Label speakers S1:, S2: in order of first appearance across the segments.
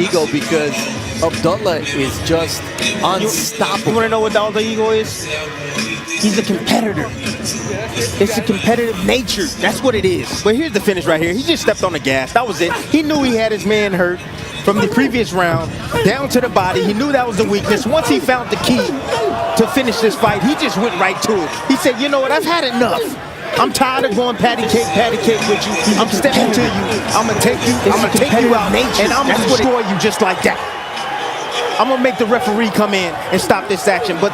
S1: ego because Abdullah is just unstoppable.
S2: You want to know what the alter ego is? He's a competitor. It's a competitive nature. That's what it is. But here's the finish right here. He just stepped on the gas. That was it. He knew he had his man hurt from the previous round down to the body. He knew that was the weakness. Once he found the key to finish this fight, he just went right to it. He said, you know what, I've had enough. I'm tired of going patty cake with you. I'm stepping to you. I'm going to take you. I'm going to take you out, and I'm going to destroy you just like that. I'm going to make the referee come in and stop this action. But,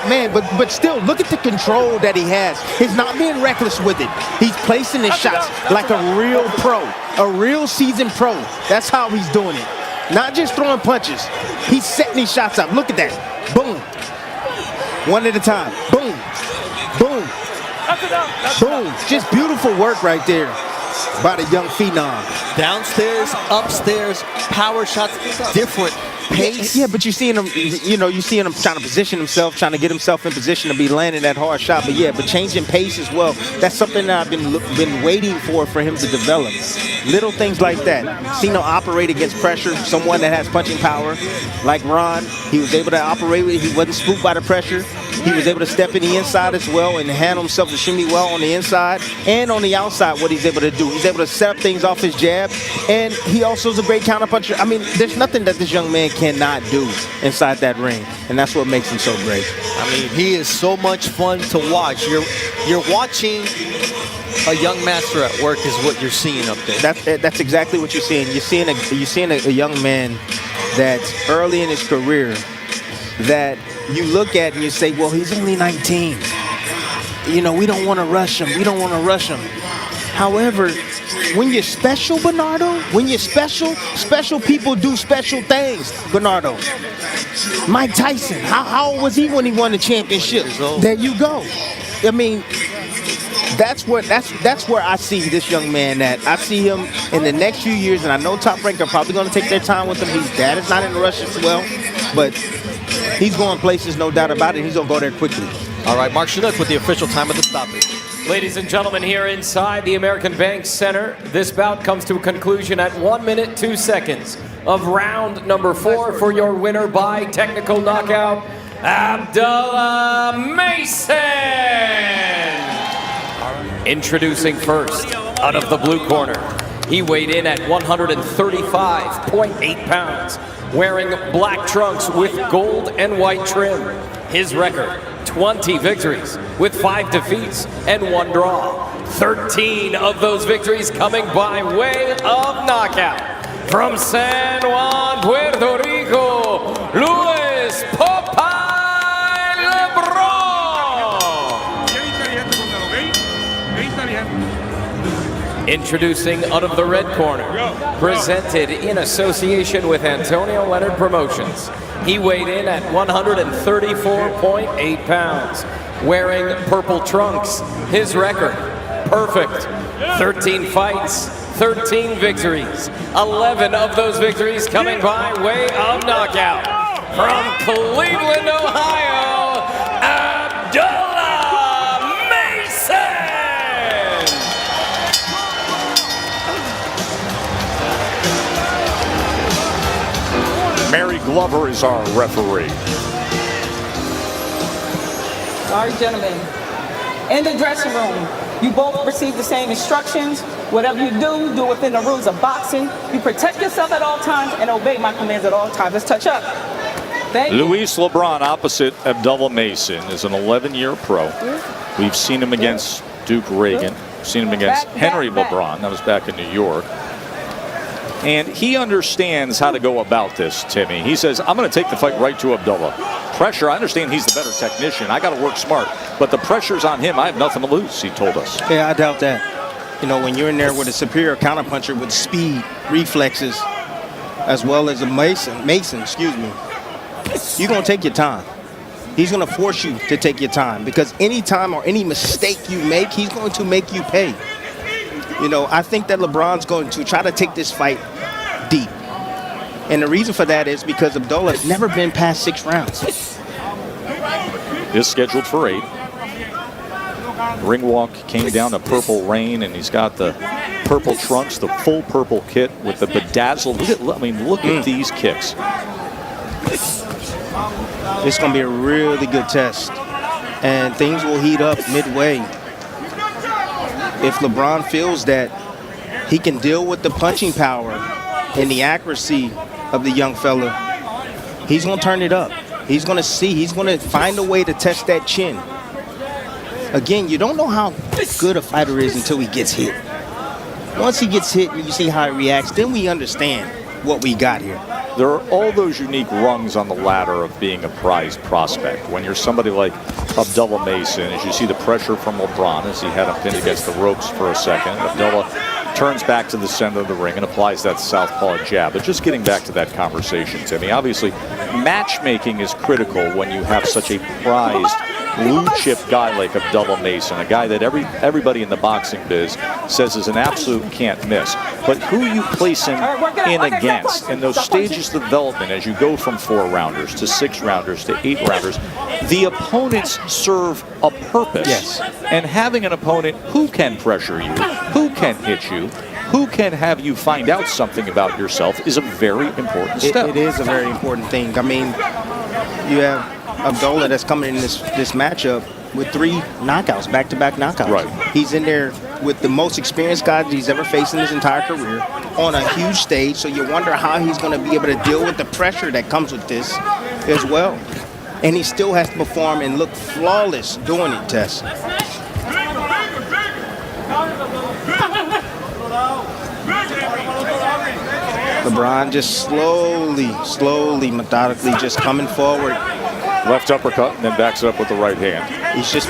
S2: man, but still, look at the control that he has. He's not being reckless with it. He's placing his shots like a real pro, a real seasoned pro. That's how he's doing it. Not just throwing punches. He's setting these shots up. Look at that. Boom. One at a time. Boom. Boom. Boom. Just beautiful work right there by the young phenom.
S1: Downstairs, upstairs, power shots, different pace.
S2: Yeah, but you're seeing him, you're seeing him trying to position himself, trying to get himself in position to be landing that hard shot. But changing pace as well. That's something that I've been waiting for him to develop. Little things like that. Seen him operate against pressure. Someone that has punching power, like Ron, he was able to operate with it. He wasn't spooked by the pressure. He was able to step in the inside as well and handle himself extremely well on the inside and on the outside. What he's able to do, he's able to set up things off his jab, and he also is a great counterpuncher. I mean, there's nothing that this young man cannot do inside that ring, and that's what makes him so great.
S1: I mean, he is so much fun to watch. You're watching a young master at work is what you're seeing up there.
S2: That's exactly what you're seeing. You're seeing a young man that's early in his career that you look at and you say, well, he's only 19. We don't want to rush him. We don't want to rush him. However, when you're special, Bernardo, when you're special people do special things, Bernardo. Mike Tyson, how old was he when he won the championship? There you go. I mean, that's where I see this young man at. I see him in the next few years, and I know Top Rank are probably going to take their time with him. His dad is not in the rush as well, but he's going places, no doubt about it. He's going to go there quickly.
S1: All right, Mark Chinook with the official time of the stoppage.
S3: Ladies and gentlemen, here inside the American Bank Center, this bout comes to a conclusion at 1 minute, 2 seconds of round number 4 for your winner by technical knockout, Abdullah Mason. Introducing first, out of the blue corner, he weighed in at 135.8 pounds, wearing black trunks with gold and white trim. His record, 20 victories with 5 defeats and 1 draw. 13 of those victories coming by way of knockout. From San Juan, Puerto Rico, Luis Popeye Lebron. Introducing out of the red corner, presented in association with Antonio Leonard Promotions. He weighed in at 134.8 pounds, wearing purple trunks. His record, perfect. 13 fights, 13 victories. 11 of those victories coming by way of knockout. From Cleveland, Ohio, Abdullah Mason!
S4: Mary Glover is our referee.
S5: All right, gentlemen. In the dressing room, you both receive the same instructions. Whatever you do, do within the rules of boxing. You protect yourself at all times and obey my commands at all times. Let's touch up. Thank you.
S4: Luis Lebron opposite Abdullah Mason is an 11-year pro. We've seen him against Duke Reagan. We've seen him against Henry LeBron. That was back in New York. And he understands how to go about this, Timmy. He says, I'm going to take the fight right to Abdullah. Pressure, I understand he's the better technician. I got to work smart. But the pressure's on him. I have nothing to lose, he told us.
S2: Yeah, I doubt that. When you're in there with a superior counterpuncher with speed, reflexes, as well as a Mason, you're going to take your time. He's going to force you to take your time because any time or any mistake you make, he's going to make you pay. I think that LeBron's going to try to take this fight deep. And the reason for that is because Abdullah's never been past 6 rounds.
S4: Is scheduled for 8. Ring walk came down to Purple Rain, and he's got the purple trunks, the full purple kit with the bedazzled. Look at these kicks.
S2: It's going to be a really good test. And things will heat up midway. If LeBron feels that he can deal with the punching power and the accuracy of the young fella, he's going to turn it up. He's going to see. He's going to find a way to test that chin. Again, you don't know how good a fighter is until he gets hit. Once he gets hit and you see how he reacts, then we understand what we got here.
S4: There are all those unique rungs on the ladder of being a prized prospect. When you're somebody like Abdullah Mason, as you see the pressure from LeBron as he had him pinned against the ropes for a second, Abdullah turns back to the center of the ring and applies that southpaw jab. But just getting back to that conversation, Timmy, obviously matchmaking is critical when you have such a prized blue chip guy like Abdullah Mason, a guy that everybody in the boxing biz says is an absolute can't miss. But who you place him in against in those stages of development as you go from 4-rounders to 6-rounders to 8-rounders, the opponents serve a purpose.
S2: Yes.
S4: And having an opponent who can pressure you, who can hit you, who can have you find out something about yourself is a very important step.
S2: It is a very important thing. I mean, you have Abdullah that's coming in this matchup with 3 knockouts, back-to-back knockouts.
S4: Right.
S2: He's in there with the most experienced guys he's ever faced in his entire career on a huge stage, so you wonder how he's going to be able to deal with the pressure that comes with this as well. And he still has to perform and look flawless doing it, Tess. LeBron just slowly, methodically just coming forward.
S4: Left uppercut and then backs it up with the right hand.
S2: He's just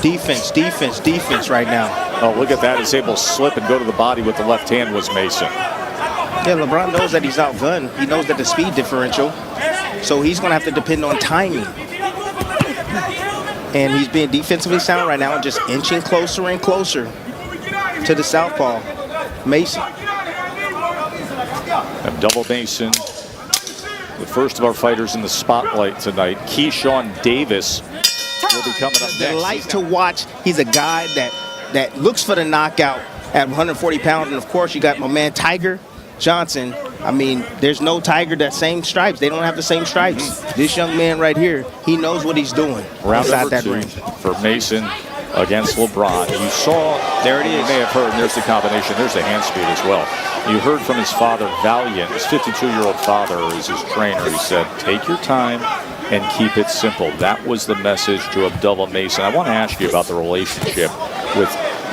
S2: defense right now.
S4: Oh, look at that. He's able to slip and go to the body with the left hand was Mason.
S2: Yeah, LeBron knows that he's outgunned. He knows that the speed differential. So he's going to have to depend on timing. And he's being defensively sound right now and just inching closer and closer to the southpaw, Mason.
S4: Abdullah Mason, the first of our fighters in the spotlight tonight. Keyshawn Davis will be coming up next.
S2: Delight to watch. He's a guy that looks for the knockout at 140 pounds. And, of course, you got my man Tiger Johnson. I mean, there's no Tiger that same stripes. They don't have the same stripes. This young man right here, he knows what he's doing outside that ring.
S4: For Mason against LeBron. You saw, there it is. You may have heard, and there's the combination. There's the hand speed as well. You heard from his father, Valiant. His 52-year-old father is his trainer. He said, take your time and keep it simple. That was the message to Abdullah Mason. I want to ask you about the relationship with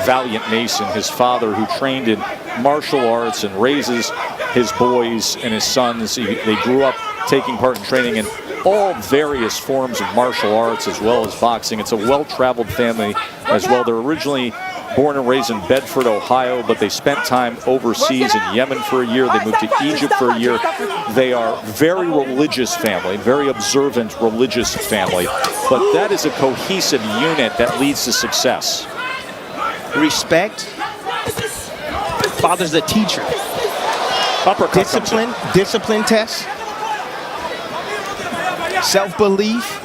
S4: Valiant Mason, his father who trained in martial arts and raises his boys and his sons. They grew up taking part in training in all various forms of martial arts as well as boxing. It's a well-traveled family as well. They're originally born and raised in Bedford, Ohio, but they spent time overseas in Yemen for a year. They moved to Egypt for a year. They are very religious family, very observant religious family, but that is a cohesive unit that leads to success.
S2: Respect. Father's a teacher.
S4: Uppercut.
S2: Discipline test. Self-belief.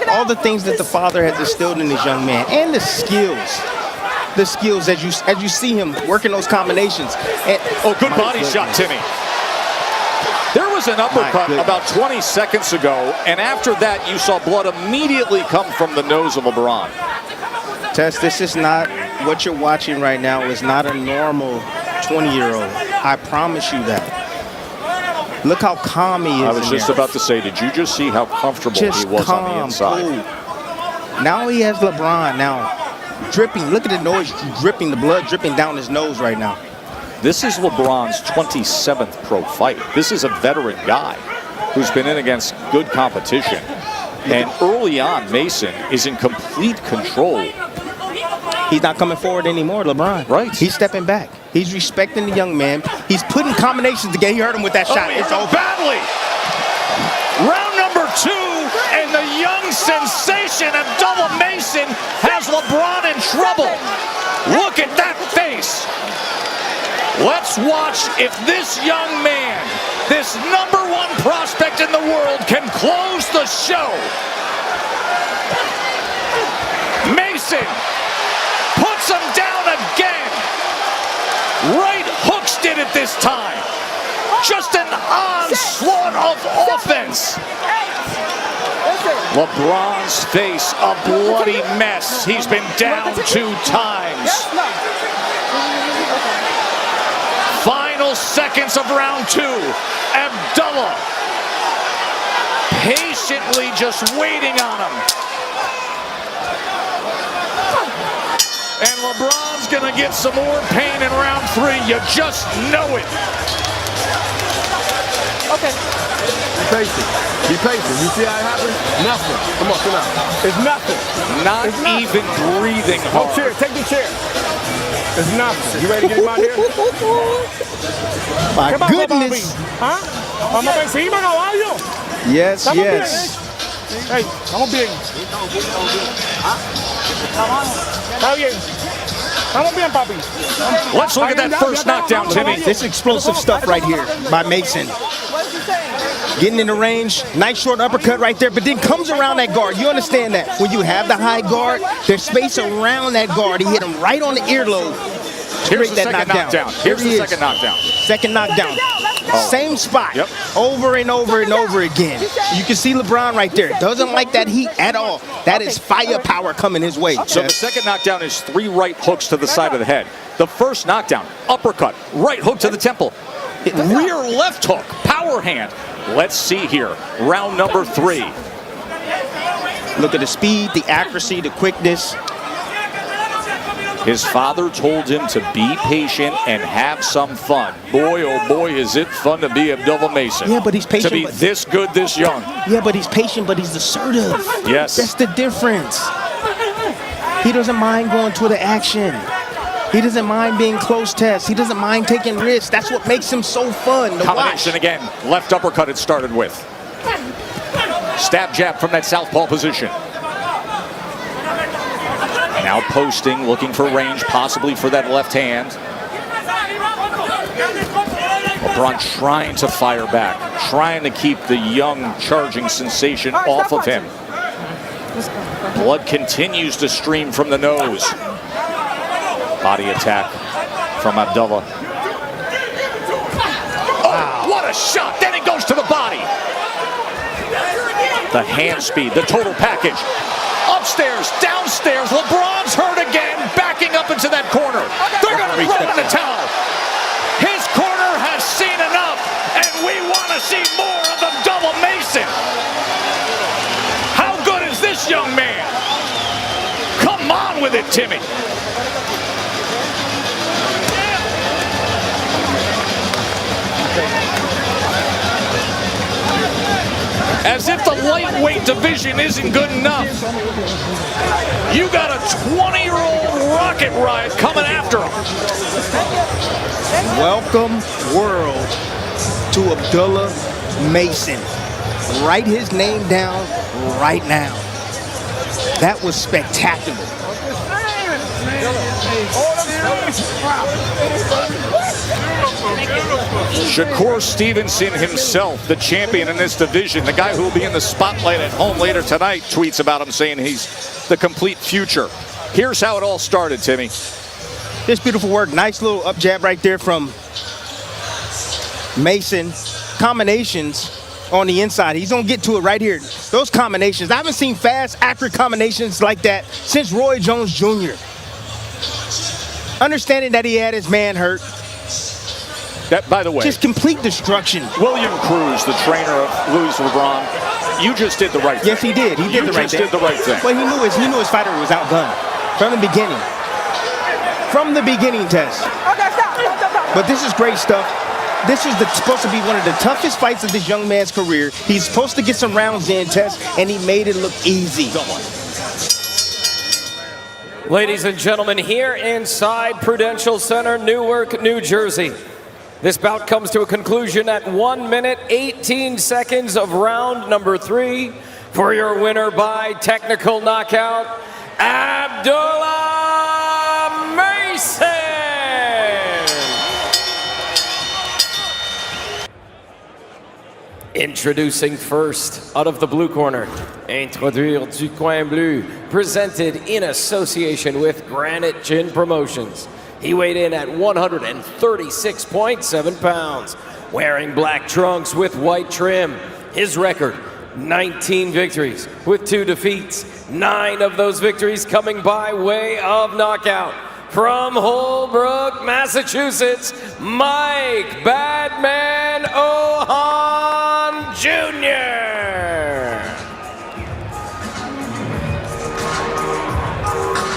S2: All the things that the father has instilled in this young man, and the skills as you see him working those combinations. And,
S4: good body shot, Timmy. There was an uppercut about 20 seconds ago, and after that you saw blood immediately come from the nose of LeBron.
S2: Tess, this is not what you're watching right now. Is not a normal 20-year-old. I promise you that. Look how calm he is.
S4: I was just about to say, did you just see how comfortable he was on the inside?
S2: Cool. Now he has LeBron now dripping. Look at the noise dripping, the blood dripping down his nose right now.
S4: This is LeBron's 27th pro fight. This is a veteran guy who's been in against good competition. And early on, Mason is in complete control.
S2: He's not coming forward anymore, LeBron.
S4: Right.
S2: He's stepping back. He's respecting the young man. He's putting combinations together. He hurt him with that shot. It's over.
S4: Badly. Round number 2, and the young sensation Abdullah Mason has LeBron in trouble. Look at that face. Let's watch if this young man, this #1 prospect in the world, can close the show. Mason puts him down again. did it this time. Just an onslaught of offense. LeBron's face a bloody mess. He's been down 2 times. Final seconds of round 2. Abdullah patiently just waiting on him. And LeBron's gonna get some more pain in round 3. You just know it.
S6: Okay. Be patient. Be patient. You see how it happens? Nothing. Come on, sit down. It's nothing.
S4: Not even breathing hard.
S6: Chair. Take the chair. It's nothing. You ready to get him out here?
S2: My goodness.
S6: ¿Ah? Vamos para encima, caballo.
S2: Yes,
S6: Estamos
S2: yes.
S6: bien, Hey, estamos bien. Está bien. Estamos bien, papi.
S4: Let's look at that first knockdown, Timmy.
S2: This explosive stuff right here by Mason. Getting in the range, nice short uppercut right there, but then comes around that guard. You understand that? When you have the high guard, there's space around that guard. He hit him right on the earlobe.
S4: Here's the second knockdown. Here's the second knockdown.
S2: Second knockdown. Same spot.
S4: Yep.
S2: Over and over and over again. You can see LeBron right there. Doesn't like that heat at all. That is firepower coming his way.
S4: So the second knockdown is 3 right hooks to the side of the head. The first knockdown, uppercut, right hook to the temple. Rear left hook, power hand. Let's see here, round number 3.
S2: Look at the speed, the accuracy, the quickness.
S4: His father told him to be patient and have some fun. Boy, oh boy, is it fun to be Abdullah Mason.
S2: Yeah, but he's patient.
S4: To be this good, this young.
S2: Yeah, but he's patient, but he's assertive.
S4: Yes.
S2: That's the difference. He doesn't mind going to the action. He doesn't mind being close tests. He doesn't mind taking risks. That's what makes him so fun to
S4: Combination
S2: watch.
S4: again. Left uppercut it started with. Stab jab from that southpaw position. Now posting, looking for range, possibly for that left hand. LeBron trying to fire back, trying to keep the young charging sensation off of him. Blood continues to stream from the nose. Body attack from Abdullah. Oh, what a shot! Then it goes to the body. The hand speed, the total package. Upstairs, downstairs, LeBron's hurt again, backing up into that corner. They're going to throw in the towel. His corner has seen enough, and we want to see more of Abdullah Mason. How good is this young man? Come on with it, Timmy. As if the lightweight division isn't good enough. You got a 20-year-old rocket ride coming after him.
S2: Welcome, world, to Abdullah Mason. Write his name down right now. That was spectacular.
S4: Shakur Stevenson himself, the champion in this division, the guy who will be in the spotlight at home later tonight, tweets about him saying he's the complete future. Here's how it all started, Timmy.
S2: This beautiful work. Nice little up jab right there from Mason. Combinations on the inside. He's going to get to it right here. Those combinations. I haven't seen fast, accurate combinations like that since Roy Jones Jr. Understanding that he had his man hurt.
S4: That, by the way,
S2: just complete destruction.
S4: William Cruz, the trainer of Louis LeBron, you just did the right thing.
S2: Yes, he did. He did the right thing.
S4: You just did the right thing.
S2: Well, he knew his fighter was outgunned from the beginning. From the beginning, Tess.
S5: Okay, stop.
S2: But this is great stuff. This is supposed to be one of the toughest fights of this young man's career. He's supposed to get some rounds in, Tess, and he made it look easy.
S3: Ladies and gentlemen, here inside Prudential Center, Newark, New Jersey. This bout comes to a conclusion at 1 minute, 18 seconds of round number 3. For your winner by technical knockout, Abdullah Mason. Introducing first, out of the blue corner, Introduire du Coin Bleu, presented in association with Granite Gin Promotions. He weighed in at 136.7 pounds. Wearing black trunks with white trim. His record, 19 victories with 2 defeats. 9 of those victories coming by way of knockout. From Holbrook, Massachusetts, Mike Badman Ohan Jr.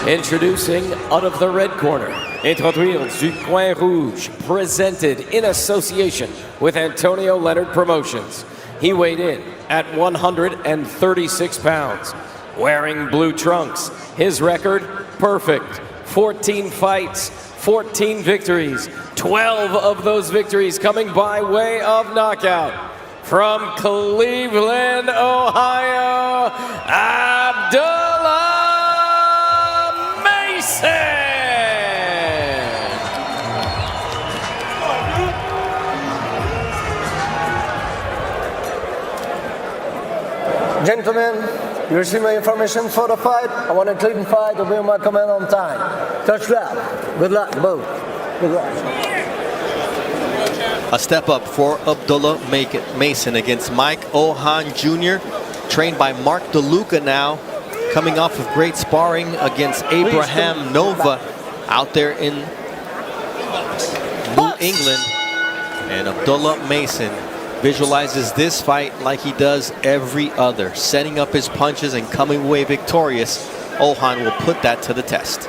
S3: Introducing out of the red corner, Introduire du Coin Rouge, presented in association with Antonio Leonard Promotions. He weighed in at 136 pounds. Wearing blue trunks, his record, perfect. 14 fights, 14 victories, 12 of those victories coming by way of knockout. From Cleveland, Ohio, Abdullah Mason.
S7: Gentlemen, you receive my information for the fight. I want a clean fight to bring my command on time. Touchdown. Good luck, both. Good luck.
S1: A step up for Abdullah Mason against Mike Ohan Jr., trained by Mark DeLuca now, coming off of great sparring against Ibrahim Nova out there in New England. And Abdullah Mason visualizes this fight like he does every other, setting up his punches and coming away victorious. Ohan will put that to the test.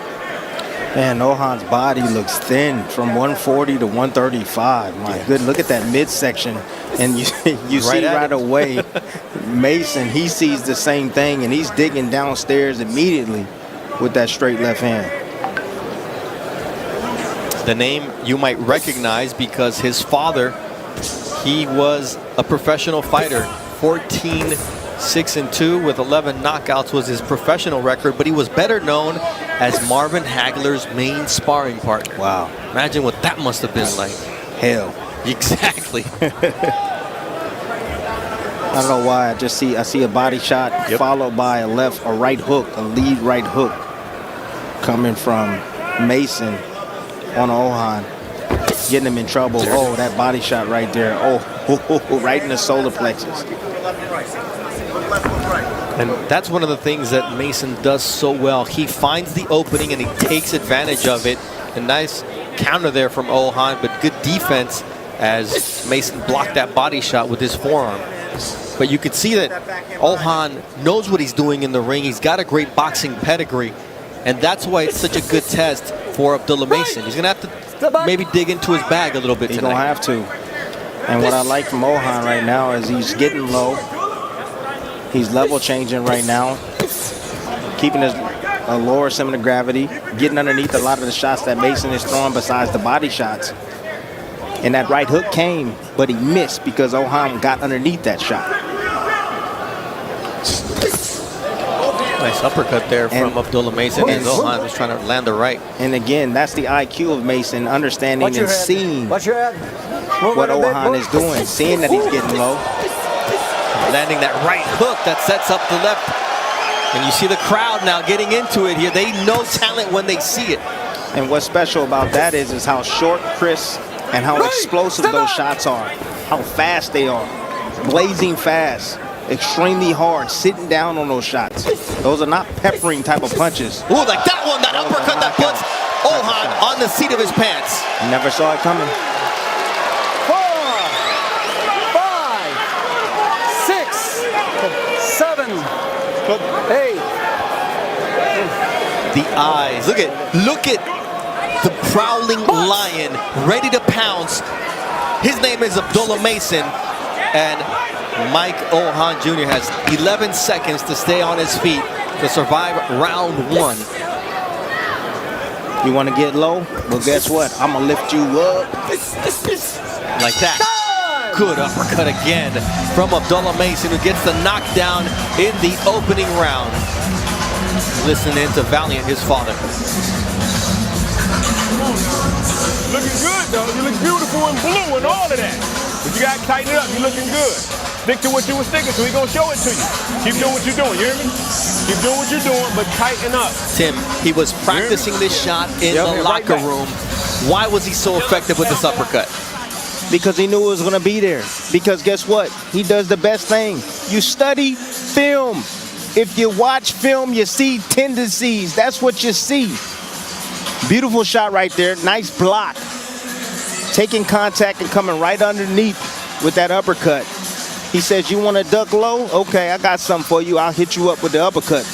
S2: Man, Ohan's body looks thin from 140 to 135. My good, look at that midsection. And you see right away, Mason, he sees the same thing, and he's digging downstairs immediately with that straight left hand.
S1: The name you might recognize because his father, he was a professional fighter. 14-6-2 with 11 knockouts was his professional record, but he was better known as Marvin Hagler's main sparring partner.
S2: Wow.
S1: Imagine what that must have been like.
S2: Hell.
S1: Exactly.
S2: I don't know why. I see a body shot followed by a right hook, a lead right hook coming from Mason on Ohan, getting him in trouble. Oh, that body shot right there. Oh, right in the solar plexus.
S1: And that's one of the things that Mason does so well. He finds the opening and he takes advantage of it. A nice counter there from Ohan, but good defense as Mason blocked that body shot with his forearm. But you could see that Ohan knows what he's doing in the ring. He's got a great boxing pedigree, and that's why it's such a good test for Abdullah Mason. He's going to have to maybe dig into his bag a little bit tonight.
S2: He's going to have to. And what I like from Ohan right now is he's getting low. He's level changing right now, keeping his lower center of gravity, getting underneath a lot of the shots that Mason is throwing besides the body shots. And that right hook came, but he missed because Ohan got underneath that shot.
S1: Nice uppercut there from Abdullah Mason, and Ohan was trying to land the right.
S2: And again, that's the IQ of Mason, understanding and seeing what Ohan is doing, seeing that he's getting low.
S1: Landing that right hook that sets up the left. And you see the crowd now getting into it here. They know talent when they see it.
S2: And what's special about that is how short, crisp, and how explosive those shots are. How fast they are. Blazing fast. Extremely hard. Sitting down on those shots. Those are not peppering type of punches.
S1: Ooh, like that one, that uppercut that puts Ohan on the seat of his pants.
S2: Never saw it coming.
S7: 4, 5, 6, 7, 8.
S1: The eyes. Look at the prowling lion ready to pounce. His name is Abdullah Mason, and Mike Ohan Jr. has 11 seconds to stay on his feet to survive round 1.
S2: You want to get low? Well, guess what? I'm going to lift you up.
S1: Like that. Good uppercut again from Abdullah Mason, who gets the knockdown in the opening round. Listen in to Valiant, his father.
S6: Looking good, though. You look beautiful in blue and all of that. But you got to tighten it up. You're looking good. Stick to what you were sticking to. He's going to show it to you. Keep doing what you're doing. You hear me? Keep doing what you're doing, but tighten up.
S1: Tim, he was practicing this shot in the locker room. Why was he so effective with this uppercut?
S2: Because he knew it was going to be there. Because guess what? He does the best thing. You study film. If you watch film, you see tendencies. That's what you see. Beautiful shot right there. Nice block. Taking contact and coming right underneath with that uppercut. He says, you want to duck low? Okay, I got something for you. I'll hit you up with the uppercut.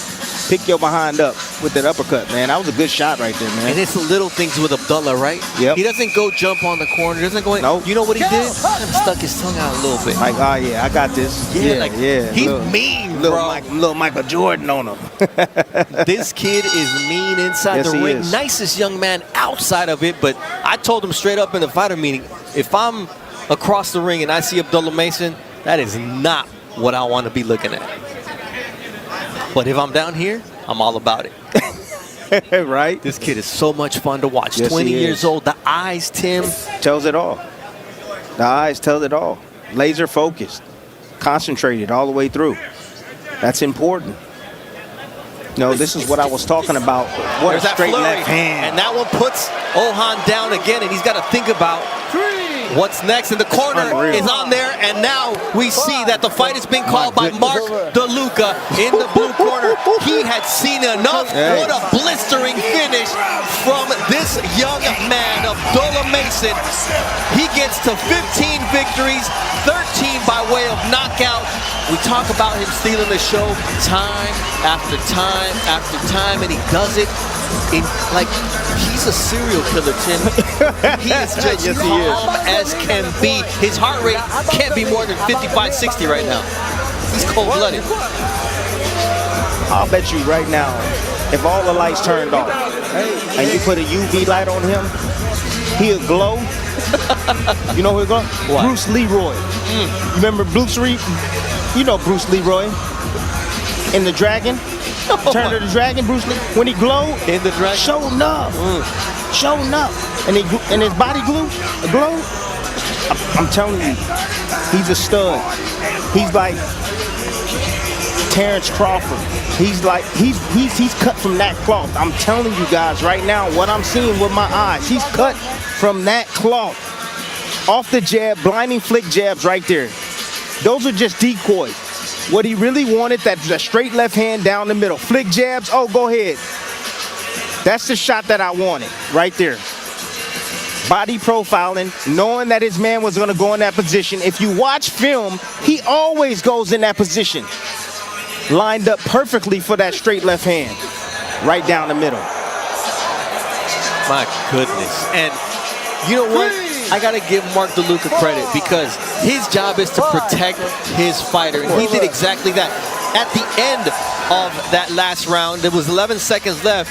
S2: Pick your behind up with that uppercut, man. That was a good shot right there, man.
S1: And it's the little things with Abdullah, right?
S2: Yep.
S1: He doesn't go jump on the corner. Doesn't go in.
S2: Nope.
S1: You know what he did? Kind of stuck his tongue out a little bit.
S2: Like, oh, yeah, I got this. Yeah.
S1: He's mean, bro.
S2: Little Michael Jordan on him.
S1: This kid is mean inside the ring. Nicest young man outside of it, but I told him straight up in the fighter meeting, if I'm across the ring and I see Abdullah Mason, that is not what I want to be looking at. But if I'm down here, I'm all about it.
S2: Right?
S1: This kid is so much fun to watch.
S2: Yes,
S1: 20 years old. The eyes, Tim.
S2: Tells it all. The eyes tell it all. Laser focused. Concentrated all the way through. That's important. No, this is what I was talking about. What
S1: There's
S2: a straight left hand.
S1: And that one puts Ohan down again, and he's got to think about what's next. And the corner is on there, and now we see that the fight is being called by Mark DeLuca in the blue corner. He had seen enough.
S2: Hey.
S1: What a blistering finish from this young man, Abdullah Mason. He gets to 15 victories, 13 by way of knockout. We talk about him stealing the show time after time after time, and he does it in, like, he's a serial killer, Tim. He is just calm as can be. His heart rate can't be more than 55, 60 right now. He's cold-blooded.
S2: I'll bet you right now, if all the lights turned off and you put a UV light on him, he'll glow. You know who he'll glow?
S1: What?
S2: Bruce Leroy. You remember Bruce Lee? You know Bruce Leroy in The Dragon? Turn to the Dragon, Bruce Lee. When he glowed,
S1: In the Dragon?
S2: show enough. Show enough. And his body glow. I'm telling you, he's a stud. He's like Terrence Crawford. He's like he's cut from that cloth. I'm telling you guys right now what I'm seeing with my eyes. He's cut from that cloth. Off the jab, blinding flick jabs right there. Those are just decoys. What he really wanted, that straight left hand down the middle. Flick jabs, oh, go ahead. That's the shot that I wanted right there. Body profiling, knowing that his man was going to go in that position. If you watch film, he always goes in that position. Lined up perfectly for that straight left hand. Right down the middle.
S1: My goodness. And you know what? I got to give Mark DeLuca credit because his job is to protect his fighter. And he did exactly that. At the end of that last round, there was 11 seconds left.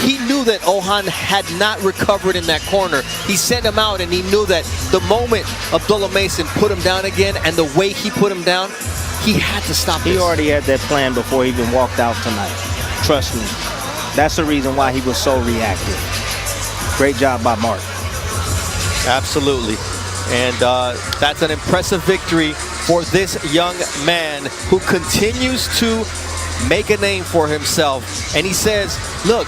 S1: He knew that Ohan had not recovered in that corner. He sent him out, and he knew that the moment Abdullah Mason put him down again and the way he put him down, he had to stop this.
S2: He already had that plan before he even walked out tonight. Trust me. That's the reason why he was so reactive. Great job by Mark.
S1: Absolutely. And that's an impressive victory for this young man who continues to make a name for himself. And he says, look,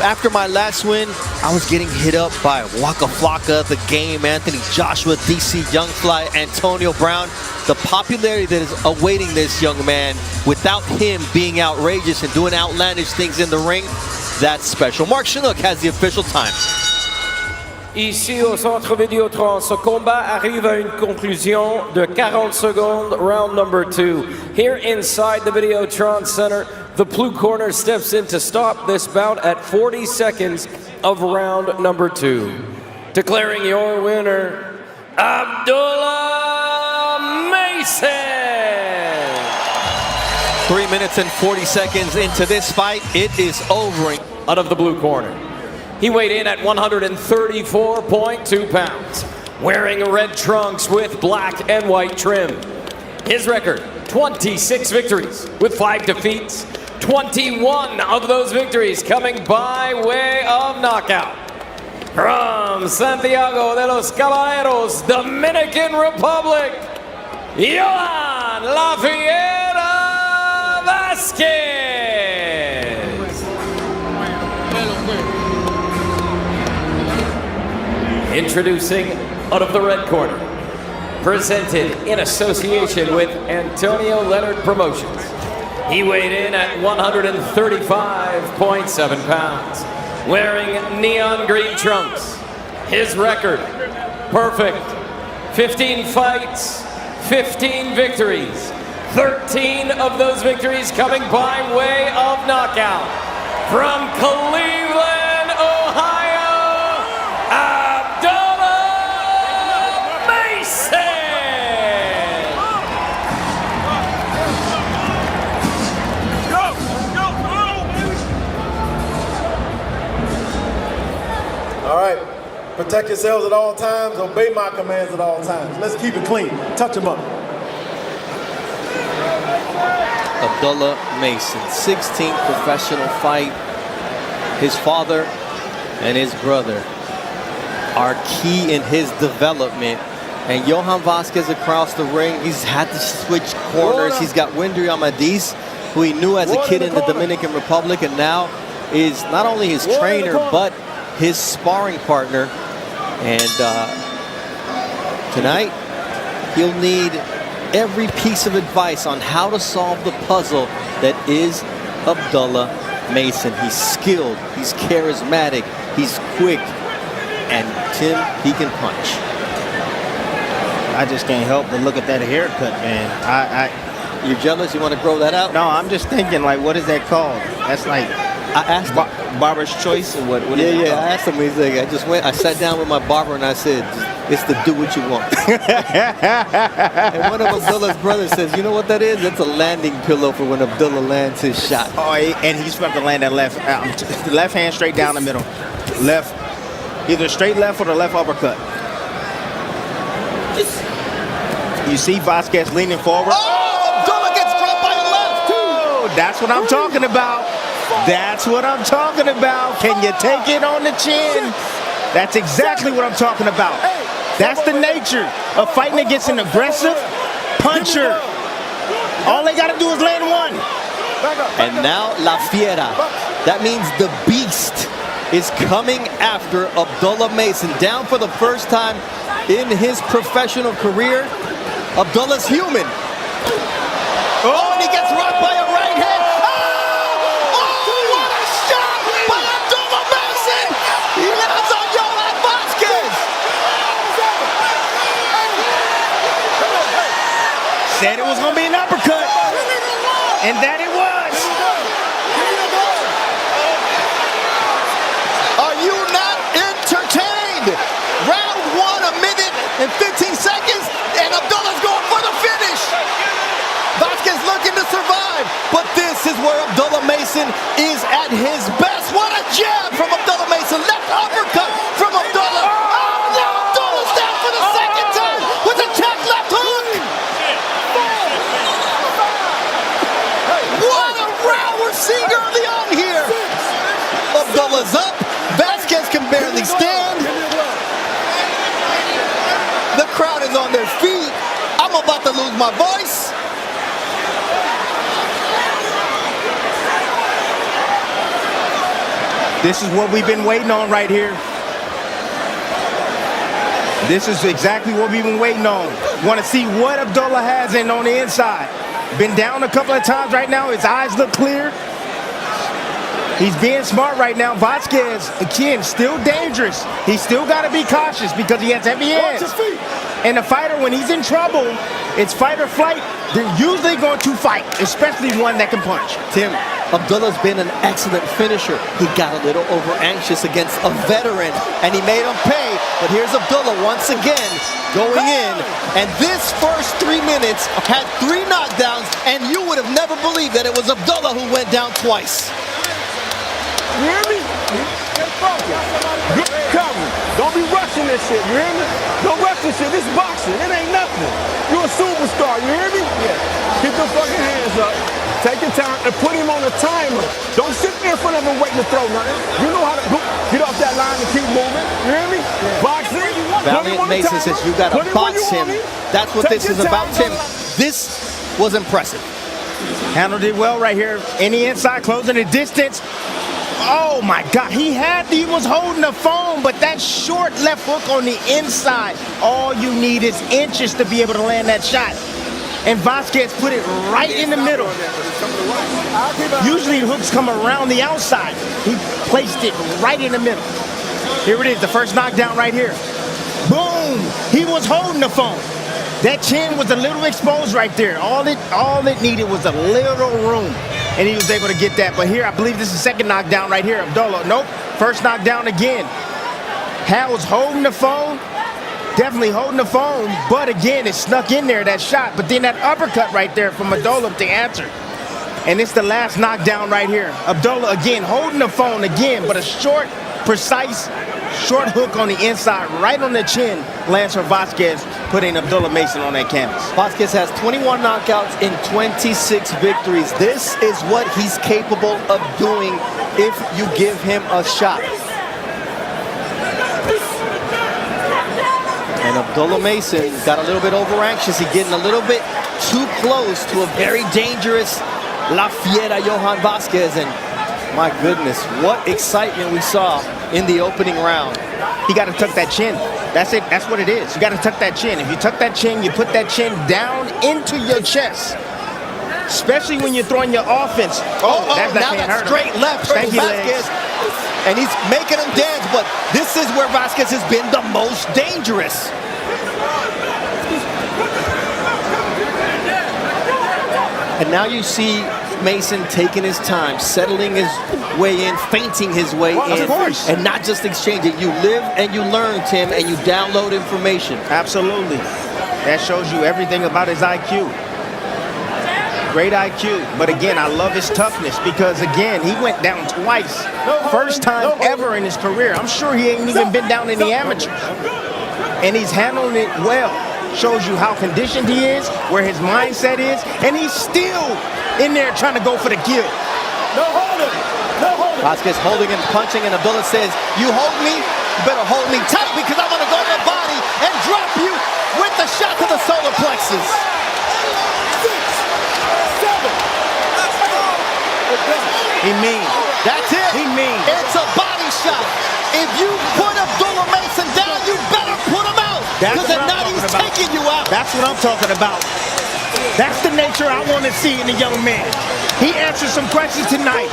S1: after my last win, I was getting hit up by Waka Flocka, The Game, Anthony Joshua, DC Youngfly, Antonio Brown. The popularity that is awaiting this young man without him being outrageous and doing outlandish things in the ring, that's special. Mark Chinook has the official time.
S3: Ici au centre Vidéotron, ce combat arrive à une conclusion de 40 secondes, round number 2. Here inside the Vidéotron Center, the blue corner steps in to stop this bout at 40 seconds of round number 2. Declaring your winner, Abdullah Mason!
S1: 3 minutes and 40 seconds into this fight, it is over.
S3: Out of the blue corner. He weighed in at 134.2 pounds, wearing red trunks with black and white trim. His record, 26 victories with 5 defeats, 21 of those victories coming by way of knockout. From Santiago de los Caballeros, Dominican Republic, Johan La Fiera Vasquez. Introducing out of the red corner, presented in association with Antonio Leonard Promotions. He weighed in at 135.7 pounds, wearing neon green trunks. His record, perfect. 15 fights, 15 victories. 13 of those victories coming by way of knockout. From Cleveland, Ohio, Abdullah Mason.
S8: All right, protect yourselves at all times, obey my commands at all times. Let's keep it clean. Touch him up.
S1: Abdullah Mason, 16th professional fight. His father and his brother are key in his development. And Johan Vasquez across the ring, he's had to switch corners. He's got Windry Amadis, who he knew as a kid in the Dominican Republic, and now is not only his trainer, but his sparring partner. And tonight, he'll need every piece of advice on how to solve the puzzle that is Abdullah Mason. He's skilled, he's charismatic, he's quick, and Tim, he can punch.
S2: I just can't help but look at that haircut, man.
S1: You're jealous? You want to grow that out?
S2: No, I'm just thinking, like, what is that called? That's like,
S1: I asked
S2: barber's choice or what?
S1: Yeah, I asked him. He's like, I sat down with my barber and I said, it's the do what you want. And one of Abdullah's brothers says, you know what that is? That's a landing pillow for when Abdullah lands his shot.
S2: Oh, and he's supposed to land that left hand straight down the middle. Left, either straight left or the left uppercut. You see Vasquez leaning forward.
S1: Oh, Abdullah gets dropped by the left, too.
S2: That's what I'm talking about. That's what I'm talking about. Can you take it on the chin? That's exactly what I'm talking about. That's the nature of fighting against an aggressive puncher. All they got to do is land one.
S1: And now La Fiera. That means the beast is coming after Abdullah Mason. Down for the first time in his professional career. Abdullah's human. Oh, and he gets rocked by a right hand.
S2: Said it was going to be an uppercut, and that it was.
S1: Are you not entertained? Round 1, 1 minute and 15 seconds, and Abdullah's going for the finish. Vasquez looking to survive, but this is where Abdullah Mason is at his best. What a jab from Abdullah Mason. Left uppercut from Abdullah. Oh, now Abdullah's down for the second time with a check left hook. What a round we're seeing early on here. Abdullah's up. Vasquez can barely stand. The crowd is on their feet. I'm about to lose my voice.
S2: This is what we've been waiting on right here. This is exactly what we've been waiting on. Want to see what Abdullah has in on the inside. Been down a couple of times right now. His eyes look clear. He's being smart right now. Vasquez, again, still dangerous. He's still got to be cautious because he has heavy hands. And the fighter, when he's in trouble, it's fight or flight. They're usually going to fight, especially one that can punch.
S1: Tim, Abdullah's been an excellent finisher. He got a little over-anxious against a veteran, and he made him pay. But here's Abdullah once again going in. And this first 3 minutes had 3 knockdowns, and you would have never believed that it was Abdullah who went down twice.
S6: You hear me? Stay focused. Good cover. Don't be rushing this shit, you hear me? Don't rush this shit. This is boxing. It ain't nothing. You're a superstar, you hear me? Yeah. Keep those fucking hands up. Take your time and put him on a timer. Don't sit there in front of him waiting to throw nothing. You know how to get off that line and keep moving. You hear me? Boxing.
S1: Valiant Mason says you got to box him. That's what this is about, Tim. This was impressive.
S2: Handled it well right here. In the inside, closing the distance. Oh my God, he was holding the phone, but that short left hook on the inside. All you need is inches to be able to land that shot. And Vasquez put it right in the middle. Usually hooks come around the outside. He placed it right in the middle. Here it is, the first knockdown right here. Boom, he was holding the phone. That chin was a little exposed right there. All it needed was a little room, and he was able to get that. But here, I believe this is the second knockdown right here. Abdullah, nope, first knockdown again. Hal was holding the phone, definitely holding the phone, but again, it snuck in there, that shot. But then that uppercut right there from Abdullah to answer. And it's the last knockdown right here. Abdullah again holding the phone again, but a short, precise, short hook on the inside, right on the chin, lands for Vasquez, putting Abdullah Mason on that canvas.
S1: Vasquez has 21 knockouts in 26 victories. This is what he's capable of doing if you give him a shot. And Abdullah Mason got a little bit over-anxious. He's getting a little bit too close to a very dangerous La Fiera Johan Vasquez. And my goodness, what excitement we saw in the opening round.
S2: He got to tuck that chin. That's it. That's what it is. You got to tuck that chin. If you tuck that chin, you put that chin down into your chest. Especially when you're throwing your offense.
S1: Now that straight left from Vasquez. And he's making him dance, but this is where Vasquez has been the most dangerous. And now you see Mason taking his time, settling his way in, feinting his way in,
S2: of course,
S1: and not just exchanging. You live and you learn, Tim, and you download information.
S2: Absolutely. That shows you everything about his IQ. Great IQ. But again, I love his toughness because, again, he went down twice. First time ever in his career. I'm sure he ain't even been down in the amateurs. And he's handling it well. Shows you how conditioned he is, where his mindset is, and he's still in there trying to go for the kill.
S8: No holding. No holding.
S1: Vasquez holding and punching, and Abdullah says, you hold me, you better hold me tight because I'm going to go to the body and drop you with the shot to the solar plexus.
S8: 6, 7.
S2: He mean.
S1: That's it.
S2: He mean.
S1: It's a body shot. If you put Abdullah Mason down, you better put him out. Because if not, he's taking you out.
S2: That's what I'm talking about. That's the nature I want to see in a young man. He answered some questions tonight.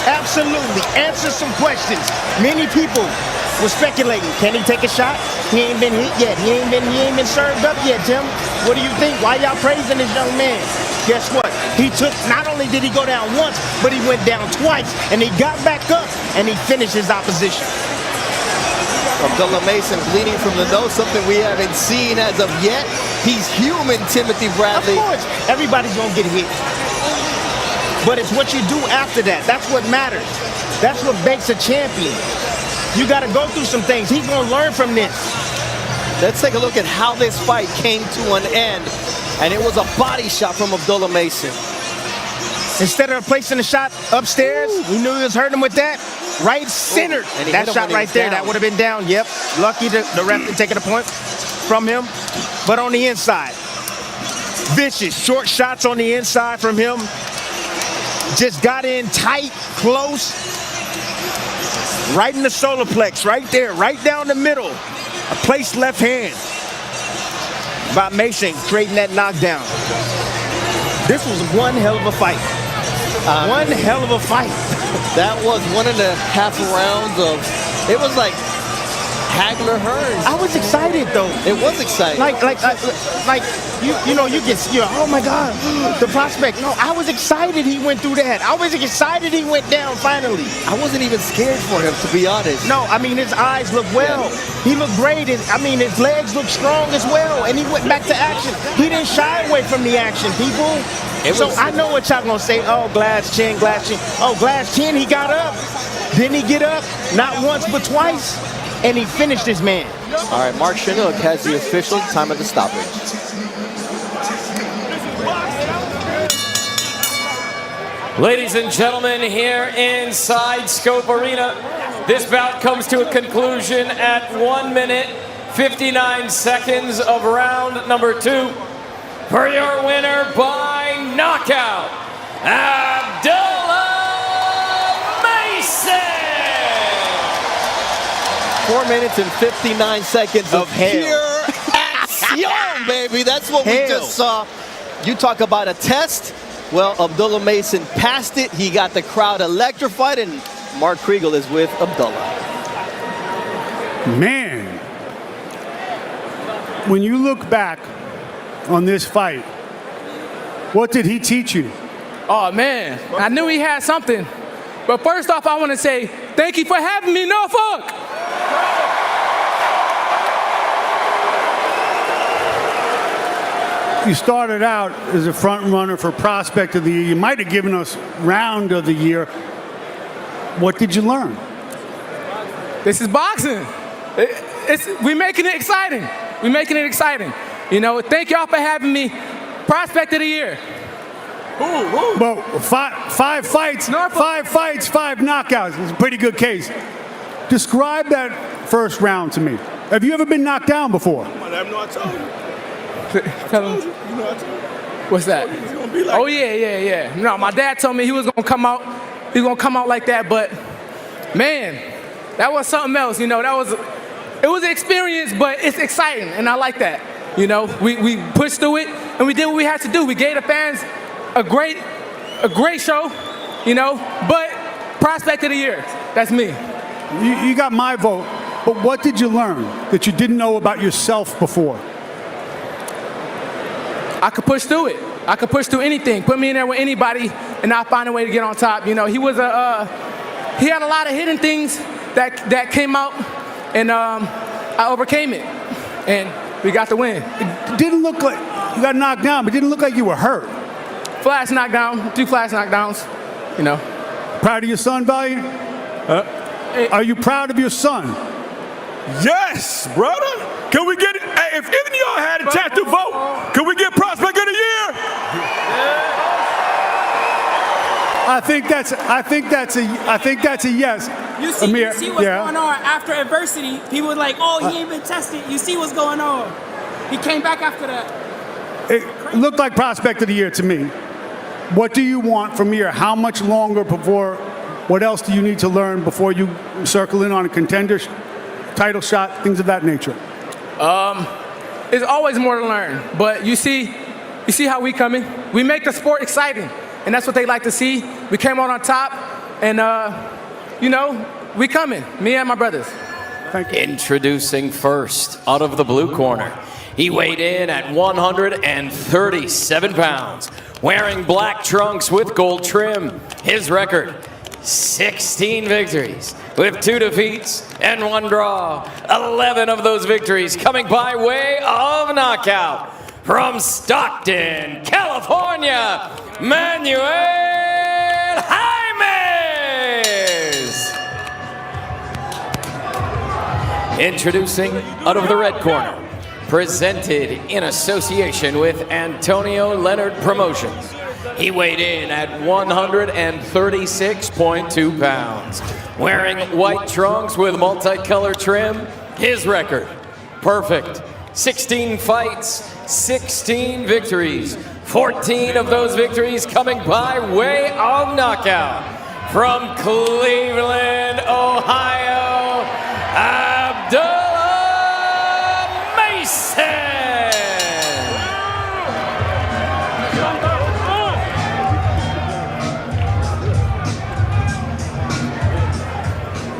S2: Absolutely. Answered some questions. Many people were speculating. Can he take a shot? He ain't been hit yet. He ain't been served up yet, Tim. What do you think? Why y'all praising this young man? Guess what? He took, not only did he go down once, but he went down twice, and he got back up, and he finished his opposition.
S1: Abdullah Mason bleeding from the nose, something we haven't seen as of yet. He's human, Timothy Bradley.
S2: Of course, everybody's gonna get hit. But it's what you do after that. That's what matters. That's what makes a champion. You gotta go through some things. He's gonna learn from this.
S1: Let's take a look at how this fight came to an end. And it was a body shot from Abdullah Mason.
S2: Instead of placing the shot upstairs, he knew he was hurting him with that. Right centered. That shot right there, that would have been down. Yep. Lucky the ref to take a point from him. But on the inside, vicious short shots on the inside from him. Just got in tight, close. Right in the solar plex, right there, right down the middle. A placed left hand by Mason, creating that knockdown. This was one hell of a fight. One hell of a fight.
S1: That was 1.5 rounds of, it was like Hagler Hearns.
S2: I was excited though.
S1: It was exciting.
S2: Like you know, you get, oh my God, the prospect. No, I was excited he went through that. I was excited he went down finally.
S1: I wasn't even scared for him, to be honest.
S2: No, I mean, his eyes look well. He looked great. His legs look strong as well. And he went back to action. He didn't shy away from the action, people. So I know what y'all gonna say. Oh, glass chin, glass chin. Oh, glass chin, he got up. Didn't he get up? Not once, but twice. And he finished his man.
S1: All right, Mark Chinook has the official time of the stoppage.
S3: Ladies and gentlemen, here inside Scope Arena, this bout comes to a conclusion at 1 minute, 59 seconds of round number 2. For your winner by knockout, Abdullah Mason!
S1: 4 minutes and 59 seconds of pure action, baby. That's what we just saw. You talk about a test. Well, Abdullah Mason passed it. He got the crowd electrified, and Mark Kriegel is with Abdullah.
S9: Man, when you look back on this fight, what did he teach you?
S10: Oh, man, I knew he had something. But first off, I want to say thank you for having me, Norfolk.
S9: You started out as a front runner for Prospect of the Year. You might have given us Round of the Year. What did you learn?
S10: This is boxing. We're making it exciting. We're making it exciting. You know, thank y'all for having me. Prospect of the Year.
S9: Well, five fights, 5 knockouts. It's a pretty good case. Describe that first round to me. Have you ever been knocked down before?
S10: What's that? Oh yeah. No, my dad told me he was gonna come out. He was gonna come out like that. But man, that was something else. You know, it was an experience, but it's exciting, and I like that. You know, we pushed through it, and we did what we had to do. We gave the fans a great show. You know, but Prospect of the Year, that's me.
S9: You got my vote. But what did you learn that you didn't know about yourself before?
S10: I could push through it. I could push through anything. Put me in there with anybody, and I'll find a way to get on top. You know, he had a lot of hidden things that came out, and I overcame it, and we got the win.
S9: It didn't look like you got knocked down, but it didn't look like you were hurt.
S10: Flash knockdown, 2 flash knockdowns. You know.
S9: Proud of your son, Valiant? Are you proud of your son?
S6: Yes, brother. Can we get it? Hey, if any of y'all had a chance to vote, can we get Prospect of the Year?
S9: I think that's a yes.
S11: You see what's going on after adversity. People are like, oh, he ain't been tested. You see what's going on. He came back after that.
S9: It looked like Prospect of the Year to me. What do you want from here? How much longer before? What else do you need to learn before you circle in on a contender title shot, things of that nature?
S10: There's always more to learn, but you see how we come in. We make the sport exciting, and that's what they like to see. We came out on top, and you know, we coming. Me and my brothers.
S9: Thank you.
S3: Introducing first, out of the blue corner, he weighed in at 137 pounds, wearing black trunks with gold trim. His record, 16 victories with 2 defeats and 1 draw. 11 of those victories coming by way of knockout. From Stockton, California, Manuel Jaimes. Introducing out of the red corner, presented in association with Antonio Leonard Promotions. He weighed in at 136.2 pounds. Wearing white trunks with multicolored trim, his record, perfect. 16 fights, 16 victories. 14 of those victories coming by way of knockout. From Cleveland, Ohio, Abdullah Mason.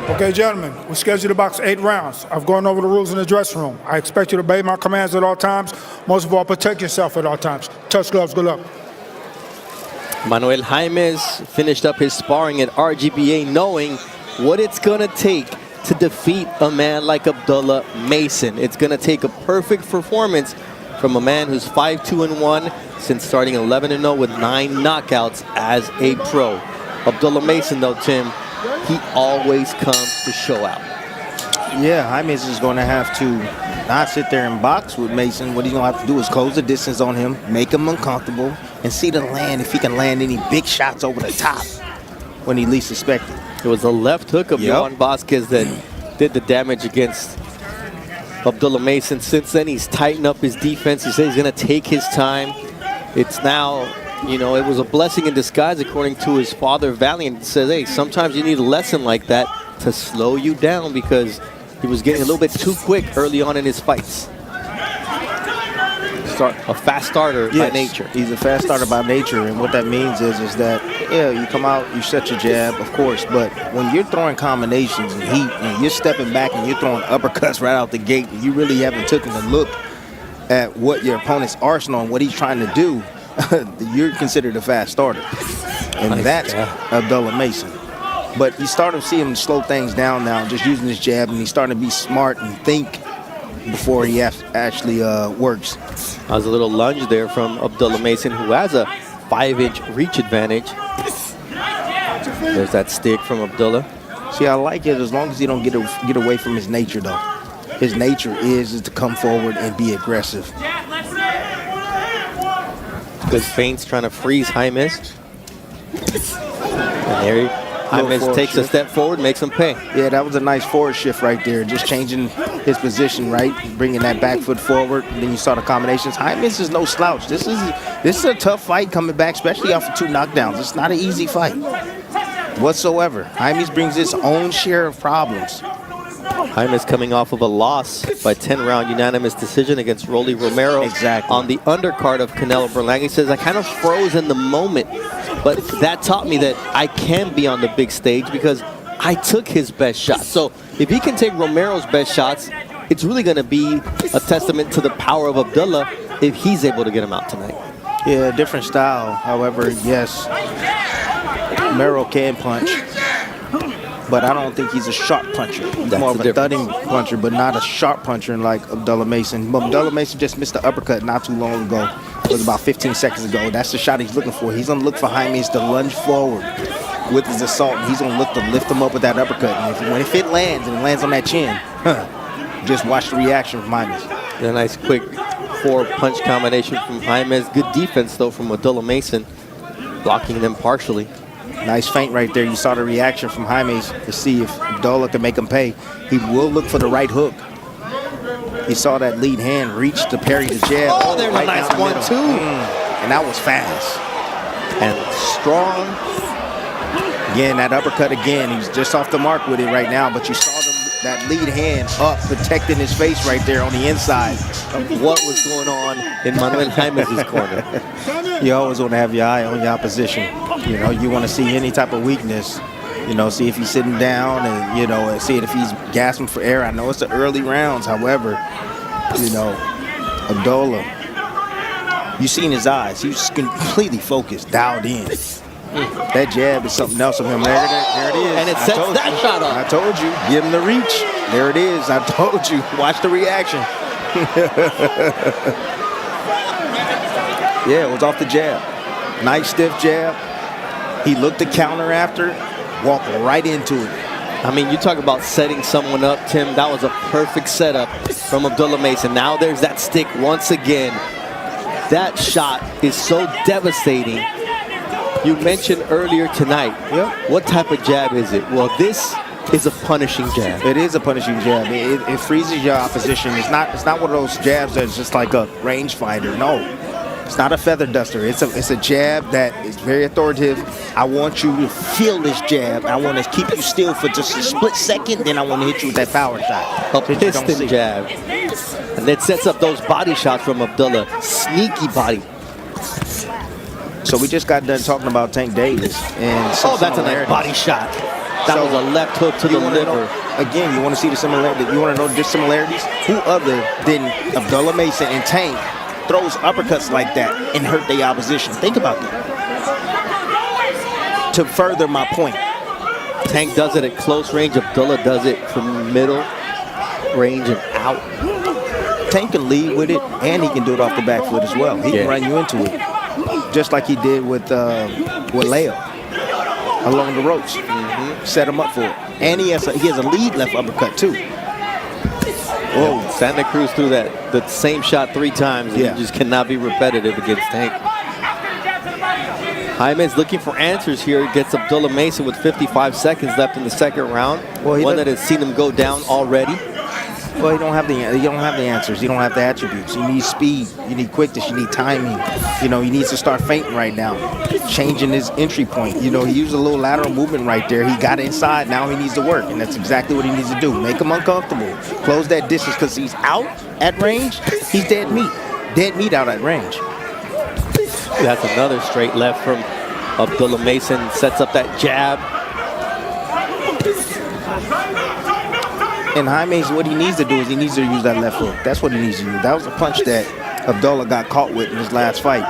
S12: Okay, gentlemen, we're scheduled to box 8 rounds. I've gone over the rules in the dressing room. I expect you to obey my commands at all times. Most of all, protect yourself at all times. Touch gloves, good luck.
S1: Manuel Jaimes finished up his sparring at RGBA knowing what it's going to take to defeat a man like Abdullah Mason. It's going to take a perfect performance from a man who's 5-2-1 since starting 11-0 with 9 knockouts as a pro. Abdullah Mason, though, Tim, he always comes to show out.
S2: Yeah, Jaimes is going to have to not sit there and box with Mason. What he's going to have to do is close the distance on him, make him uncomfortable, and see the land, if he can land any big shots over the top when he least expected.
S1: It was a left hook of Johan Vasquez that did the damage against Abdullah Mason. Since then, he's tightened up his defense. He said he's going to take his time. It's now, you know, it was a blessing in disguise, according to his father, Valiant. He says, hey, sometimes you need a lesson like that to slow you down, because he was getting a little bit too quick early on in his fights. A fast starter by nature.
S2: He's a fast starter by nature, and what that means is that, yeah, you come out, you set your jab, of course, but when you're throwing combinations and heat, and you're stepping back and you're throwing uppercuts right out the gate, and you really haven't taken a look at what your opponent's arsenal and what he's trying to do, you're considered a fast starter. And that's Abdullah Mason. But you start to see him slow things down now, just using his jab, and he's starting to be smart and think before he actually works.
S1: That was a little lunge there from Abdullah Mason, who has a 5-inch reach advantage. There's that stick from Abdullah.
S2: See, I like it as long as he don't get away from his nature, though. His nature is to come forward and be aggressive.
S1: Good feints trying to freeze Jaimes. And there Jaimes takes a step forward, makes him pay.
S2: Yeah, that was a nice forward shift right there. Just changing his position, right? Bringing that back foot forward. And then you saw the combinations. Jaimes is no slouch. This is a tough fight coming back, especially off of 2 knockdowns. It's not an easy fight whatsoever. Jaimes brings his own share of problems.
S1: Jaimes coming off of a loss by 10-round unanimous decision against Rolly Romero on the undercard of Canelo Berlanga. He says, I kind of froze in the moment, but that taught me that I can be on the big stage because I took his best shot. So if he can take Romero's best shots, it's really going to be a testament to the power of Abdullah if he's able to get him out tonight.
S2: Yeah, different style. However, yes, Romero can punch, but I don't think he's a sharp puncher. He's more of a thudding puncher, but not a sharp puncher like Abdullah Mason. But Abdullah Mason just missed the uppercut not too long ago. It was about 15 seconds ago. That's the shot he's looking for. He's going to look for Jaimes to lunge forward with his assault. And he's going to look to lift him up with that uppercut. And if it lands, and it lands on that chin, just watch the reaction from Jaimes.
S1: A nice quick 4-punch combination from Jaimes. Good defense, though, from Abdullah Mason, blocking them partially.
S2: Nice feint right there. You saw the reaction from Jaimes to see if Abdullah can make him pay. He will look for the right hook. He saw that lead hand reach to parry the jab.
S1: Oh, there's a nice 1-2.
S2: And that was fast.
S1: And strong.
S2: Again, that uppercut again. He's just off the mark with it right now, but you saw that lead hand up, protecting his face right there on the inside
S1: of what was going on in Manuel Jaimes' corner.
S2: You always want to have your eye on your opposition. You know, you want to see any type of weakness. You know, see if he's sitting down and, you know, and see if he's gasping for air. I know it's the early rounds. However, you know, Abdullah, you see in his eyes, he's completely focused, dialed in. That jab is something else from him. There it is.
S1: And it sets that shot up.
S2: I told you, give him the reach. There it is. I told you. Watch the reaction. Yeah, it was off the jab. Nice stiff jab. He looked to counter after, walked right into it.
S1: I mean, you talk about setting someone up, Tim. That was a perfect setup from Abdullah Mason. Now there's that stick once again. That shot is so devastating. You mentioned earlier tonight, what type of jab is it? Well, this is a punishing jab.
S2: It is a punishing jab. It freezes your opposition. It's not one of those jabs that's just like a rangefinder. No, it's not a feather duster. It's a jab that is very authoritative. I want you to feel this jab. I want to keep you still for just a split second. Then I want to hit you with that power shot.
S1: A piston jab. And it sets up those body shots from Abdullah. Sneaky body.
S2: So we just got done talking about Tank Davis. And
S1: that's a nice body shot. That was a left hook to the liver.
S2: Again, you want to see the similarity. You want to know the similarities? Who other than Abdullah Mason and Tank throws uppercuts like that and hurt their opposition? Think about that. To further my point,
S1: Tank does it at close range. Abdullah does it from middle range and out.
S2: Tank can lead with it, and he can do it off the back foot as well. He can run you into it, just like he did with Leo along the ropes. Set him up for it. And he has a lead left uppercut too. Whoa.
S1: Santa Cruz threw the same shot 3 times. And
S2: Yeah.
S1: you just cannot be repetitive against Tank. Jaime's looking for answers here. He gets Abdullah Mason with 55 seconds left in the second round.
S2: Well,
S1: one that has seen him go down already.
S2: Well, you don't have the answers. You don't have the attributes. You need speed. You need quickness. You need timing. You know, he needs to start feinting right now, changing his entry point. You know, he used a little lateral movement right there. He got inside. Now he needs to work, and that's exactly what he needs to do. Make him uncomfortable. Close that distance because he's out at range. He's dead meat. Dead meat out at range.
S1: That's another straight left from Abdullah Mason. Sets up that jab.
S2: And Jaime's, what he needs to do is he needs to use that left hook. That's what he needs to use. That was a punch that Abdullah got caught with in his last fight.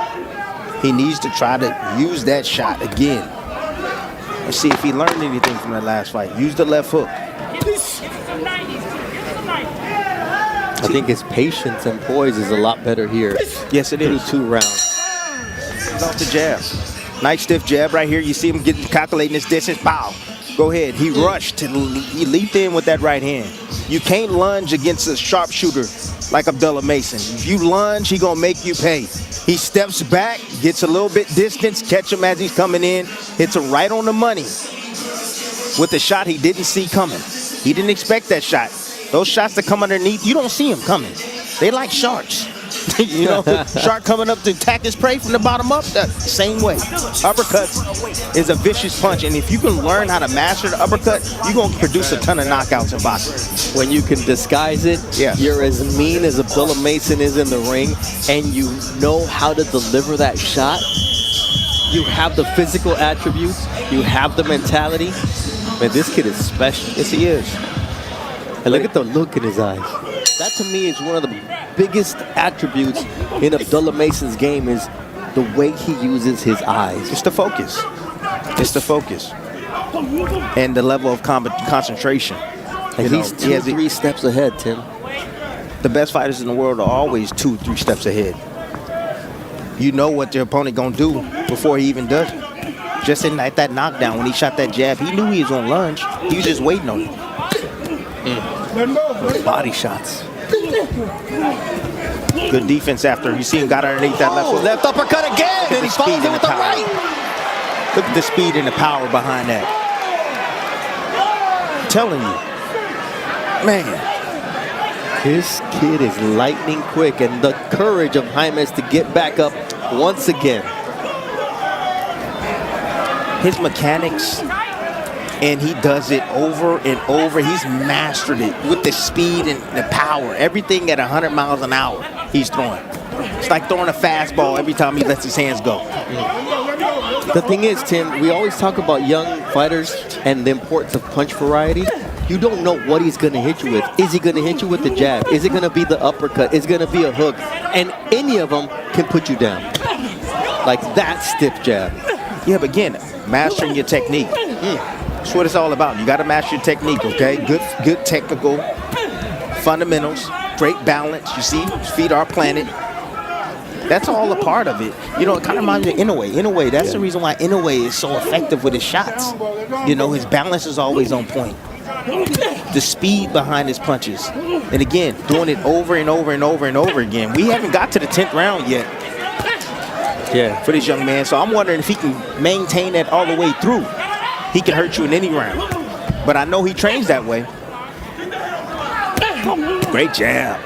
S2: He needs to try to use that shot again. And see if he learned anything from that last fight. Use the left hook.
S1: I think his patience and poise is a lot better here.
S2: Yes, it is.
S1: Through 2 rounds.
S2: Off the jab. Nice stiff jab right here. You see him calculating his distance. Pow. Go ahead. He rushed. He leaped in with that right hand. You can't lunge against a sharpshooter like Abdullah Mason. If you lunge, he gonna make you pay. He steps back, gets a little bit distance, catch him as he's coming in, hits him right on the money with the shot he didn't see coming. He didn't expect that shot. Those shots that come underneath, you don't see them coming. They like sharks. You know, shark coming up to attack his prey from the bottom up, the same way. Uppercuts is a vicious punch, and if you can learn how to master the uppercut, you're going to produce a ton of knockouts in boxing.
S1: When you can disguise it, you're as mean as Abdullah Mason is in the ring, and you know how to deliver that shot. You have the physical attributes, you have the mentality. Man, this kid is special.
S2: Yes, he is.
S1: And look at the look in his eyes. That to me is one of the biggest attributes in Abdullah Mason's game is the way he uses his eyes.
S2: It's the focus. It's the focus. And the level of concentration.
S1: And he's 2-3 steps ahead, Tim.
S2: The best fighters in the world are always 2-3 steps ahead. You know what your opponent gonna do before he even does it. Just in that knockdown, when he shot that jab, he knew he was gonna lunge. He was just waiting on it.
S1: Body shots.
S2: Good defense after. You see him got underneath that left foot.
S1: Left uppercut again, and he follows it with the right.
S2: Look at the speed and the power behind that. I'm telling you. Man.
S1: This kid is lightning quick, and the courage of Jaimes to get back up once again.
S2: His mechanics, and he does it over and over. He's mastered it with the speed and the power. Everything at 100 miles an hour he's throwing. It's like throwing a fastball every time he lets his hands go.
S1: The thing is, Tim, we always talk about young fighters and the importance of punch variety. You don't know what he's going to hit you with. Is he going to hit you with the jab? Is it going to be the uppercut? Is it going to be a hook? And any of them can put you down. Like that stiff jab.
S2: Yeah, but again, mastering your technique. That's what it's all about. You got to master your technique, okay? Good technical fundamentals, great balance. You see, feed our planet. That's all a part of it. You know, it kind of reminds me of Inoue. That's the reason why Inoue is so effective with his shots. You know, his balance is always on point. The speed behind his punches. And again, doing it over and over and over and over again. We haven't got to the 10th round yet.
S1: Yeah.
S2: For this young man. So I'm wondering if he can maintain that all the way through. He can hurt you in any round. But I know he trains that way. Great jab.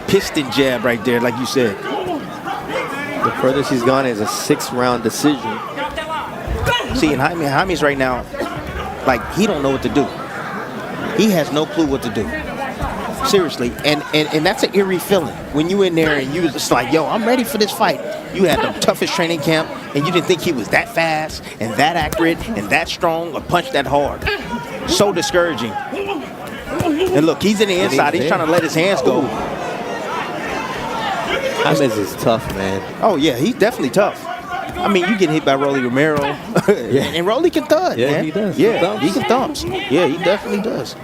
S2: Piston jab right there, like you said.
S1: The furthest he's gone is a 6-round decision.
S2: See, and Jaime's right now, like, he don't know what to do. He has no clue what to do. Seriously. And that's an eerie feeling. When you in there and you just like, yo, I'm ready for this fight. You had the toughest training camp, and you didn't think he was that fast and that accurate and that strong or punch that hard. So discouraging. And look, he's in the inside. He's trying to let his hands go.
S1: Jaimes is tough, man.
S2: Oh, yeah, he's definitely tough. I mean, you get hit by Rolly Romero, and Rolly can thud,
S1: yeah,
S2: man.
S1: He does.
S2: Yeah, he can thumps. Yeah, he definitely does.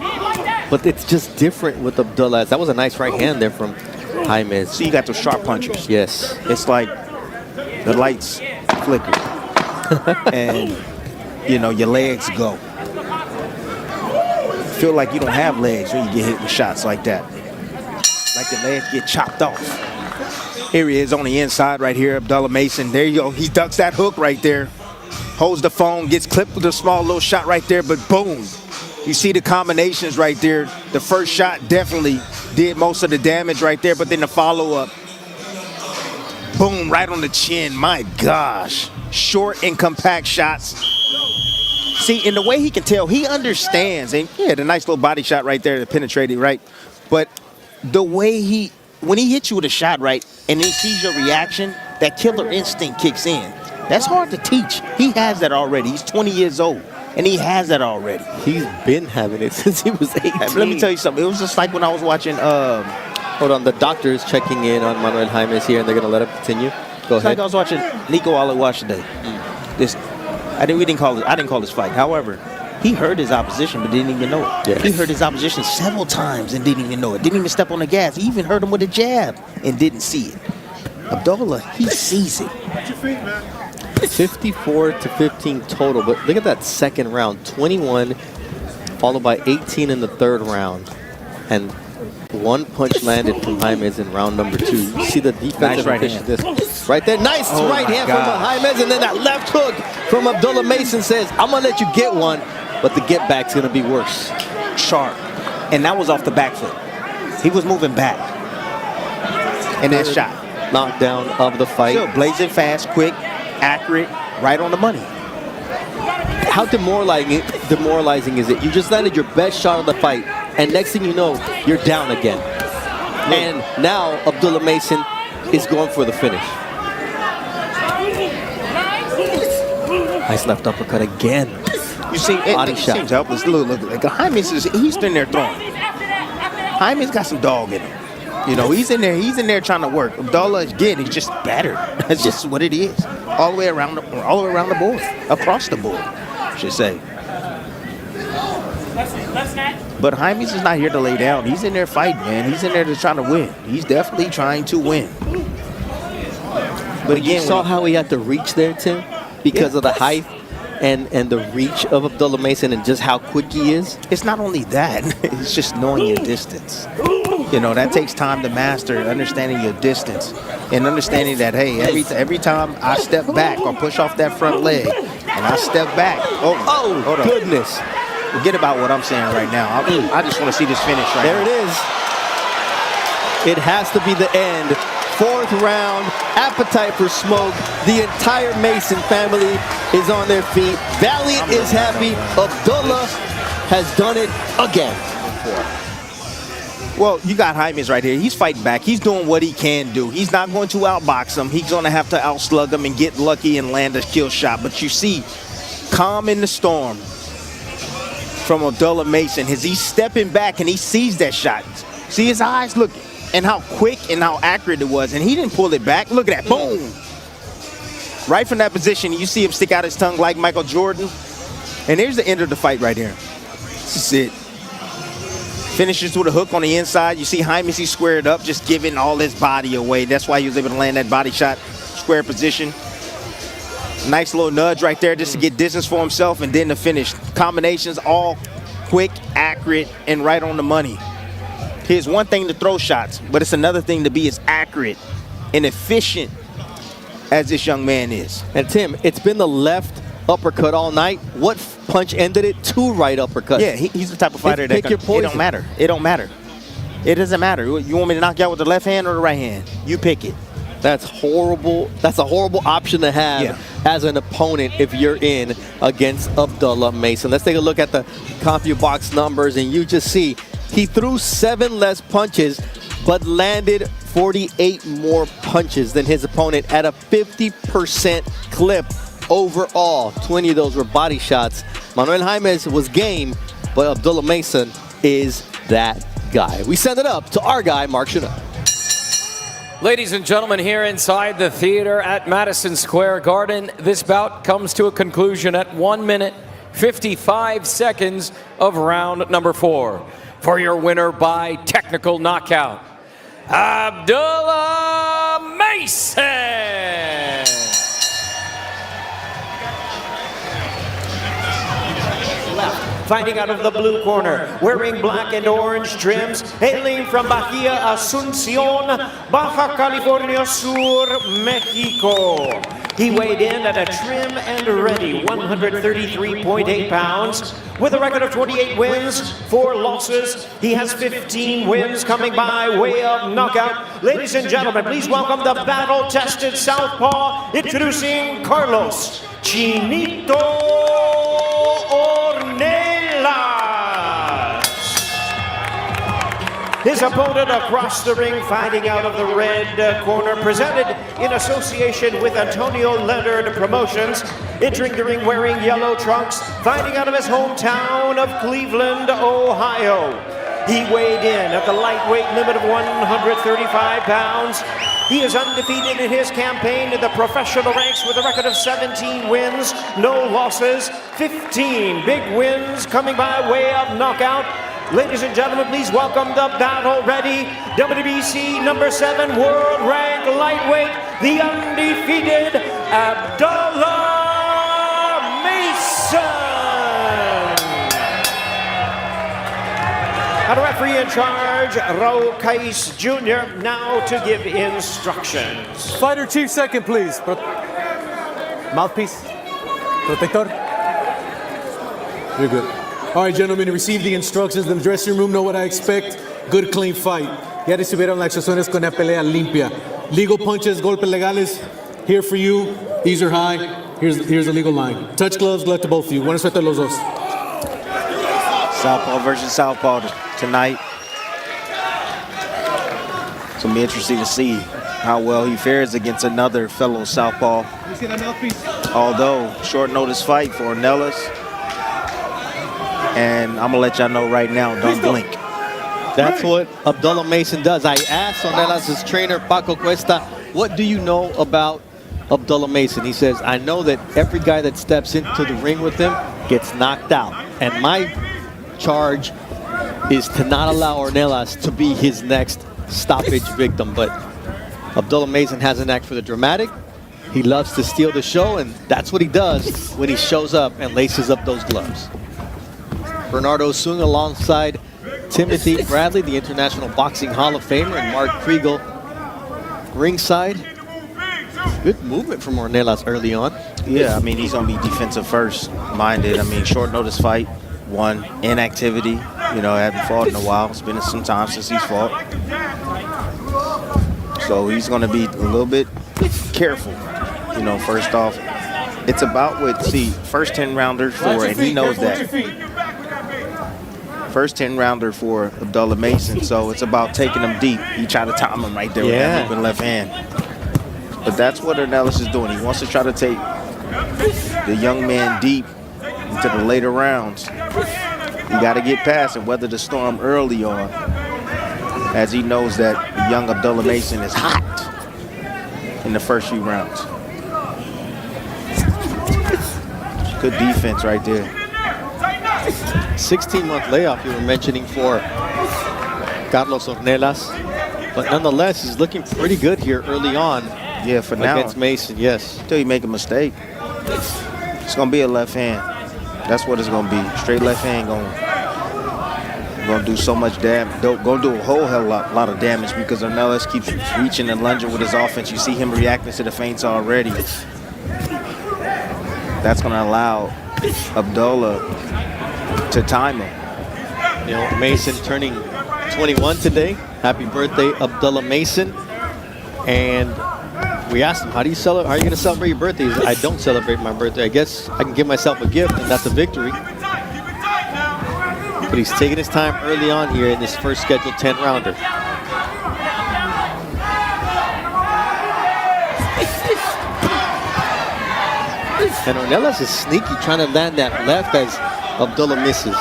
S1: But it's just different with Abdullah. That was a nice right hand there from Jaimes.
S2: See, you got those sharp punches.
S1: Yes.
S2: It's like the lights flicker, and, you know, your legs go. Feel like you don't have legs when you get hit with shots like that. like the legs get chopped off. Here he is on the inside right here, Abdullah Mason. There you go. He ducks that hook right there. Holds the phone, gets clipped with a small little shot right there, but boom. You see the combinations right there. The first shot definitely did most of the damage right there, but then the follow-up, boom, right on the chin. My gosh. Short and compact shots. See, in the way he can tell, he understands. And yeah, the nice little body shot right there that penetrated, right? But the way when he hits you with a shot, right, and he sees your reaction, that killer instinct kicks in. That's hard to teach. He has that already. He's 20 years old, and he has that already.
S1: He's been having it since he was 18.
S2: Let me tell you something. It was just like when I was watching.
S1: Hold on, the doctor is checking in on Manuel Jaimes here, and they're going to let him continue. Go ahead.
S2: Like I was watching Nico Alawash today. I didn't call this fight. However, he heard his opposition but didn't even know it.
S1: Yes.
S2: He heard his opposition several times and didn't even know it. Didn't even step on the gas. He even heard him with a jab and didn't see it. Abdullah, he sees it.
S1: 54-15 total, but look at that second round. 21, followed by 18 in the third round. And one punch landed from Jaimes in round number 2. You see the defensive efficiency. Right there. Nice right hand from Jaimes, and then that left hook from Abdullah Mason says, I'm going to let you get one, but the get back's going to be worse.
S2: Sharp. And that was off the back foot. He was moving back. And that shot.
S1: Knockdown of the fight.
S2: Still blazing fast, quick, accurate, right on the money.
S1: How demoralizing is it? You just landed your best shot of the fight, and next thing you know, you're down again. And now Abdullah Mason is going for the finish. Nice left uppercut again.
S2: You see, it seems helpless. Look, like Jaimes he's in there throwing. Jaimes got some dog in him. You know, he's in there trying to work. Abdullah, again, he's just better. That's just what it is. All the way around the board, across the board, I should say. But Jaimes is not here to lay down. He's in there fighting, man. He's in there to try to win. He's definitely trying to win. But again,
S1: you saw how he had to reach there, Tim, because of the height and the reach of Abdullah Mason and just how quick he is.
S2: It's not only that. It's just knowing your distance. You know, that takes time to master, understanding your distance and understanding that, hey, every time I step back or push off that front leg and I step back. Oh, hold on.
S1: Goodness.
S2: Forget about what I'm saying right now. I just want to see this finish right
S1: there
S2: now.
S1: There it is. It has to be the end. Fourth round, appetite for smoke. The entire Mason family is on their feet. Valiant is happy. Abdullah has done it again.
S2: Well, you got Jaimes right here. He's fighting back. He's doing what he can do. He's not going to outbox him. He's going to have to outslug him and get lucky and land a kill shot. But you see, calm in the storm from Abdullah Mason as he's stepping back and he sees that shot. See his eyes? Look, and how quick and how accurate it was. And he didn't pull it back. Look at that. Boom. Right from that position, you see him stick out his tongue like Michael Jordan. And there's the end of the fight right here. This is it. Finishes with a hook on the inside. You see Jaimes, he squared up, just giving all his body away. That's why he was able to land that body shot, square position. Nice little nudge right there just to get distance for himself, and then the finish. Combinations all quick, accurate, and right on the money. Here's one thing to throw shots, but it's another thing to be as accurate and efficient as this young man is.
S1: And Tim, it's been the left uppercut all night. What punch ended it? 2 right uppercuts.
S2: Yeah, he's the type of fighter that it don't matter. It don't matter. It doesn't matter. You want me to knock you out with the left hand or the right hand? You pick it.
S1: That's horrible. That's a horrible option to have as an opponent if you're in against Abdullah Mason. Let's take a look at the CompuBox numbers, and you just see he threw 7 less punches but landed 48 more punches than his opponent at a 50% clip overall. 20 of those were body shots. Manuel Jaimes was game, but Abdullah Mason is that guy. We send it up to our guy, Mark Chanel.
S3: Ladies and gentlemen, here inside the theater at Madison Square Garden, this bout comes to a conclusion at 1 minute, 55 seconds of round number 4. For your winner by technical knockout, Abdullah Mason.
S5: Left.
S13: fighting out of the blue corner, wearing black and orange trims, hailing from Bahia Asuncion, Baja California Sur, Mexico. He weighed in at a trim and ready 133.8 pounds with a record of 28 wins, 4 losses. He has 15 wins coming by way of knockout. Ladies and gentlemen, please welcome the battle-tested southpaw, introducing Carlos Chinito Ornelas. His opponent across the ring, fighting out of the red corner, presented in association with Antonio Leonard Promotions, entering the ring wearing yellow trunks, fighting out of his hometown of Cleveland, Ohio. He weighed in at the lightweight limit of 135 pounds. He is undefeated in his campaign in the professional ranks with a record of 17 wins, no losses, 15 big wins coming by way of knockout. Ladies and gentlemen, please welcome the battle-ready WBC number 7 world rank lightweight, the undefeated Abdullah Mason. And a referee in charge, Raul Cais Jr., now to give instructions.
S14: Fighter chief second, please. Mouthpiece. Protector. You're good. All right, gentlemen, receive the instructions in the dressing room. Know what I expect. Good, clean fight. Ya recibieron las instrucciones con una pelea limpia. Legal punches, golpes legales, here for you. These are high. Here's the legal line. Touch gloves, left to both of you. Buena suerte a los dos.
S2: Southpaw versus Southpaw tonight. It's going to be interesting to see how well he fares against another fellow Southpaw. Although, short notice fight for Ornelas. And I'm going to let y'all know right now, don't blink.
S1: That's what Abdullah Mason does. I asked Ornelas' trainer, Paco Cuesta, what do you know about Abdullah Mason? He says, I know that every guy that steps into the ring with him gets knocked out. And my charge is to not allow Ornelas to be his next stoppage victim. But Abdullah Mason has an knack for the dramatic. He loves to steal the show, and that's what he does when he shows up and laces up those gloves. Bernardo Sung alongside Timothy Bradley, the International Boxing Hall of Famer, and Mark Kriegel ringside. Good movement from Ornelas early on.
S2: Yeah, I mean, he's going to be defensive first minded. I mean, short notice fight, one, inactivity. You know, hadn't fought in a while. It's been some time since he's fought. So he's going to be a little bit careful. You know, first off, it's about what, see, first 10 rounders for, and he knows that. First 10 rounder for Abdullah Mason, so it's about taking him deep. He tried to time him right there with that open left hand. But that's what Ornelas is doing. He wants to try to take the young man deep into the later rounds. You got to get past and weather the storm early on, as he knows that the young Abdullah Mason is hot in the first few rounds. Good defense right there.
S1: 16-month layoff you were mentioning for Carlos Ornelas, but nonetheless he's looking pretty good here early on.
S2: Yeah, for now
S1: against Mason, yes.
S2: Until you make a mistake, it's gonna be a left hand. That's what it's gonna be. Straight left hand gonna do so much damage. Gonna do a whole hell lot of damage because Ornelas keeps reaching and lunging with his offense. You see him reacting to the feints already. That's gonna allow Abdullah to time him.
S1: You know, Mason turning 21 today. Happy birthday, Abdullah Mason. And we asked him, how are you going to celebrate your birthday? He said, I don't celebrate my birthday. I guess I can give myself a gift, and that's a victory. But he's taking his time early on here in this first scheduled 10-rounder. And Ornelas is sneaky, trying to land that left as Abdullah misses.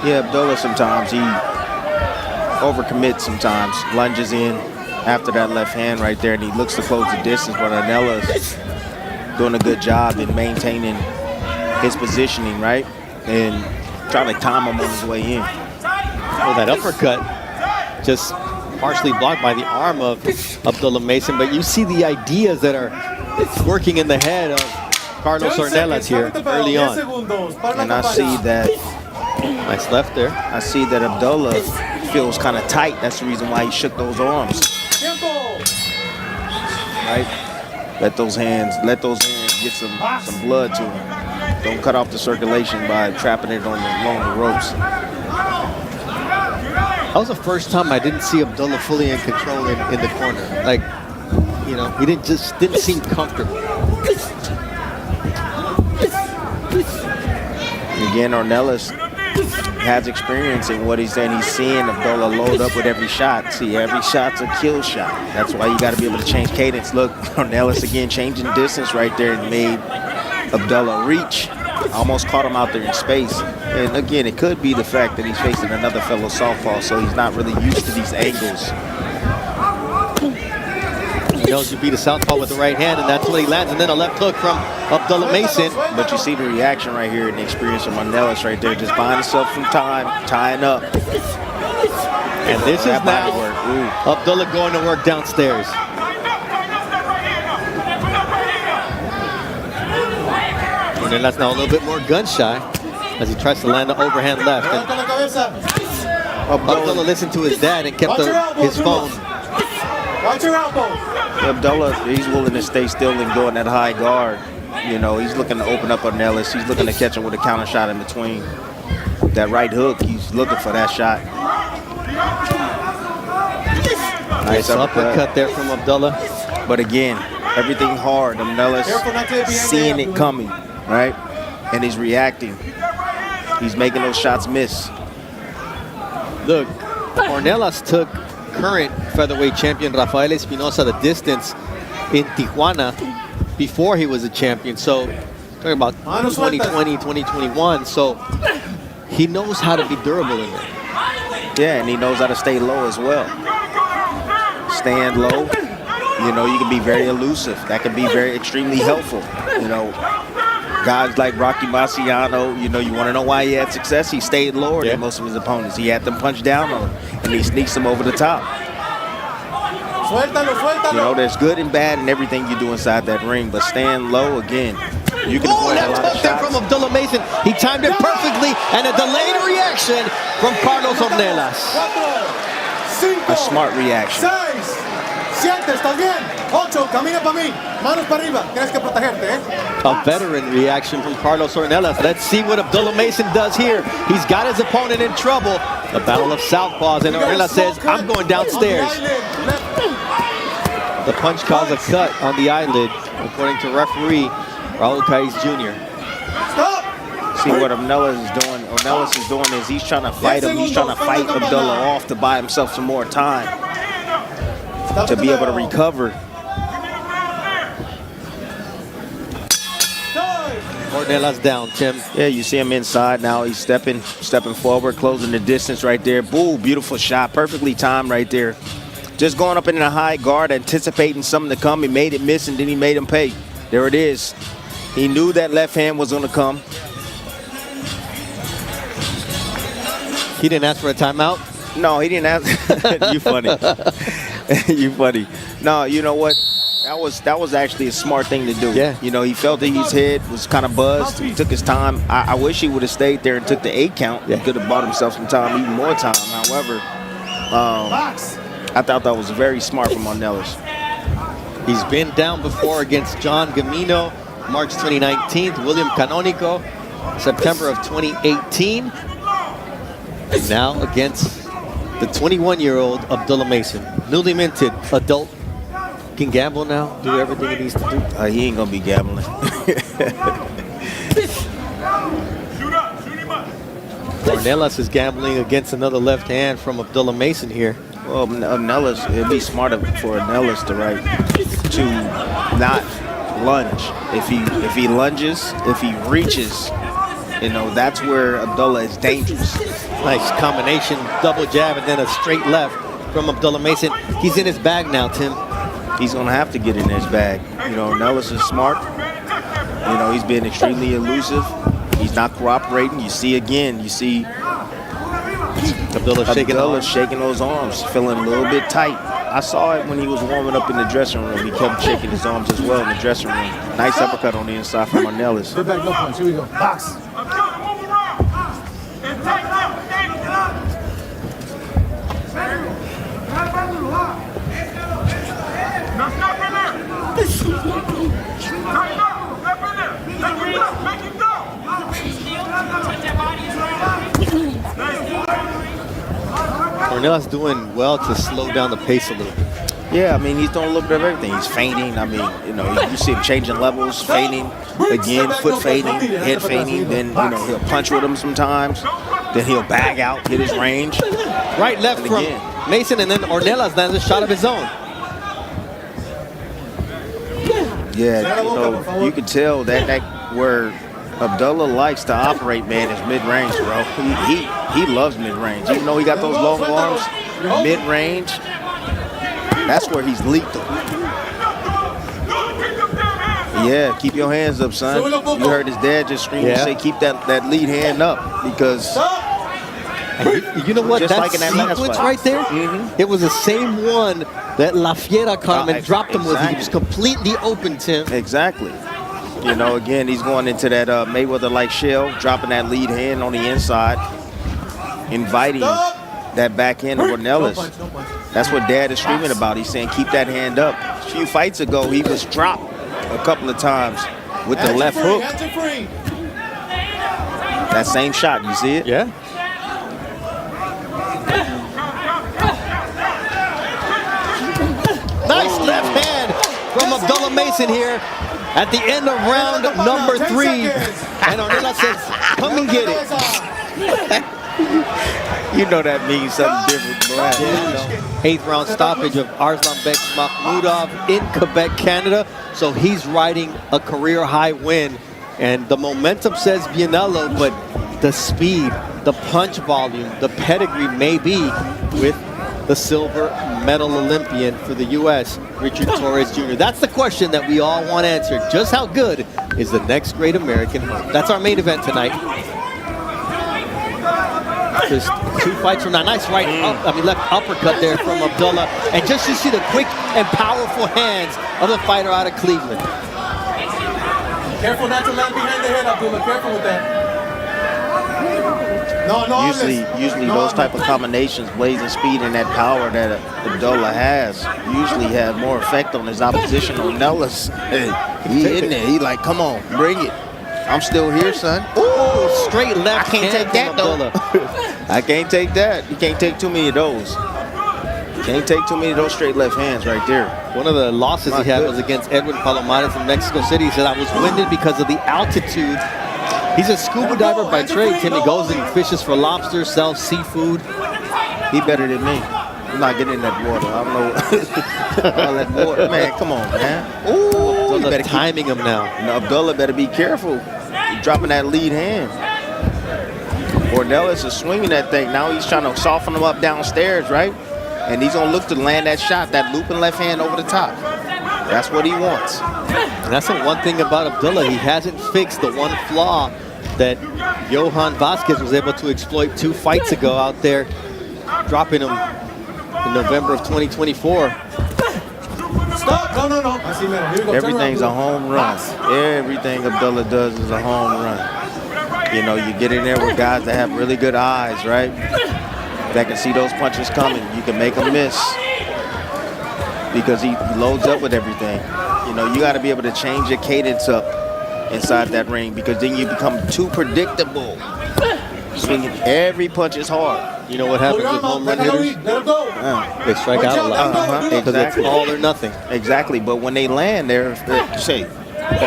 S2: Yeah, Abdullah sometimes, he overcommits sometimes, lunges in after that left hand right there, and he looks to close the distance, but Ornelas doing a good job in maintaining his positioning, right? And trying to time him on his way in.
S1: Well, that uppercut just partially blocked by the arm of Abdullah Mason, but you see the ideas that are working in the head of Carlos Ornelas here early on.
S2: And I see that
S1: Nice left there.
S2: I see that Abdullah feels kind of tight. That's the reason why he shook those arms. Right? Let those hands get some blood to him. Don't cut off the circulation by trapping it along the ropes.
S1: That was the first time I didn't see Abdullah fully in control in the corner. Like, you know, he didn't seem comfortable.
S2: Again, Ornelas has experience in what he's saying. He's seeing Abdullah load up with every shot. See, every shot's a kill shot. That's why you got to be able to change cadence. Look, Ornelas again changing distance right there and made Abdullah reach. Almost caught him out there in space. And again, it could be the fact that he's facing another fellow southpaw, so he's not really used to these angles.
S1: He knows you beat a southpaw with the right hand, and that's what he lands. And then a left hook from Abdullah Mason.
S2: But you see the reaction right here and the experience of Ornelas right there, just buying himself some time, tying up.
S1: And this is now Abdullah going to work downstairs. And that's now a little bit more gun shy as he tries to land the overhand left. And Abdullah listened to his dad and kept his phone.
S7: Watch your elbow.
S2: Abdullah, he's willing to stay still and go in that high guard. You know, he's looking to open up Ornelas. He's looking to catch him with a counter shot in between. That right hook, he's looking for that shot.
S1: Nice uppercut there from Abdullah.
S2: But again, everything hard. Ornelas seeing it coming, right? And he's reacting. He's making those shots miss.
S1: Look, Ornelas took current featherweight champion Rafael Espinosa the distance in Tijuana before he was a champion. So talking about 2020, 2021. So he knows how to be durable in there.
S2: Yeah, and he knows how to stay low as well. Stand low. You know, you can be very elusive. That can be very extremely helpful. You know, guys like Rocky Marciano, you know, you want to know why he had success? He stayed lower than most of his opponents. He had them punch down on him, and he sneaks them over the top. You know, there's good and bad in everything you do inside that ring, but stand low again. You can avoid a lot of
S1: shots. From Abdullah Mason. He timed it perfectly, and a delayed reaction from Carlos Ornelas.
S2: A smart reaction.
S7: 7, ¿estás bien? 8, camina para mí. Manos para arriba. Tienes que protegerte, ¿eh?
S1: A veteran reaction from Carlos Ornelas. Let's see what Abdullah Mason does here. He's got his opponent in trouble. The battle of southpaws, and Ornelas says, I'm going downstairs. The punch caused a cut on the eyelid, according to referee Raul Caiz Jr.
S2: See what Ornelas is doing? Ornelas is doing is he's trying to fight him. He's trying to fight Abdullah off to buy himself some more time to be able to recover.
S1: Ornelas down, Tim.
S2: Yeah, you see him inside now. He's stepping forward, closing the distance right there. Boo, beautiful shot, perfectly timed right there. Just going up in a high guard, anticipating something to come. He made it miss, and then he made him pay. There it is. He knew that left hand was going to come.
S1: He didn't ask for a timeout?
S2: No, he didn't ask. You funny. You funny. No, you know what? That was actually a smart thing to do.
S1: Yeah.
S2: You know, he felt that his head was kind of buzzed. He took his time. I wish he would have stayed there and took the 8 count. He could have bought himself some time, even more time. However, I thought that was very smart from Ornelas.
S1: He's been down before against John Gamino, March 2019, William Canonico, September of 2018. And now against the 21-year-old Abdullah Mason, newly minted adult. Can gamble now, do everything he needs to do.
S2: He ain't gonna be gambling.
S1: Ornelas is gambling against another left hand from Abdullah Mason here.
S2: Well, Ornelas, it'd be smarter for Ornelas to not lunge. If he lunges, if he reaches, you know, that's where Abdullah is dangerous.
S1: Nice combination, double jab, and then a straight left from Abdullah Mason. He's in his bag now, Tim.
S2: He's going to have to get in his bag. You know, Ornelas is smart. You know, he's been extremely elusive. He's not cooperating. You see Abdullah shaking those arms, feeling a little bit tight. I saw it when he was warming up in the dressing room. He kept shaking his arms as well in the dressing room. Nice uppercut on the inside from Ornelas.
S14: Sit back, no punch. Here we go. Box.
S1: Ornelas doing well to slow down the pace a little bit.
S2: Yeah, I mean, he's doing a little bit of everything. He's feigning. I mean, you know, you see him changing levels, feigning, again, foot feigning, head feigning. Then, you know, he'll punch with him sometimes. Then he'll bag out, hit his range.
S1: Right, left
S2: and
S1: from
S2: again.
S1: Mason, and then Ornelas lands a shot of his own.
S2: Yeah, you know, you can tell that where Abdullah likes to operate, man, is mid-range, bro. He loves mid-range. Even though he got those long arms, mid-range, that's where he's lethal. Yeah, keep your hands up, son. You heard his dad just scream and say, keep that lead hand up, because
S1: you know what?
S2: just
S1: That
S2: like in that last
S1: sequence
S2: fight.
S1: right there, it was the same one that La Fiera caught him and dropped him with. He was completely open, Tim.
S2: Exactly. You know, again, he's going into that Mayweather-like shell, dropping that lead hand on the inside, inviting that backhand of Ornelas. That's what Dad is screaming about. He's saying, keep that hand up. A few fights ago, he was dropped a couple of times with the left hook. That same shot, you see it?
S1: Yeah. Nice left hand from Abdullah Mason here at the end of round number 3. And Ornelas says, come and get it.
S2: You know that means something different, bro.
S1: Yeah, 8th round stoppage of Arslanbek Makhmudov in Quebec, Canada. So he's riding a career high win. And the momentum says Bienello, but the speed, the punch volume, the pedigree may be with the silver medal Olympian for the U.S., Richard Torres Jr. That's the question that we all want answered. Just how good is the next great American? That's our main event tonight. Just 2 fights from now. Nice left uppercut there from Abdullah. And just you see the quick and powerful hands of the fighter out of Cleveland.
S14: Careful not to land behind the head, Abdullah. Careful with that.
S2: Usually those type of combinations, blazing speed and that power that Abdullah has, usually have more effect on his opposition. Ornelas, he in there. He like, come on, bring it. I'm still here, son.
S1: Ooh, straight left.
S2: I can't take that, though. I can't take that. You can't take too many of those. Can't take too many of those straight left hands right there.
S1: One of the losses he had was against Edwin Palomares in Mexico City. He said, I was winded because of the altitude. He's a scuba diver by trade, Tim. He goes and fishes for lobster, sells seafood.
S2: He better than me. I'm not getting in that water. I don't know. All that water. Man, come on, man. Ooh,
S1: so they're timing him now.
S2: Abdullah better be careful. He's dropping that lead hand. Ornelas is swinging that thing. Now he's trying to soften him up downstairs, right? And he's going to look to land that shot, that looping left hand over the top. That's what he wants.
S1: And that's the one thing about Abdullah. He hasn't fixed the one flaw that Johan Vasquez was able to exploit 2 fights ago out there, dropping him in November of 2024.
S14: Stop! No.
S2: Everything's a home run. Everything Abdullah does is a home run. You know, you get in there with guys that have really good eyes, right? That can see those punches coming. You can make them miss because he loads up with everything. You know, you got to be able to change your cadence up inside that ring, because then you become too predictable. Swinging every punch is hard.
S1: You know what happens with home run hitters? They strike out a lot. Because it's all or nothing.
S2: Exactly, but when they land, they're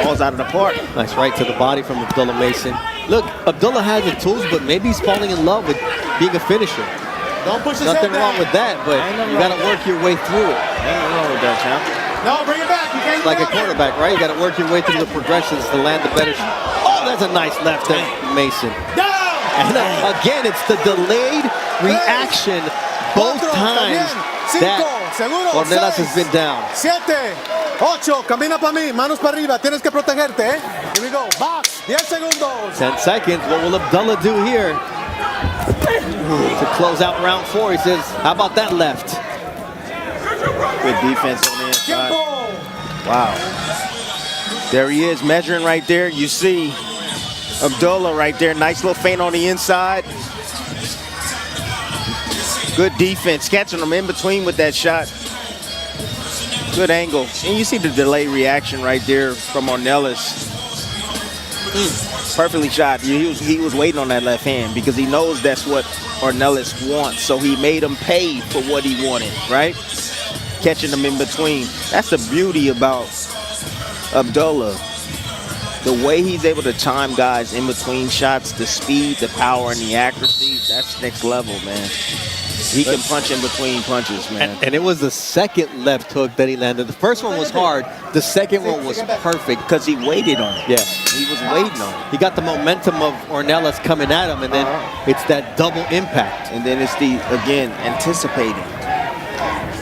S2: balls out of the park.
S1: Nice right to the body from Abdullah Mason. Look, Abdullah has the tools, but maybe he's falling in love with being a finisher.
S14: Don't push his
S1: Nothing
S14: head
S1: wrong
S14: back.
S1: with that, but you got to work your way through it.
S2: Ain't nothing wrong with that, champ.
S14: No, bring it back. You can't
S1: Like a quarterback, right? You got to work your way through the progressions to land the better shot. Oh, that's a nice left hand, Mason. And again, it's the delayed reaction both times that Ornelas has been down.
S14: 7, 8, camina para mí, manos para arriba, tienes que protegerte, eh? Here we go, box, 10 segundos.
S1: 10 seconds, what will Abdullah do here? To close out round 4, he says, how about that left?
S2: Good defense on the inside. Wow. There he is, measuring right there. You see Abdullah right there. Nice little feint on the inside. Good defense, catching him in between with that shot. Good angle. And you see the delay reaction right there from Ornelas. Perfectly shot. He was waiting on that left hand because he knows that's what Ornelas wants, so he made him pay for what he wanted, right? Catching him in between. That's the beauty about Abdullah. The way he's able to time guys in between shots, the speed, the power, and the accuracy, that's next level, man. He can punch in between punches, man.
S1: And it was the second left hook that he landed. The first one was hard. The second one was perfect.
S2: Because he waited on it.
S1: Yeah.
S2: He was waiting on it.
S1: He got the momentum of Ornelas coming at him, and then it's that double impact.
S2: And then it's the, again, anticipating.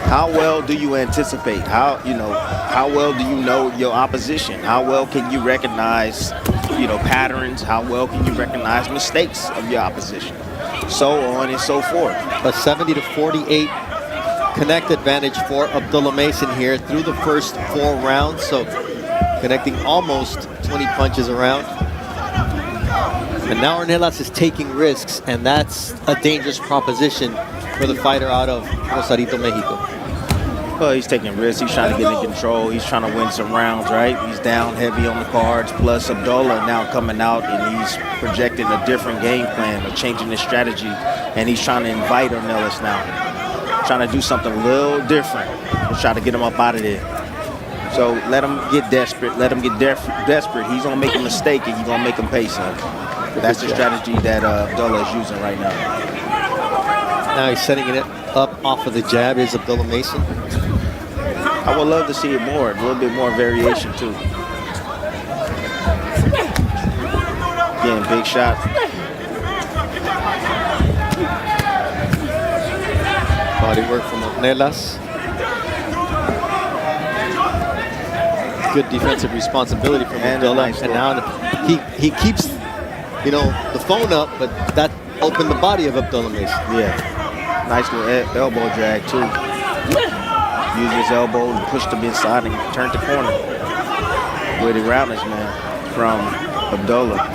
S2: How well do you anticipate? How well do you know your opposition? How well can you recognize, patterns? How well can you recognize mistakes of your opposition? So on and so forth.
S1: A 70-48 connect advantage for Abdullah Mason here through the first 4 rounds. So connecting almost 20 punches around. And now Ornelas is taking risks, and that's a dangerous proposition for the fighter out of Rosarito, Mexico.
S2: Well, he's taking risks. He's trying to get in control. He's trying to win some rounds, right? He's down heavy on the cards. Plus, Abdullah now coming out, and he's projecting a different game plan or changing his strategy. And he's trying to invite Ornelas now. Trying to do something a little different. He's trying to get him up out of there. So let him get desperate. Let him get desperate. He's going to make a mistake, and you're going to make him pay some. That's the strategy that Abdullah is using right now.
S1: Now he's setting it up off of the jab. Is Abdullah Mason.
S2: I would love to see it more, a little bit more variation too. Again, big shot.
S1: Body work from Ornelas. Good defensive responsibility from Abdullah.
S2: Nice
S1: and now he keeps, the phone up, but that opened the body of Abdullah Mason.
S2: Yeah. Nice little elbow drag too. Use his elbow and pushed him inside and turned the corner. With the roundness, man, from Abdullah.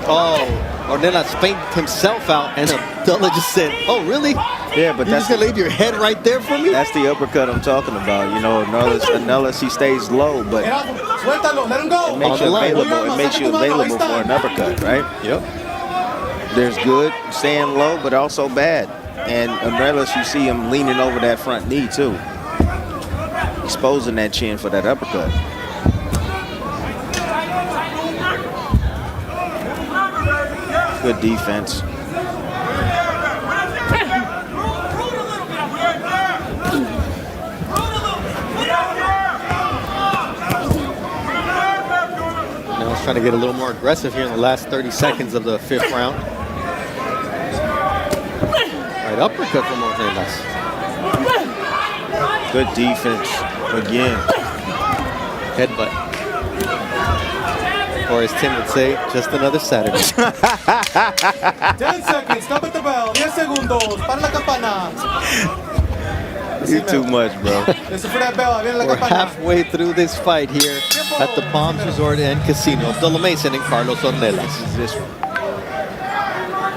S1: Oh, Ornelas feigned himself out, and Abdullah just said, "Oh, really?
S2: Yeah, but
S1: you're just gonna leave your head right there for me?"
S2: That's the uppercut I'm talking about. Ornelas, he stays low, but it makes you available. It makes you available for an uppercut, right?
S1: Yep.
S2: There's good, staying low, but also bad. And Ornelas, you see him leaning over that front knee too, exposing that chin for that uppercut. Good defense.
S1: Now he's trying to get a little more aggressive here in the last 30 seconds of the 5th round. Right uppercut from Ornelas.
S2: Good defense again.
S1: Headbutt. Or as Tim would say, just another Saturday.
S14: 10 seconds, stop at the bell. 10 segundos, para la campana.
S2: You're too much, bro.
S1: We're halfway through this fight here at the Palms Resort and Casino. Abdullah Mason and Carlos Ornelas.
S2: This one.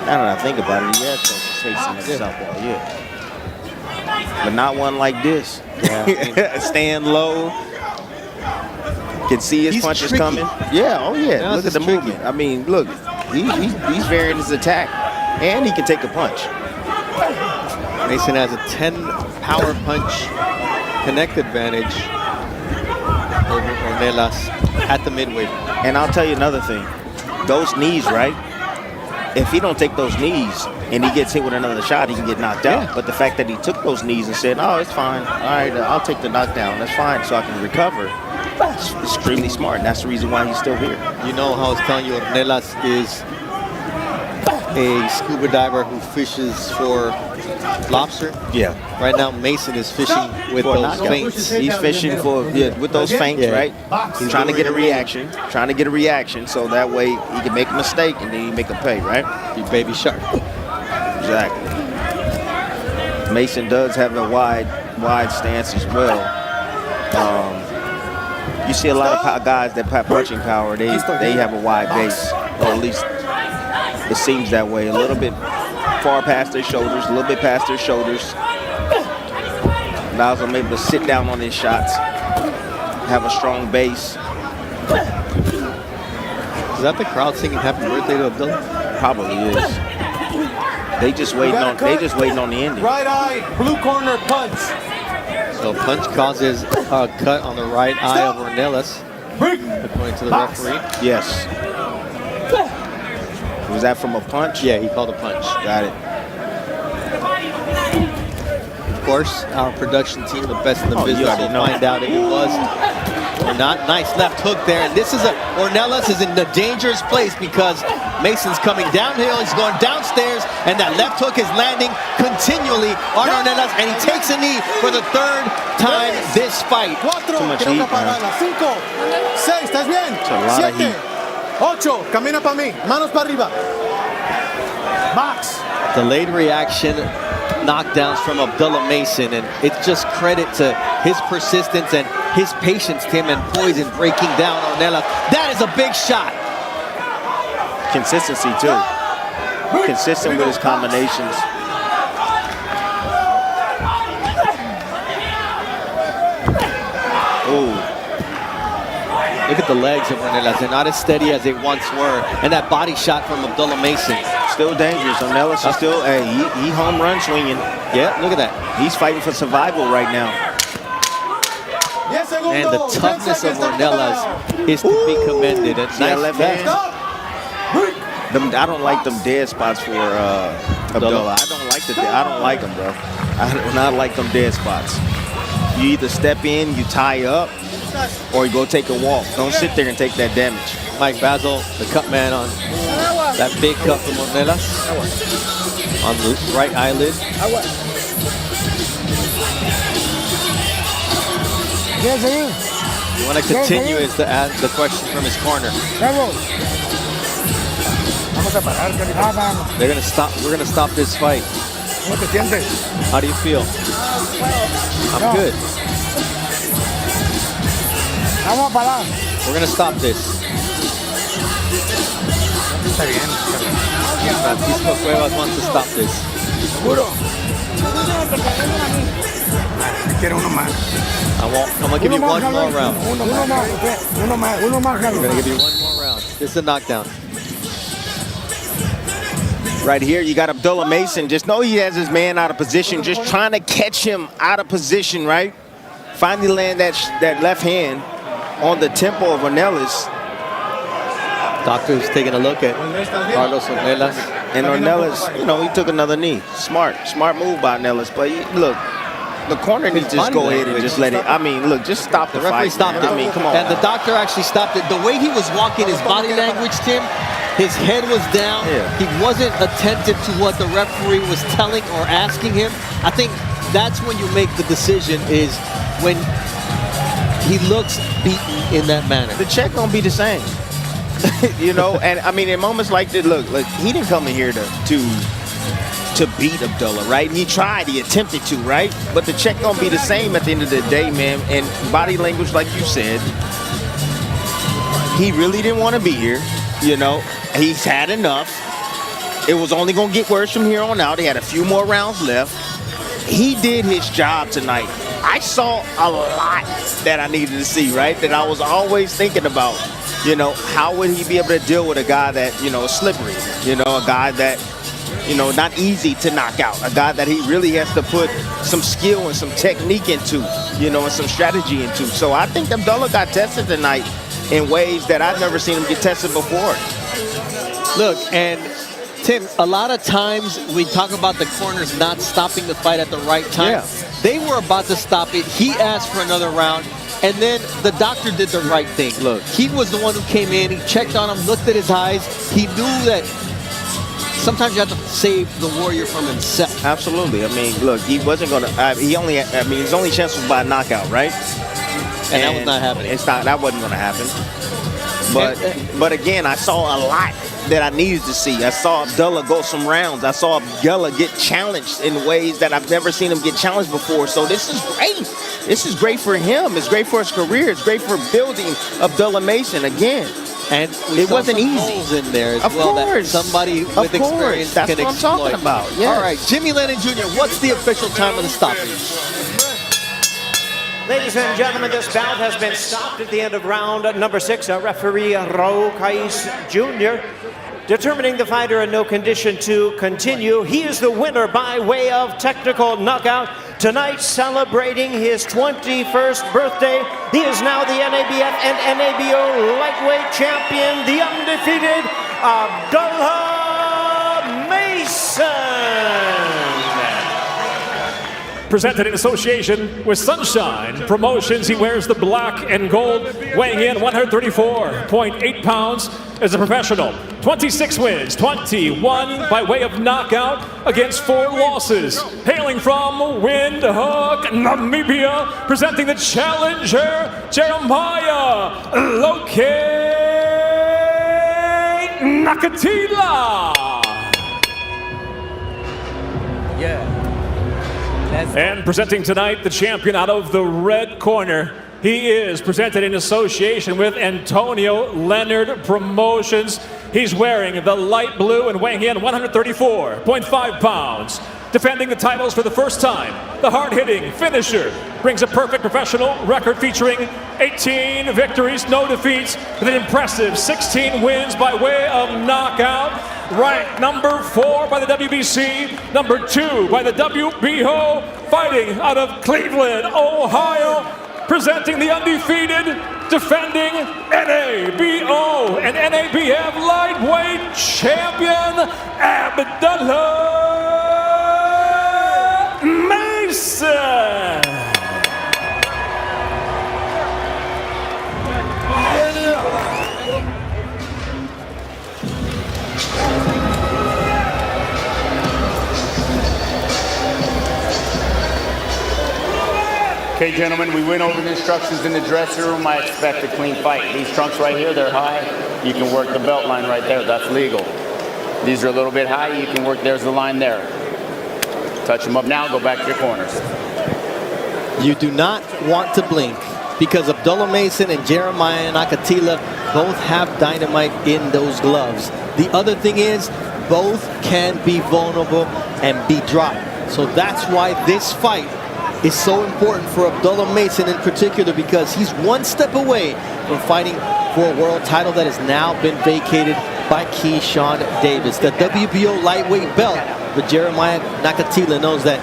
S2: Now that I think about it, he has something to say southpaw, yeah. But not one like this. Yeah. Staying low. Can see his punches coming. Yeah, oh yeah.
S1: Now
S2: look at the movement. I mean, look, he's varying his attack. And he can take a punch.
S1: Mason has a 10 power punch connect advantage over Ornelas at the midway.
S2: And I'll tell you another thing. Those knees, right? If he don't take those knees and he gets hit with another shot, he can get knocked out. But the fact that he took those knees and said, "Oh, it's fine. All right, I'll take the knockdown. That's fine, so I can recover." It's extremely smart, and that's the reason why he's still here.
S1: You know how I was telling you, Ornelas is a scuba diver who fishes for lobster.
S2: Yeah.
S1: Right now, Mason is fishing with those feints.
S2: He's fishing with those feints, right? He's trying to get a reaction, so that way he can make a mistake and then he make a pay, right?
S1: You baby shark.
S2: Exactly. Mason does have a wide stance as well. You see a lot of guys that have punching power. They have a wide base, or at least it seems that way. A little bit far past their shoulders, a little bit past their shoulders. Allows them able to sit down on his shots, have a strong base.
S1: Is that the crowd singing happy birthday to Abdullah?
S2: Probably is. They just waiting on. They just waiting on the ending.
S14: Right eye, blue corner punch.
S1: So punch causes a cut on the right eye of Ornelas, according to the referee.
S2: Yes. Was that from a punch?
S1: Yeah, he called a punch.
S2: Got it.
S1: Of course, our production team, the best in the business, will find out if it was or not. Nice left hook there. And this is Ornelas is in a dangerous place because Mason's coming downhill. He's going downstairs, and that left hook is landing continually on Ornelas, and he takes a knee for the third time this fight.
S2: Too much heat, man.
S14: 5, 6, ¿estás bien?
S2: It's a lot of heat.
S14: 8, camina para mí, manos para arriba. Box.
S1: Delayed reaction knockdowns from Abdullah Mason, and it's just credit to his persistence and his patience, Tim, and poise in breaking down Ornelas. That is a big shot.
S2: Consistency too. Consistent with his combinations. Ooh.
S1: Look at the legs of Ornelas. They're not as steady as they once were. And that body shot from Abdullah Mason.
S2: Still dangerous. Ornelas is still, hey, he home run swinging.
S1: Yeah, look at that.
S2: He's fighting for survival right now.
S1: And the toughness of Ornelas is to be commended. And
S2: nice left hand. I don't like them dead spots for Abdullah. I don't like them, bro. I do not like them dead spots. You either step in, you tie up, or you go take a walk. Don't sit there and take that damage.
S1: Mike Basil, the cut man on that big cut from Ornelas on the right eyelid. You want to continue is to ask the question from his corner. They're gonna stop. We're gonna stop this fight. How do you feel? I'm good. We're gonna stop this. Francisco Cuevas wants to stop this. I'm gonna give you one more round. I'm gonna give you one more round. This is a knockdown.
S2: Right here, you got Abdullah Mason. Just know he has his man out of position, just trying to catch him out of position, right? Finally land that left hand on the temple of Ornelas.
S1: Doctor's taking a look at Carlos Ornelas.
S2: And Ornelas, you know, he took another knee. Smart move by Ornelas. But look, the corner needs to just go ahead and just let it. I mean, look, just stop the fight.
S1: The referee stopped it.
S2: I mean, come on.
S1: And the doctor actually stopped it. The way he was walking, his body language, Tim, his head was down.
S2: Yeah.
S1: He wasn't attentive to what the referee was telling or asking him. I think that's when you make the decision, is when he looks beaten in that manner.
S2: The check gonna be the same. You know, and I mean, in moments like this, look, he didn't come in here to beat Abdullah, right? He tried, he attempted to, right? But the check gonna be the same at the end of the day, man. And body language, like you said, he really didn't want to be here. You know, he's had enough. It was only gonna get worse from here on out. He had a few more rounds left. He did his job tonight. I saw a lot that I needed to see, right? That I was always thinking about. You know, how would he be able to deal with a guy that, you know, is slippery? You know, a guy that, you know, not easy to knock out. A guy that he really has to put some skill and some technique into, you know, and some strategy into. So I think Abdullah got tested tonight in ways that I've never seen him get tested before.
S1: Look, and Tim, a lot of times we talk about the corners not stopping the fight at the right time.
S2: Yeah.
S1: They were about to stop it. He asked for another round. And then the doctor did the right thing. Look, he was the one who came in. He checked on him, looked at his eyes. He knew that sometimes you have to save the warrior from himself.
S2: Absolutely. I mean, look, he wasn't going to. His only chance was by a knockout, right?
S1: And that was not happening.
S2: That wasn't going to happen. But again, I saw a lot that I needed to see. I saw Abdullah go some rounds. I saw Abdullah get challenged in ways that I've never seen him get challenged before. So this is great. This is great for him. It's great for his career. It's great for building Abdullah Mason again.
S1: And
S2: it wasn't easy.
S1: Holes in there as
S2: of
S1: well
S2: course.
S1: That somebody with experience
S2: That's
S1: can
S2: what
S1: exploit.
S2: I'm talking about. Yes.
S1: All right, Jimmy Lennon Jr., what's the official time of the stoppage?
S13: Ladies and gentlemen, this bout has been stopped at the end of round number 6. Referee Raul Cais Jr. determining the fighter in no condition to continue. He is the winner by way of technical knockout. Tonight, celebrating his 21st birthday, he is now the NABF and NABO lightweight champion, the undefeated Abdullah Mason.
S15: Presented in association with Sunshine Promotions. He wears the black and gold, weighing in 134.8 pounds as a professional. 26 wins, 21 by way of knockout against 4 losses. Hailing from Windhoek, Namibia, presenting the challenger, Jeremiah Loke Nakatila.
S3: Yeah.
S15: And presenting tonight the champion out of the red corner. He is presented in association with Antonio Leonard Promotions. He's wearing the light blue and weighing in 134.5 pounds. Defending the titles for the first time, the hard-hitting finisher brings a perfect professional record featuring 18 victories, no defeats, with an impressive 16 wins by way of knockout. Ranked number 4 by the WBC, number 2 by the WBO, fighting out of Cleveland, Ohio, presenting the undefeated, defending NABO and NABF lightweight champion, Abdullah Mason.
S6: Okay, gentlemen, we went over the instructions in the dressing room. I expect a clean fight. These trunks right here, they're high. You can work the belt line right there. That's legal. These are a little bit high. You can work, there's the line there. Touch them up now, go back to your corners.
S1: You do not want to blink because Abdullah Mason and Jeremiah Nakatila both have dynamite in those gloves. The other thing is, both can be vulnerable and be dropped. So that's why this fight is so important for Abdullah Mason in particular, because he's one step away from fighting for a world title that has now been vacated by Keyshawn Davis. The WBO lightweight belt, but Jeremiah Nakatila knows that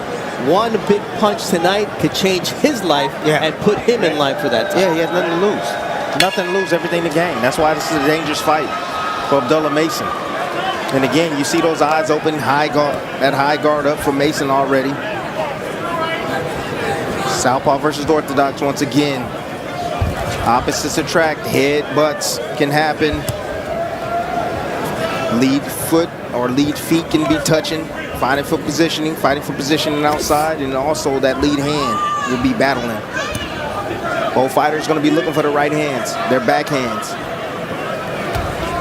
S1: one big punch tonight could change his life and put him in line for that title.
S2: Yeah, he has nothing to lose. Nothing to lose, everything to gain. That's why this is a dangerous fight for Abdullah Mason. And again, you see those eyes open, high guard, that high guard up for Mason already. Southpaw versus Orthodox once again. Opposites attract, head butts can happen. Lead foot or lead feet can be touching, fighting for positioning outside, and also that lead hand will be battling. Both fighters going to be looking for the right hands, their back hands.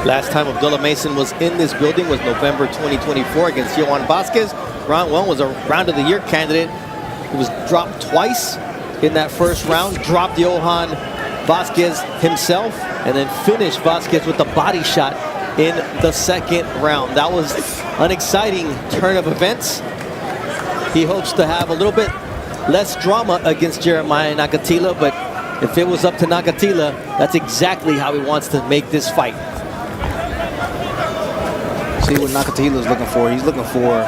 S1: Last time Abdullah Mason was in this building was November 2024 against Johan Vasquez. Round 1 was a round of the year candidate. He was dropped twice in that first round, dropped Johan Vasquez himself, and then finished Vasquez with a body shot in the second round. That was an exciting turn of events. He hopes to have a little bit less drama against Jeremiah Nakatila, but if it was up to Nakatila, that's exactly how he wants to make this fight.
S2: See what Nakatila's looking for. He's looking for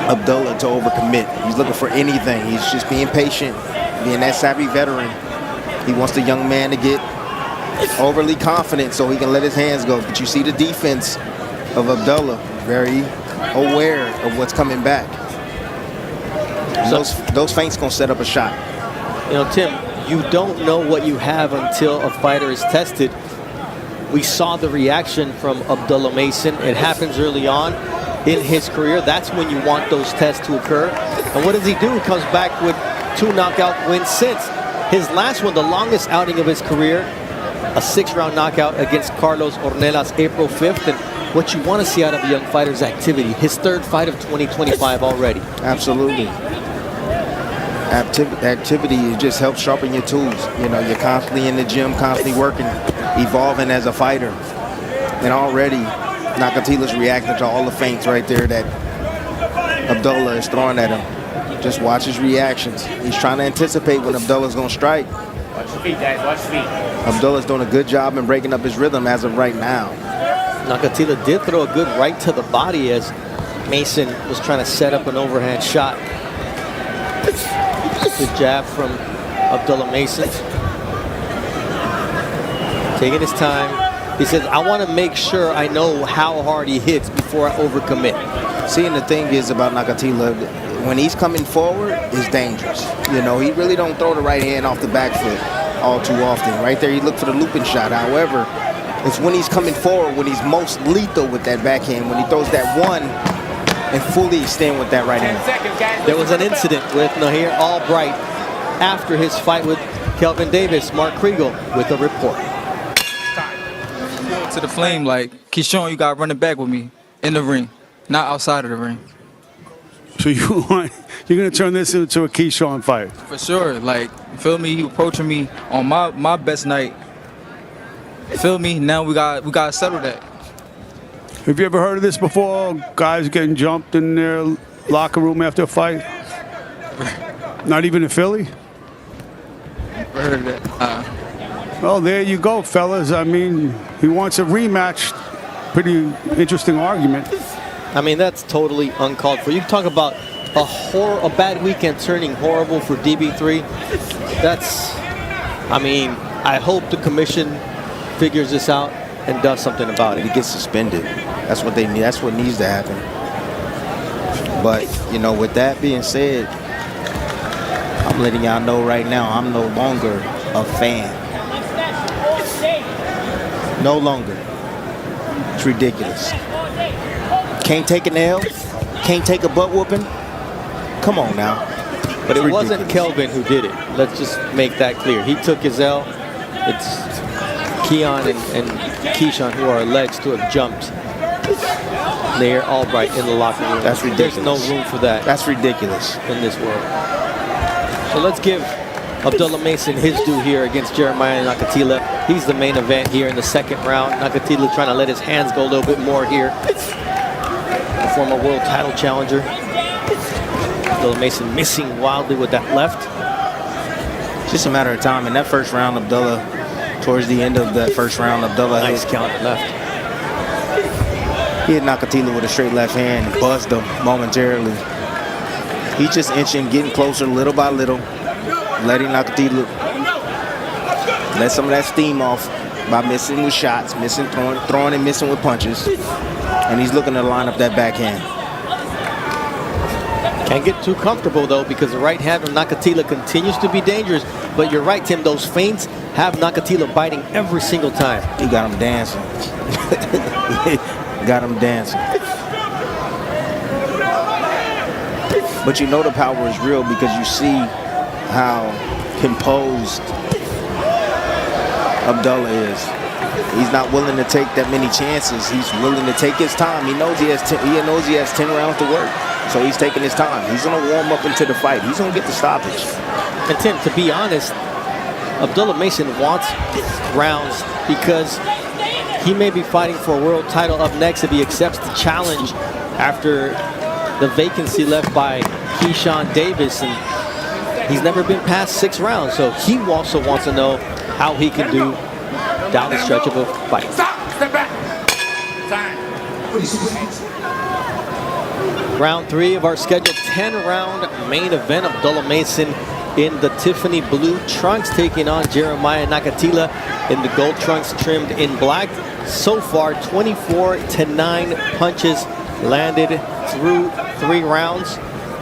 S2: Abdullah to overcommit. He's looking for anything. He's just being patient, being that savvy veteran. He wants the young man to get overly confident so he can let his hands go. But you see the defense of Abdullah, very aware of what's coming back. Those feints gonna set up a shot.
S1: You know, Tim, you don't know what you have until a fighter is tested. We saw the reaction from Abdullah Mason. It happens early on in his career. That's when you want those tests to occur. And what does he do? He comes back with 2 knockout wins since. His last one, the longest outing of his career, a 6-round knockout against Carlos Ornelas April 5th. And what you want to see out of a young fighter's activity. His 3rd fight of 2025 already.
S2: Absolutely. Activity just helps sharpen your tools. You know, you're constantly in the gym, constantly working, evolving as a fighter. And already, Nakatila's reacting to all the feints right there that Abdullah is throwing at him. Just watch his reactions. He's trying to anticipate when Abdullah's going to strike.
S6: Watch your feet, guys. Watch your feet.
S2: Abdullah's doing a good job in breaking up his rhythm as of right now.
S1: Nakatila did throw a good right to the body as Mason was trying to set up an overhand shot. Good jab from Abdullah Mason. Taking his time. He says, I want to make sure I know how hard he hits before I overcommit.
S2: See, and the thing is about Nakatila, when he's coming forward, it's dangerous. You know, he really don't throw the right hand off the back foot all too often. Right there, he look for the looping shot. However, it's when he's coming forward when he's most lethal with that backhand, when he throws that one and fully extend with that right hand.
S1: There was an incident with Nahir Albright after his fight with Kelvin Davis. Mark Kriegel with a report.
S16: To the flame, like, Keyshawn, you got running back with me in the ring, not outside of the ring.
S9: So you're going to turn this into a Keyshawn fight?
S16: For sure. Like, feel me? He approaching me on my best night. Feel me? Now we got to settle that.
S9: Have you ever heard of this before? Guys getting jumped in their locker room after a fight? Not even in Philly?
S16: Never heard of that.
S9: Well, there you go, fellas. I mean, he wants a rematch. Pretty interesting argument.
S1: I mean, that's totally uncalled for. You talk about a bad weekend turning horrible for DB3. That's, I mean, I hope the commission figures this out and does something about it.
S2: He gets suspended. That's what they need. That's what needs to happen. But, you know, with that being said, I'm letting y'all know right now, I'm no longer a fan. No longer. It's ridiculous. Can't take an L. Can't take a butt whooping. Come on now.
S1: But it wasn't Kelvin who did it. Let's just make that clear. He took his L. It's Keon and Keyshawn who are alleged to have jumped Nahir Albright in the locker room.
S2: That's ridiculous.
S1: There's no room for that.
S2: That's ridiculous
S1: in this world. So let's give Abdullah Mason his due here against Jeremiah Nakatila. He's the main event here in the second round. Nakatila trying to let his hands go a little bit more here. The former world title challenger. Abdullah Mason missing wildly with that left.
S2: It's just a matter of time. In that first round, Abdullah, towards the end of that first round, Abdullah
S1: nice count left.
S2: He hit Nakatila with a straight left hand and buzzed him momentarily. He's just inching, getting closer little by little, letting Nakatila let some of that steam off by missing with shots, throwing and missing with punches. And he's looking to line up that backhand.
S1: Can't get too comfortable, though, because the right hand of Nakatila continues to be dangerous. But you're right, Tim, those feints have Nakatila biting every single time.
S2: You got him dancing. Got him dancing. But you know the power is real because you see how composed Abdullah is. He's not willing to take that many chances. He's willing to take his time. He knows he has 10 rounds to work. So he's taking his time. He's going to warm up into the fight. He's going to get the stoppage.
S1: And Tim, to be honest, Abdullah Mason wants rounds because he may be fighting for a world title up next if he accepts the challenge after the vacancy left by Keyshawn Davis. And he's never been past 6 rounds. So he also wants to know how he can do down the stretch of a fight.
S6: Step back. Time.
S1: Round 3 of our scheduled 10-round main event. Abdullah Mason in the Tiffany blue trunks taking on Jeremiah Nakatila in the gold trunks trimmed in black. So far, 24-9 punches landed through 3 rounds.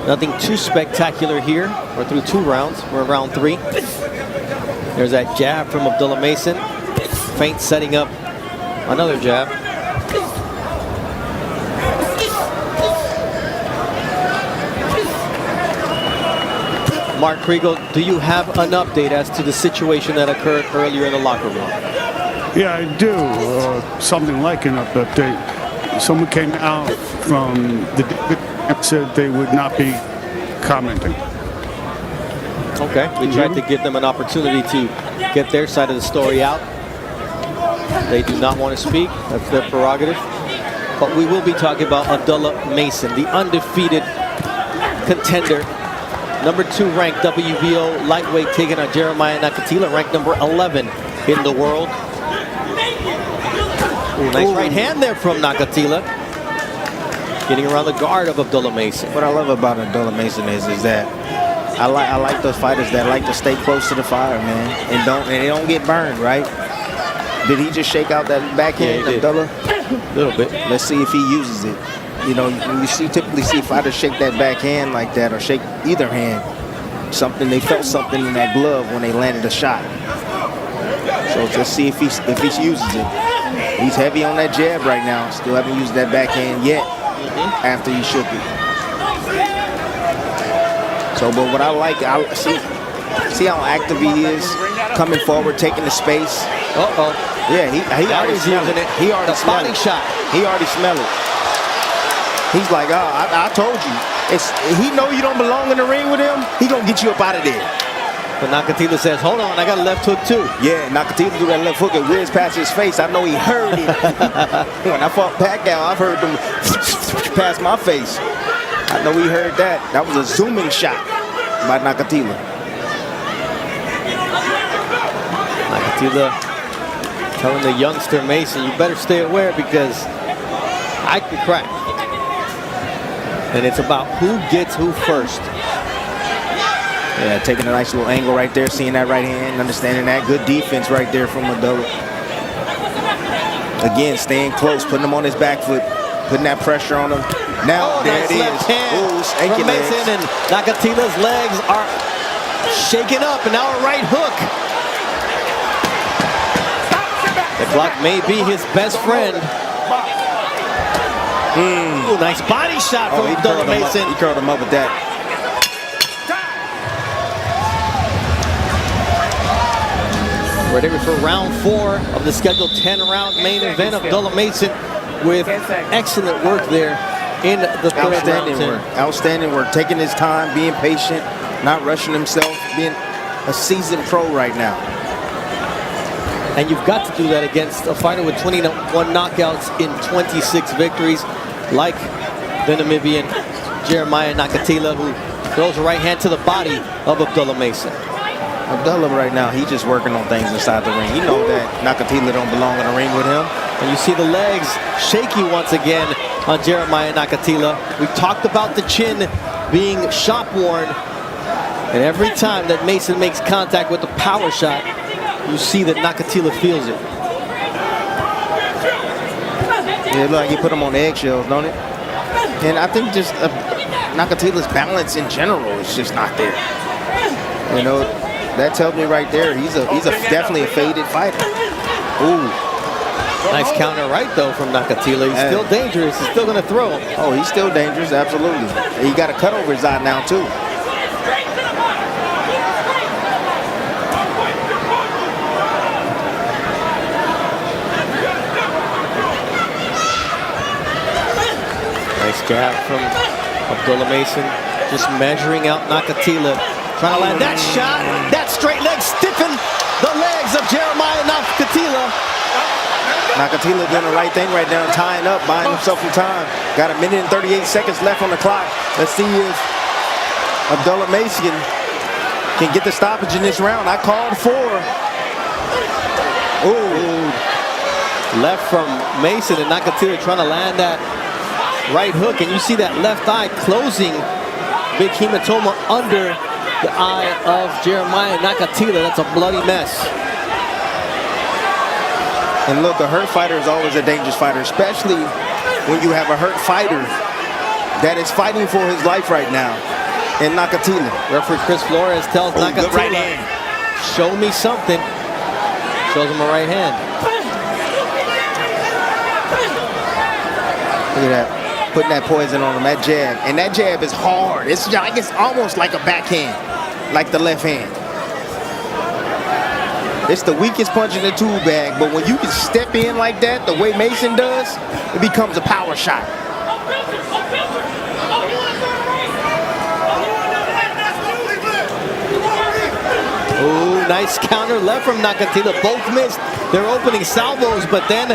S1: Nothing too spectacular here. We're through 2 rounds. We're in round 3. There's that jab from Abdullah Mason. Feint setting up another jab. Mark Kriegel, do you have an update as to the situation that occurred earlier in the locker room?
S9: Yeah, I do. Something like an update. Someone came out from the and said they would not be commenting.
S1: Okay, we tried to give them an opportunity to get their side of the story out. They do not want to speak. That's their prerogative. But we will be talking about Abdullah Mason, the undefeated contender, number 2 ranked WBO lightweight, taking on Jeremiah Nakatila, ranked number 11 in the world. Ooh, nice right hand there from Nakatila. Getting around the guard of Abdullah Mason.
S2: What I love about Abdullah Mason is that I like those fighters that like to stay close to the fire, man, and they don't get burned, right? Did he just shake out that backhand,
S1: yeah,
S2: Abdullah?
S1: A little bit.
S2: Let's see if he uses it. You know, you typically see fighters shake that backhand like that, or shake either hand. They felt something in that glove when they landed a shot. So let's see if he uses it. He's heavy on that jab right now. Still haven't used that backhand yet. After he shook it. So, but what I like, see how active he is, coming forward, taking the space. Yeah, he already smelled it. He already smelled it. Shot. He already smelled it. He's like, oh, I told you. He know you don't belong in the ring with him. He gonna get you up out of there.
S1: But Nakatila says, hold on, I got a left hook too.
S2: Yeah, Nakatila do that left hook. It whizzed past his face. I know he heard it. When I fought Pacquiao, I've heard them past my face. I know he heard that. That was a zooming shot by Nakatila.
S1: Nakatila telling the youngster Mason, you better stay aware because I can crack. And it's about who gets who first.
S2: Yeah, taking a nice little angle right there, seeing that right hand, understanding that. Good defense right there from Abdullah. Again, staying close, putting him on his back foot, putting that pressure on him. Now, there
S1: nice
S2: it
S1: left
S2: is.
S1: hand
S2: Ooh,
S1: from Mason, and Nakatila's legs are shaking up, and now a right hook. The block may be his best friend. Ooh, nice body shot from Abdullah Mason.
S2: He curled him up with that.
S1: Ready for round 4 of the scheduled 10-round main event. Abdullah Mason with excellent work there in the third
S2: Outstanding
S1: round.
S2: work. Outstanding work. Taking his time, being patient, not rushing himself, being a seasoned pro right now.
S1: And you've got to do that against a fighter with 21 knockouts in 26 victories, like the Namibian Jeremiah Nakatila, who throws a right hand to the body of Abdullah Mason.
S2: Abdullah right now, he's just working on things inside the ring. You know that Nakatila don't belong in the ring with him.
S1: And you see the legs shaky once again on Jeremiah Nakatila. We talked about the chin being shot worn. And every time that Mason makes contact with the power shot, you see that Nakatila feels it.
S2: Yeah, it look like he put him on eggshells, don't it? And I think just Nakatila's balance in general is just not there. You know, that tells me right there he's definitely a faded fighter. Ooh.
S1: Nice counter right though from Nakatila. He's still dangerous. He's still going to throw.
S2: Oh, he's still dangerous, absolutely. He got a cut over his eye now too.
S1: Nice jab from Abdullah Mason, just measuring out Nakatila. Trying to land that shot. That straight leg stiffened the legs of Jeremiah Nakatila.
S2: Nakatila doing the right thing right now, tying up, buying himself some time. Got a minute and 38 seconds left on the clock. Let's see if Abdullah Mason can get the stoppage in this round. I called for.
S1: Ooh. Left from Mason, and Nakatila trying to land that right hook. And you see that left eye closing. Big hematoma under the eye of Jeremiah Nakatila. That's a bloody mess.
S2: And look, a hurt fighter is always a dangerous fighter, especially when you have a hurt fighter that is fighting for his life right now. And Nakatila.
S1: Referee Chris Flores tells Nakatila,
S2: right hand.
S1: Show me something. Shows him a right hand.
S2: Look at that. Putting that poison on him, that jab. And that jab is hard. It's almost like a backhand, like the left hand. It's the weakest punch in the tool bag, but when you can step in like that, the way Mason does, it becomes a power shot.
S1: Ooh, nice counter left from Nakatila. Both missed their opening salvos, but then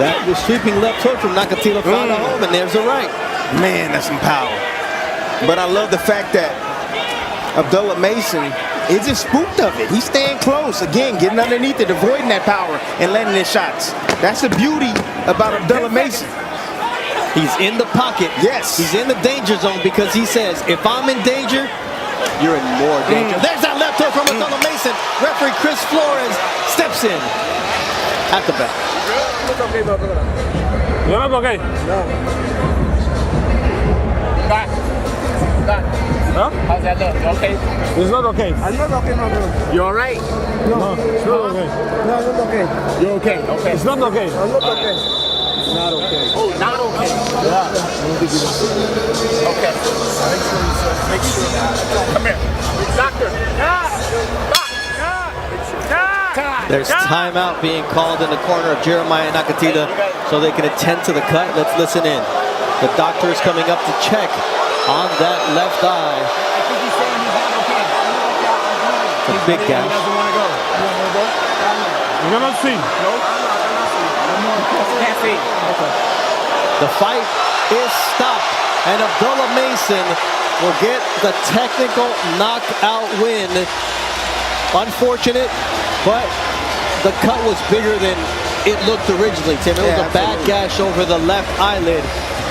S1: that was sweeping left hook from Nakatila found a home, and there's a right.
S2: Man, that's some power. But I love the fact that Abdullah Mason isn't spooked of it. He's staying close. Again, getting underneath it, avoiding that power, and landing his shots. That's the beauty about Abdullah Mason.
S1: He's in the pocket.
S2: Yes.
S1: He's in the danger zone because he says, if I'm in danger, you're in more danger. There's that left hook from Abdullah Mason. Referee Chris Flores steps in at the back.
S15: You're not okay.
S10: No.
S15: Huh?
S10: How's that look? You okay?
S15: It's not okay.
S10: I'm not okay, no, bro. You all right?
S15: No, it's not okay.
S10: No, I'm not okay. You're okay? Okay.
S15: It's not okay.
S10: I'm not okay. It's not okay. Oh, not okay. Yeah. Okay. Make sure. Come here. Doctor.
S1: There's timeout being called in the corner of Jeremiah Nakatila so they can attend to the cut. Let's listen in. The doctor is coming up to check on that left eye.
S10: I think he's saying he's not okay.
S1: It's a big gash.
S10: He doesn't want to go. You want to go?
S15: You're not see.
S10: No. Can't see. Okay.
S1: The fight is stopped, and Abdullah Mason will get the technical knockout win. Unfortunate, but the cut was bigger than it looked originally, Tim. It was a bad gash over the left eyelid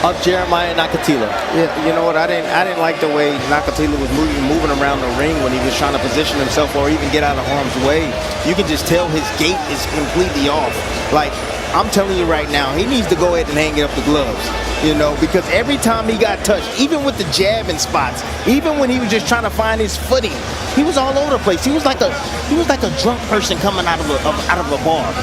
S1: of Jeremiah Nakatila.
S2: Yeah, you know what? I didn't like the way Nakatila was moving around the ring when he was trying to position himself or even get out of harm's way. You can just tell his gait is completely off. Like, I'm telling you right now, he needs to go ahead and hang up the gloves. You know, because every time he got touched, even with the jabbing spots, even when he was just trying to find his footing, he was all over the place. He was like a drunk person coming out of a bar.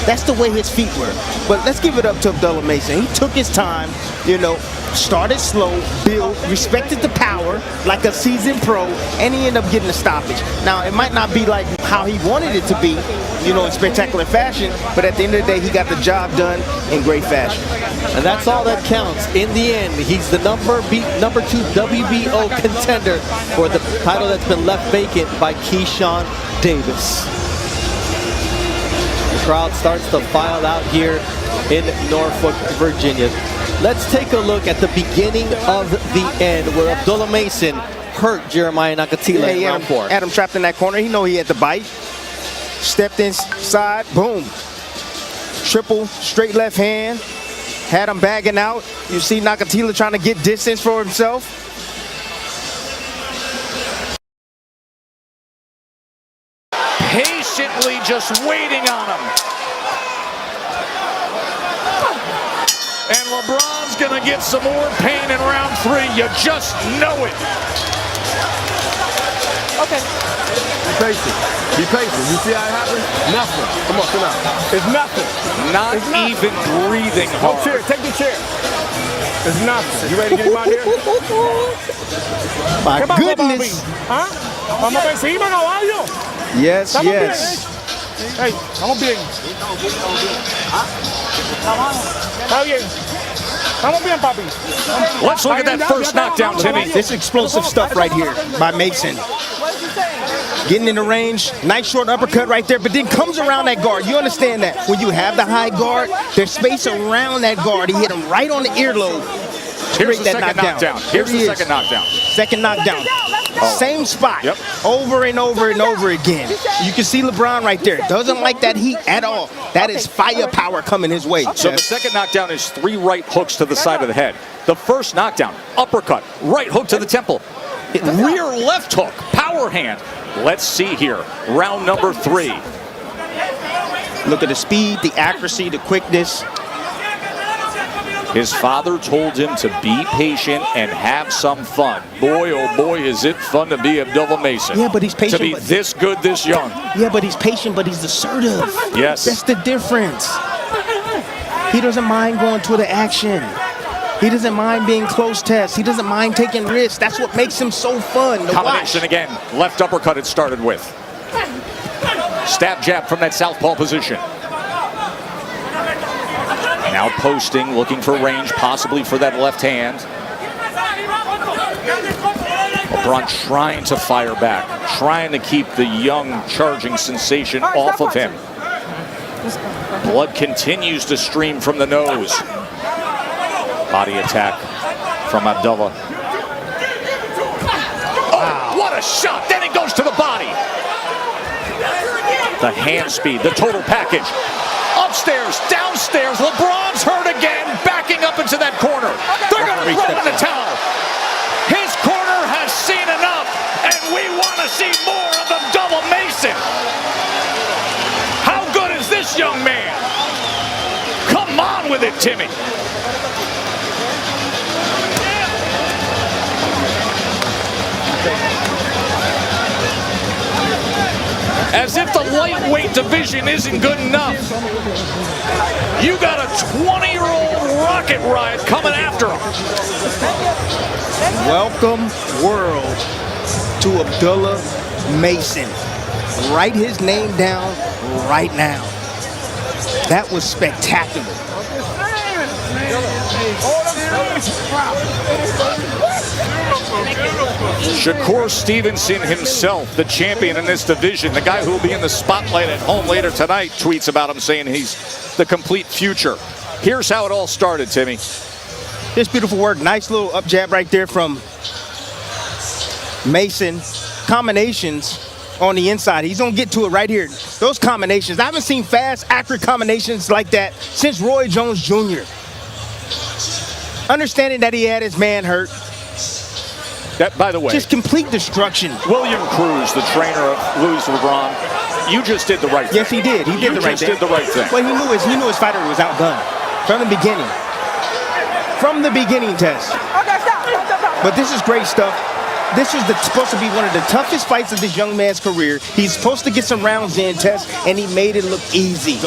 S2: That's the way his feet were. But let's give it up to Abdullah Mason. He took his time, you know, started slow, built, respected the power like a seasoned pro, and he ended up getting a stoppage. Now, it might not be like how he wanted it to be, you know, in spectacular fashion, but at the end of the day, he got the job done in great fashion.
S1: And that's all that counts. In the end, he's the number 2 WBO contender for the title that's been left vacant by Keyshawn Davis. The crowd starts to file out here in Norfolk, Virginia. Let's take a look at the beginning of the end where Abdullah Mason hurt Jeremiah Nakatila in round 4.
S2: Had him trapped in that corner. He know he had to bite. Stepped inside, boom. Triple straight left hand. Had him bagging out. You see Nakatila trying to get distance for himself.
S4: Patiently just waiting on him. And LeBron's gonna get some more pain in round 3. You just know it.
S10: Okay.
S17: Be patient. Be patient. You see how it happens? Nothing. Come on, come out. It's nothing.
S4: Not
S17: it's nothing.
S4: even breathing
S17: No
S4: hard.
S17: chair. Take the chair. It's nothing. You ready to get him out here?
S2: My
S17: ¿Qué pasó,
S2: goodness.
S17: papi? ¿Ah? Vamos por encima, caballo.
S2: Yes,
S17: Estamos
S2: yes.
S17: bien, Hey, estamos bien. Está bien. Estamos bien, papi.
S4: Let's look at that first knockdown, Timmy.
S2: This explosive stuff right here by Mason. Getting in the range, nice short uppercut right there, but then comes around that guard. You understand that? When you have the high guard, there's space around that guard. He hit him right on the earlobe.
S4: Here's the second knockdown. Here's the second knockdown.
S2: Second knockdown. Same spot.
S4: Yep.
S2: Over and over and over again. You can see LeBron right there. Doesn't like that heat at all. That is firepower coming his way.
S4: So the second knockdown is 3 right hooks to the side of the head. The first knockdown, uppercut, right hook to the temple. Rear left hook, power hand. Let's see here, round number 3.
S2: Look at the speed, the accuracy, the quickness.
S4: His father told him to be patient and have some fun. Boy, oh boy, is it fun to be Abdullah Mason.
S2: Yeah, but he's patient.
S4: To be this good, this young.
S2: Yeah, but he's patient, but he's assertive.
S4: Yes.
S2: That's the difference. He doesn't mind going to the action. He doesn't mind being close tests. He doesn't mind taking risks. That's what makes him so fun to
S4: Combination
S2: watch.
S4: again. Left uppercut it started with. Stab jab from that southpaw position. Now posting, looking for range, possibly for that left hand. LeBron trying to fire back, trying to keep the young charging sensation off of him. Blood continues to stream from the nose. Body attack from Abdullah. Oh, what a a shot. Then it goes to the body. The hand speed, the total package. Upstairs, downstairs, LeBron's hurt again, backing up into that corner. They're going to throw in the towel. His corner has seen enough, and we want to see more of Abdullah Mason. How good is this young man? Come on with it, Timmy. As if the lightweight division isn't good enough. You got a 20-year-old rocket ride coming after him.
S2: Welcome, world, to Abdullah Mason. Write his name down right now. That was spectacular.
S4: Shakur Stevenson himself, the champion in this division, the guy who will be in the spotlight at home later tonight, tweets about him saying he's the complete future. Here's how it all started, Timmy.
S2: Just beautiful work. Nice little up jab right there from Mason. Combinations on the inside. He's going to get to it right here. Those combinations. I haven't seen fast, accurate combinations like that since Roy Jones Jr. Understanding that he had his man hurt.
S4: That, by the way,
S2: just complete destruction.
S4: William Cruz, the trainer of Louis LeBron, you just did the right thing.
S2: Yes, he did. He did the right thing.
S4: You just did the right thing.
S2: Well, he knew his fighter was outgunned from the beginning. From the beginning, Tess. But this is great stuff. This is supposed to be one of the toughest fights of this young man's career. He's supposed to get some rounds in, Tess, and he made it look easy.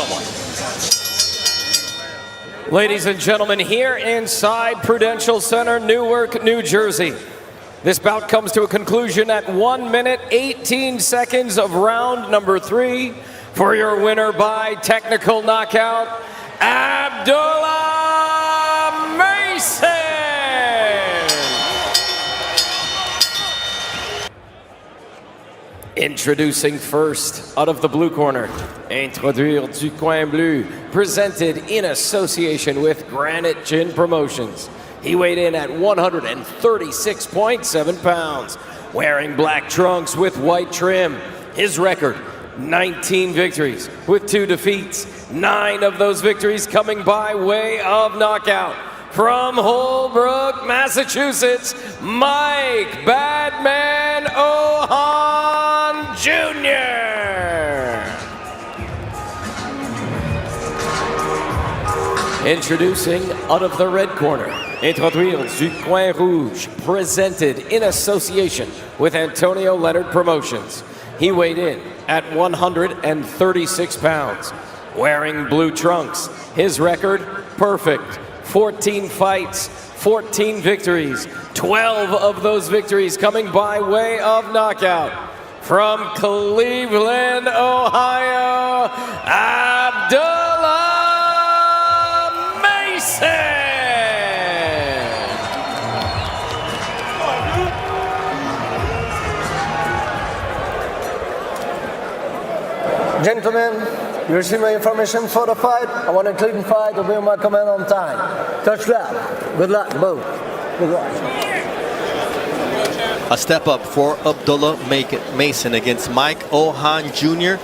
S3: Ladies and gentlemen, here inside Prudential Center, Newark, New Jersey. This bout comes to a conclusion at 1 minute, 18 seconds of round number 3. For your winner by technical knockout, Abdullah Mason. Introducing first, out of the blue corner, Introduire du coin bleu, presented in association with Granite Gin Promotions. He weighed in at 136.7 pounds, wearing black trunks with white trim. His record, 19 victories with 2 defeats. 9 of those victories coming by way of knockout. From Holbrook, Massachusetts, Mike Badman Ohan Jr. Introducing out of the red corner, Introduire du coin rouge, presented in association with Antonio Leonard Promotions. He weighed in at 136 pounds, wearing blue trunks. His record, perfect. 14 fights, 14 victories, 12 of those victories coming by way of knockout. From Cleveland, Ohio, Abdullah Mason.
S7: Gentlemen, you receive my information for the fight. I want a clean fight, obey my command on time. Touch that. Good luck, both. Good luck.
S1: A step up for Abdullah Mason against Mike Ohan Jr.,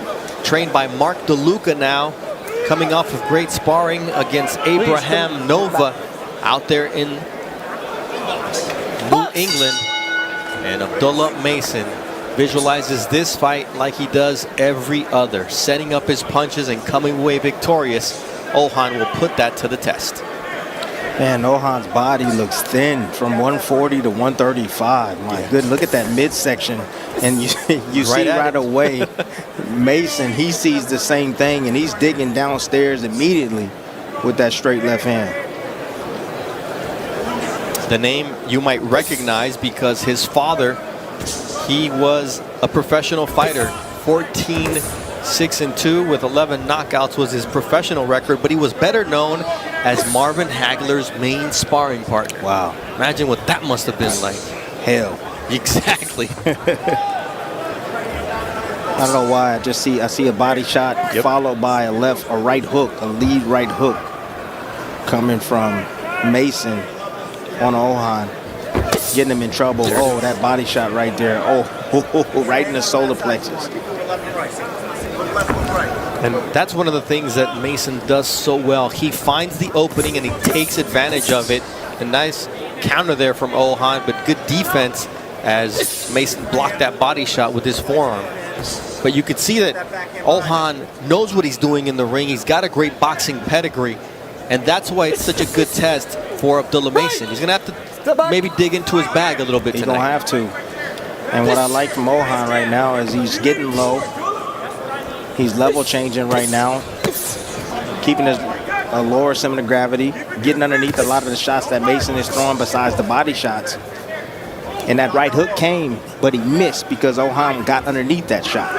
S1: trained by Mark DeLuca now, coming off of great sparring against Ibrahim Nova out there in New England. And Abdullah Mason visualizes this fight like he does every other, setting up his punches and coming away victorious. Ohan will put that to the test.
S2: Man, Ohan's body looks thin from 140 to 135. My goodness, look at that midsection. And you see right away, Mason, he sees the same thing, and he's digging downstairs immediately with that straight left hand.
S1: The name you might recognize because his father, he was a professional fighter. 14-6-2 with 11 knockouts was his professional record, but he was better known as Marvin Hagler's main sparring partner.
S2: Wow.
S1: Imagine what that must have been like.
S2: Hell.
S1: Exactly.
S2: I don't know why. I see a body shot followed by a right hook, a lead right hook coming from Mason on Ohan, getting him in trouble. Oh, that body shot right there. Oh. Right in the solar plexus.
S1: And that's one of the things that Mason does so well. He finds the opening and he takes advantage of it. A nice counter there from Ohan, but good defense as Mason blocked that body shot with his forearm. But you could see that Ohan knows what he's doing in the ring. He's got a great boxing pedigree, and that's why it's such a good test for Abdullah Mason. He's going to have to maybe dig into his bag a little bit
S2: He's
S1: tonight.
S2: going to have to. And what I like from Ohan right now is he's getting low. He's level changing right now, keeping his lower center of gravity, getting underneath a lot of the shots that Mason is throwing besides the body shots. And that right hook came, but he missed because Ohan got underneath that shot.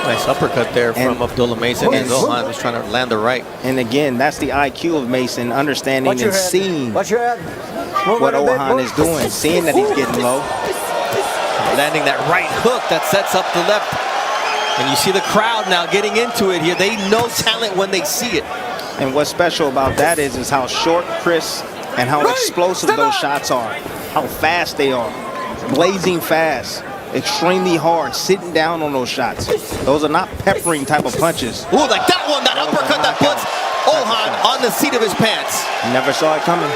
S1: Nice uppercut there from Abdullah Mason, and Ohan was trying to land the right.
S2: And again, that's the IQ of Mason, understanding and seeing what Ohan is doing, seeing that he's getting low.
S1: Landing that right hook that sets up the left. And you see the crowd now getting into it here. They know talent when they see it.
S2: And what's special about that is how short, crisp, and how explosive those shots are. How fast they are. Blazing fast. Extremely hard. Sitting down on those shots. Those are not peppering type of punches.
S1: Ooh, like that one, that uppercut that puts Ohan on the seat of his pants.
S2: Never saw it coming.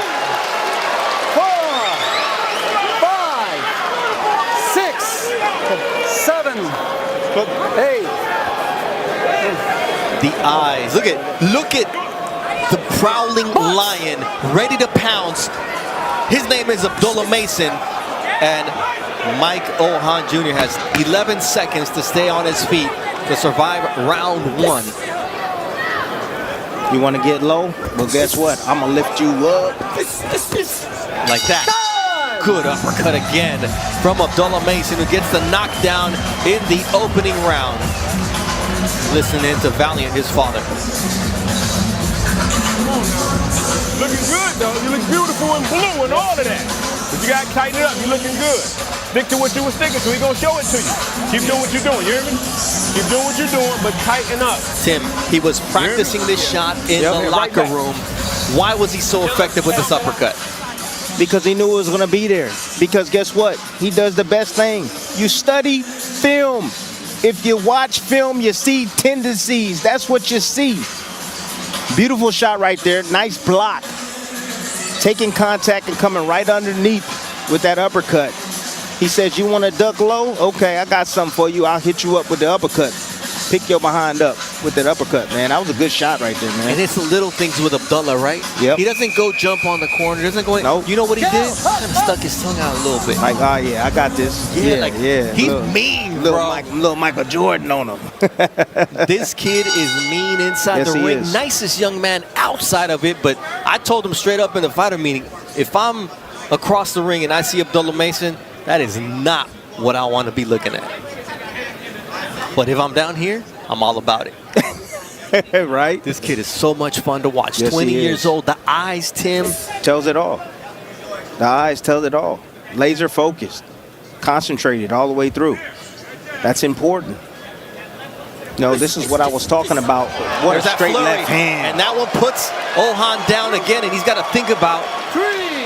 S7: 4, 5, 6, 7, 8.
S1: The eyes. Look at the prowling lion ready to pounce. His name is Abdullah Mason, and Mike Ohan Jr. has 11 seconds to stay on his feet to survive round 1.
S2: You want to get low? Well, guess what? I'm going to lift you up.
S1: Like that. Good uppercut again from Abdullah Mason, who gets the knockdown in the opening round. Listening to Valiant, his father.
S17: Looking good, though. You look beautiful in blue and all of that. But you got to tighten it up. You're looking good. Stick to what you were sticking to. He's going to show it to you. Keep doing what you're doing. You hear me? Keep doing what you're doing, but tighten up.
S1: Tim, he was practicing this shot in the locker room. Why was he so effective with this uppercut?
S2: Because he knew it was going to be there. Because guess what? He does the best thing. You study film. If you watch film, you see tendencies. That's what you see. Beautiful shot right there. Nice block. Taking contact and coming right underneath with that uppercut. He says, you want to duck low? Okay, I got something for you. I'll hit you up with the uppercut. Pick your behind up with that uppercut, man. That was a good shot right there, man.
S1: And it's the little things with Abdullah, right?
S2: Yep.
S1: He doesn't go jump on the corner. Doesn't go.
S2: Nope.
S1: You know what he did? Kind of stuck his tongue out a little bit.
S2: Like, oh yeah, I got this.
S1: Yeah, he's
S2: little,
S1: mean,
S2: little Michael Jordan on him.
S1: This kid is mean inside the ring. Nicest young man outside of it, but I told him straight up in the fighter meeting, if I'm across the ring and I see Abdullah Mason, that is not what I want to be looking at. But if I'm down here, I'm all about it.
S2: Right?
S1: This kid is so much fun to watch.
S2: Yes,
S1: 20 years old. The eyes, Tim.
S2: Tells it all. The eyes tell it all. Laser focused. Concentrated all the way through. That's important. No, this is what I was talking about. What
S1: There's
S2: a straight
S1: flurry,
S2: left hand.
S1: and that one puts Ohan down again, and he's got to think about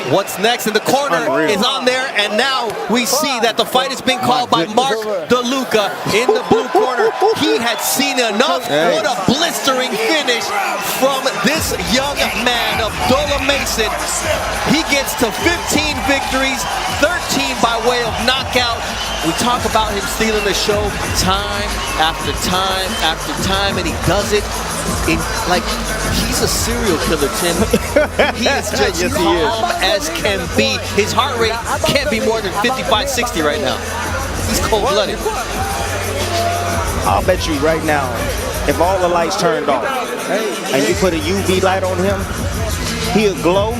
S1: what's next. And the corner is on there, and now we see that the fight is being called by Mark DeLuca in the blue corner. He had seen enough. What a blistering finish from this young man, Abdullah Mason. He gets to 15 victories, 13 by way of knockout. We talk about him stealing the show time after time after time, and he does it in, like, he's a serial killer, Tim. He is just calm as can be. His heart rate can't be more than 55, 60 right now. He's cold-blooded.
S2: I'll bet you right now, if all the lights turned off and you put a UV light on him, he'll glow.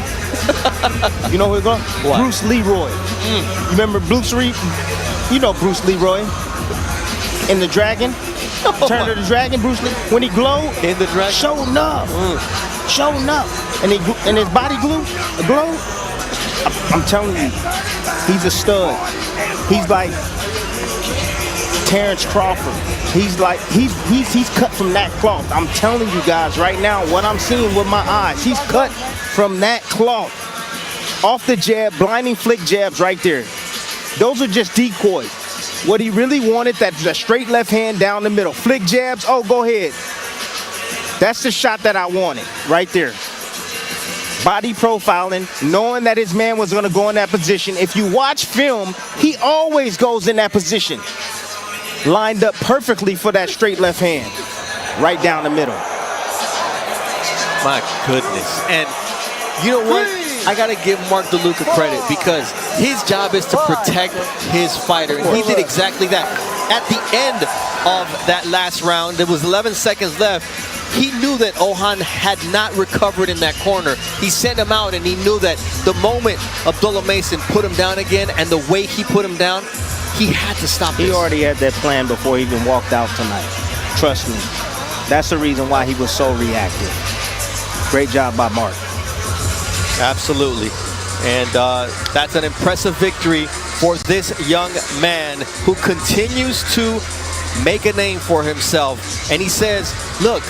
S2: You know who'll glow? What? Bruce Leroy. You remember Bruce Lee? You know Bruce Leroy in the Dragon. Turn to the Dragon, Bruce Lee. When he glowed,
S1: in the Dragon,
S2: show enough, show enough, and his body glow. I'm telling you, he's a stud. He's like Terrence Crawford. He's like he's cut from that cloth. I'm telling you guys right now what I'm seeing with my eyes. He's cut from that cloth. off the jab, blinding flick jabs right there. Those are just decoys. What he really wanted, that's a straight left hand down the middle. Flick jabs, oh, go ahead. That's the shot that I wanted right there. Body profiling, knowing that his man was gonna go in that position. If you watch film, he always goes in that position. Lined up perfectly for that straight left hand, right down the middle.
S1: My goodness. And you know what? I got to give Mark DeLuca credit because his job is to protect his fighter. And he did exactly that. At the end of that last round, there was 11 seconds left. He knew that Ohan had not recovered in that corner. He sent him out, and he knew that the moment Abdullah Mason put him down again and the way he put him down, he had to stop this.
S2: He already had that plan before he even walked out tonight. Trust me. That's the reason why he was so reactive. Great job by Mark.
S1: Absolutely. And that's an impressive victory for this young man who continues to make a name for himself. And he says, look,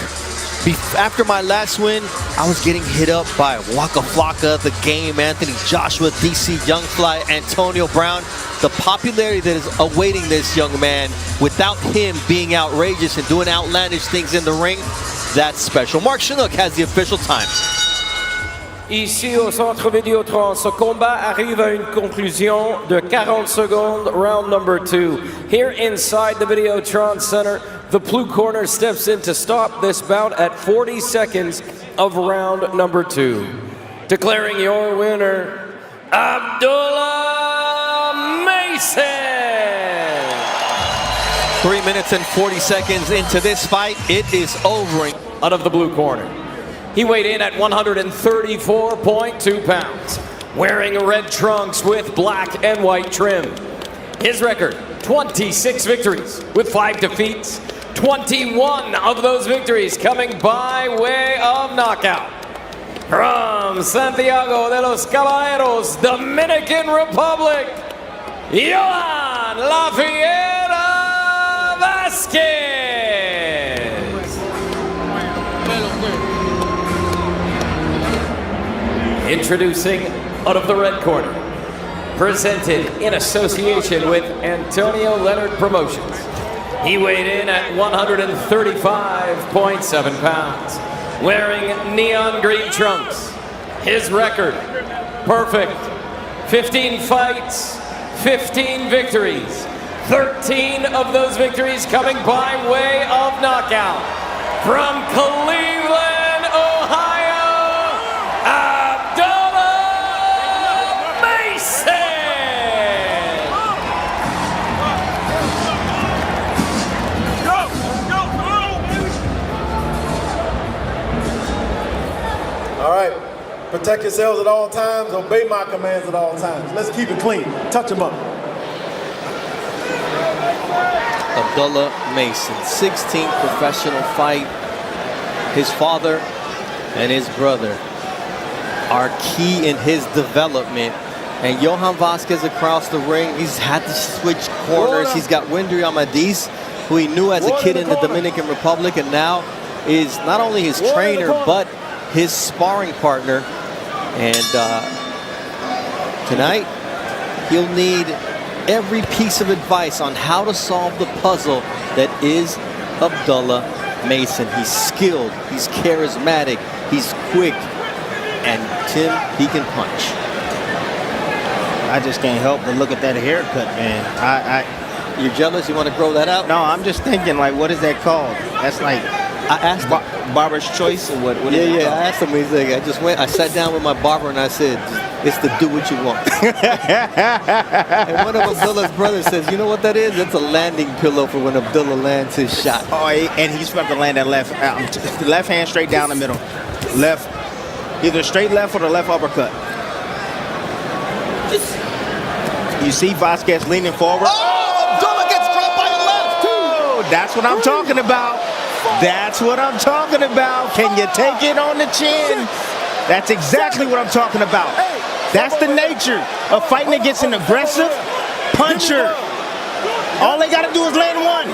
S1: after my last win, I was getting hit up by Waka Flocka, The Game, Anthony Joshua, DC Youngfly, Antonio Brown. The popularity that is awaiting this young man without him being outrageous and doing outlandish things in the ring, that's special. Mark Chinook has the official time.
S3: Ici au centre Vidéotron, ce combat arrive à une conclusion de 40 secondes, round number 2. Here inside the Vidéotron Center, the blue corner steps in to stop this bout at 40 seconds of round number 2. Declaring your winner, Abdullah Mason!
S1: 3 minutes and 40 seconds into this fight, it is over.
S3: Out of the blue corner. He weighed in at 134.2 pounds, wearing red trunks with black and white trim. His record, 26 victories with 5 defeats, 21 of those victories coming by way of knockout. From Santiago de los Caballeros, Dominican Republic, Johan La Fiera Vasquez. Introducing out of the red corner, presented in association with Antonio Leonard Promotions. He weighed in at 135.7 pounds, wearing neon green trunks. His record, perfect. 15 fights, 15 victories. 13 of those victories coming by way of knockout. From Cleveland, Ohio,
S8: All right, protect yourselves at all times, obey my commands at all times. Let's keep it clean. Touch him up.
S1: Abdullah Mason, 16th professional fight. His father and his brother are key in his development. And Johan Vasquez across the ring, he's had to switch corners. He's got Windry Amadis, who he knew as a kid in the Dominican Republic, and now is not only his trainer, but his sparring partner. And tonight, he'll need every piece of advice on how to solve the puzzle that is Abdullah Mason. He's skilled, he's charismatic, he's quick, and Tim, he can punch.
S2: I just can't help but look at that haircut, man.
S1: You're jealous? You want to grow that out?
S2: No, I'm just thinking, like, what is that called? That's like,
S1: I asked him.
S2: Barber's choice or what?
S1: Yeah. I asked him. He's like, I sat down with my barber and I said, it's to do what you want. And one of Abdullah's brothers says, you know what that is? It's a landing pillow for when Abdullah lands his shot.
S2: Oh, and he's supposed to land that left hand straight down the middle. Left, either straight left or the left uppercut. You see Vasquez leaning forward.
S1: Oh, Abdullah gets dropped by the left.
S2: Oh, that's what I'm talking about. That's what I'm talking about. Can you take it on the chin? That's exactly what I'm talking about. That's the nature of fighting against an aggressive puncher. All they got to do is land one.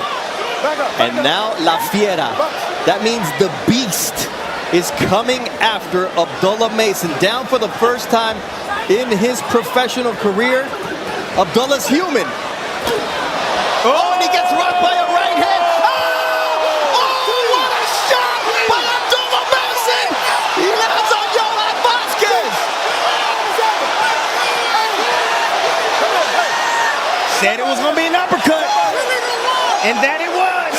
S1: And now La Fiera. That means the beast is coming after Abdullah Mason. Down for the first time in his professional career. Abdullah's human. Oh, and he gets rocked by a right hand. Oh, what a shot by Abdullah Mason! He lands on Johan Vasquez.
S2: Said it was going to be an uppercut, and that it was.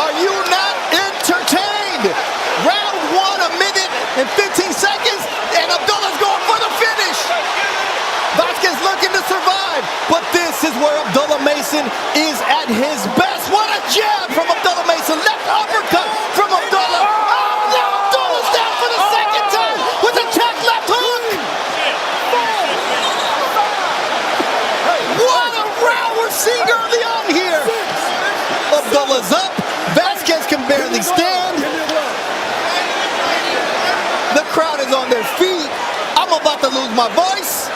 S1: Are you not entertained? Round 1, 1 minute and 15 seconds, and Abdullah's going for the finish. Vasquez looking to survive, but this is where Abdullah Mason is at his best. What a jab from Abdullah Mason. Left uppercut from Abdullah. Oh, now Abdullah's down for the second time with a check left hook. What a round we're seeing early on here. Abdullah's up. Vasquez can barely stand. The crowd is on their feet. I'm about to lose my voice.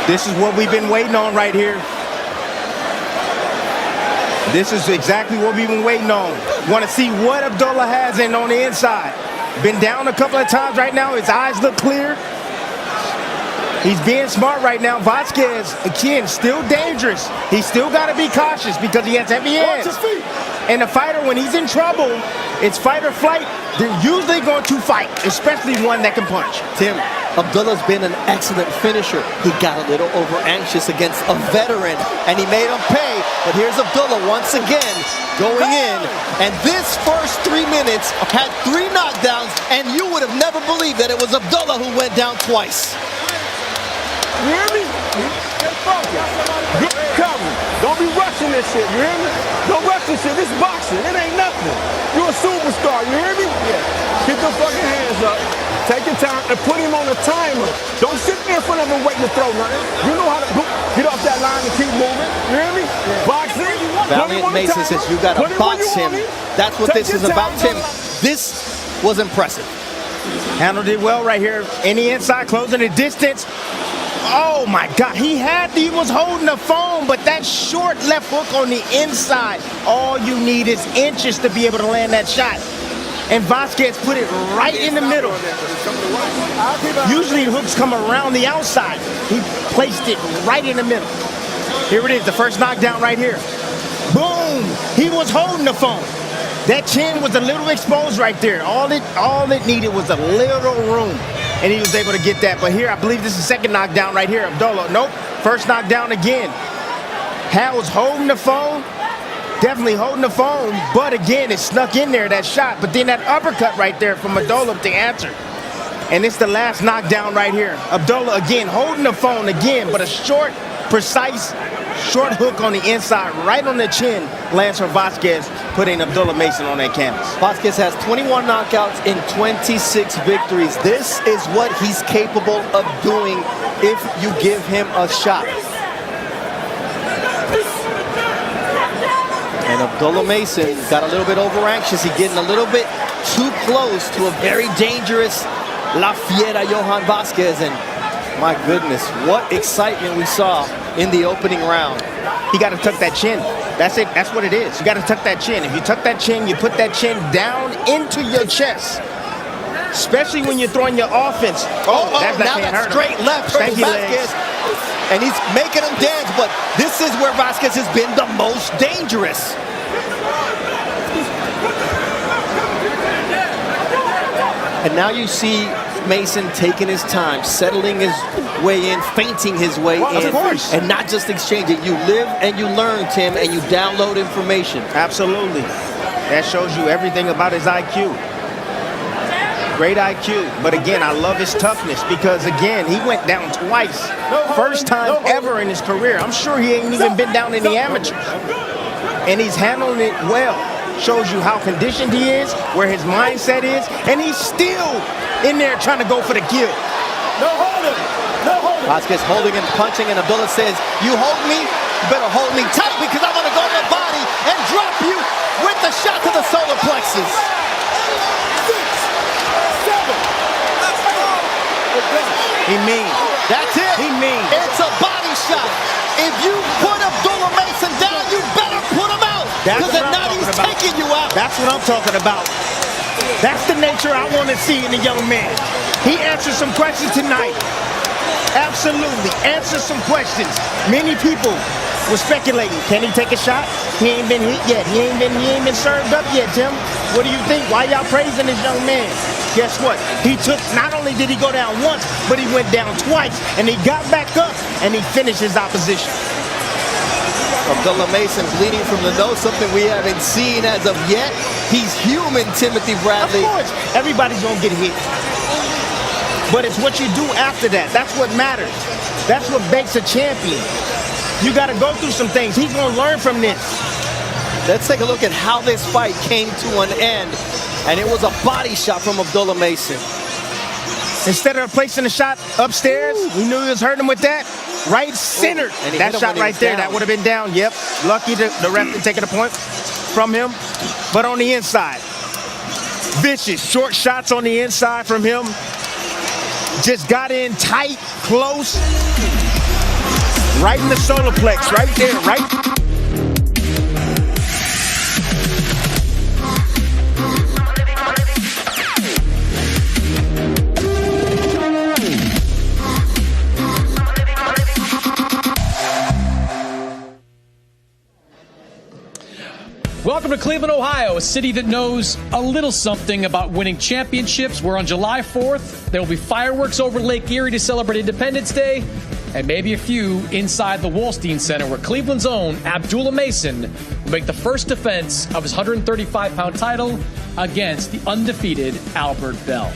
S2: This is what we've been waiting on right here. This is exactly what we've been waiting on. Want to see what Abdullah has in on the inside. Been down a couple of times right now. His eyes look clear. He's being smart right now. Vasquez, again, still dangerous. He's still got to be cautious because he has heavy hands. And a fighter, when he's in trouble, it's fight or flight. They're usually going to fight, especially one that can punch.
S1: Tim, Abdullah's been an excellent finisher. He got a little over-anxious against a veteran, and he made him pay. But here's Abdullah once again going in. And this first 3 minutes had 3 knockdowns, and you would have never believed that it was Abdullah who went down twice.
S17: You hear me? Good cover. Don't be rushing this shit, you hear me? Don't rush this shit. This boxing, it ain't nothing. You a superstar, you hear me? Get your fucking hands up. Take your time and put him on a timer. Don't sit in front of him waiting to throw nothing. You know how to get off that line and keep moving. You hear me? Boxing.
S1: Valiant Mason says you got to box him. That's what this is about, Tim. This was impressive.
S2: Handled it well right here. Any inside, closing the distance. Oh my God, he was holding the phone, but that short left hook on the inside. All you need is inches to be able to land that shot. And Vasquez put it right in the middle. Usually the hooks come around the outside. He placed it right in the middle. Here it is, the first knockdown right here. Boom, he was holding the phone. That chin was a little exposed right there. All it needed was a little room. And he was able to get that. But here, I believe this is the second knockdown right here. Abdullah, nope. First knockdown again. Hal was holding the phone. Definitely holding the phone. But again, it snuck in there, that shot. But then that uppercut right there from Abdullah to answer. And it's the last knockdown right here. Abdullah again holding the phone again. But a short, precise, short hook on the inside, right on the chin, lands for Vasquez, putting Abdullah Mason on that canvas.
S1: Vasquez has 21 knockouts in 26 victories. This is what he's capable of doing if you give him a shot. And Abdullah Mason got a little bit over-anxious. He's getting a little bit too close to a very dangerous La Fiera Johan Vasquez. And my goodness, what excitement we saw in the opening round.
S2: He got to tuck that chin. That's it. That's what it is. You got to tuck that chin. If you tuck that chin, you put that chin down into your chest. Especially when you're throwing your offense.
S1: Now that straight left from Vasquez. And he's making him dance, but this is where Vasquez has been the most dangerous. And now you see Mason taking his time, settling his way in, feinting his way in, and not just exchanging. You live and you learn, Tim, and you download information.
S2: Absolutely. That shows you everything about his IQ. Great IQ. But again, I love his toughness because, again, he went down twice. First time ever in his career. I'm sure he ain't even been down in the amateurs. And he's handling it well. Shows you how conditioned he is, where his mindset is, and he's still in there trying to go for the kill.
S8: No holding. No holding.
S1: Vasquez holding and punching, and Abdullah says, you hold me, you better hold me tight because I'm going to go to the body and drop you with the shot to the solar plexus.
S8: 6, 7.
S2: He mean.
S1: That's it.
S2: He mean.
S1: It's a body shot. If you put Abdullah Mason down, you better put him out. Because if not, he's taking you out.
S2: That's what I'm talking about. That's the nature I want to see in a young man. He answered some questions tonight. Absolutely, answer some questions. Many people were speculating, can he take a shot? He ain't been hit yet. He ain't been served up yet, Tim. What do you think? Why y'all praising this young man? Guess what? He took, not only did he go down once, but he went down twice, and he got back up, and he finished his opposition.
S1: Abdullah Mason bleeding from the nose, something we haven't seen as of yet. He's human, Timothy Bradley.
S2: Of course, everybody's gonna get hit. But it's what you do after that. That's what matters. That's what makes a champion. You got to go through some things. He's going to learn from this.
S1: Let's take a look at how this fight came to an end. And it was a body shot from Abdullah Mason.
S2: Instead of placing the shot upstairs, we knew he was hurting him with that. Right centered. That shot right there, that would have been down. Yep. Lucky the ref didn't take a point from him. But on the inside, vicious short shots on the inside from him. Just got in tight, close, right in the solar plex, right there, right.
S3: Welcome to Cleveland, Ohio, a city that knows a little something about winning championships, where on July 4th, there will be fireworks over Lake Erie to celebrate Independence Day, and maybe a few inside the Wolstein Center, where Cleveland's own Abdullah Mason will make the first defense of his 135-pound title against the undefeated Albert Bell.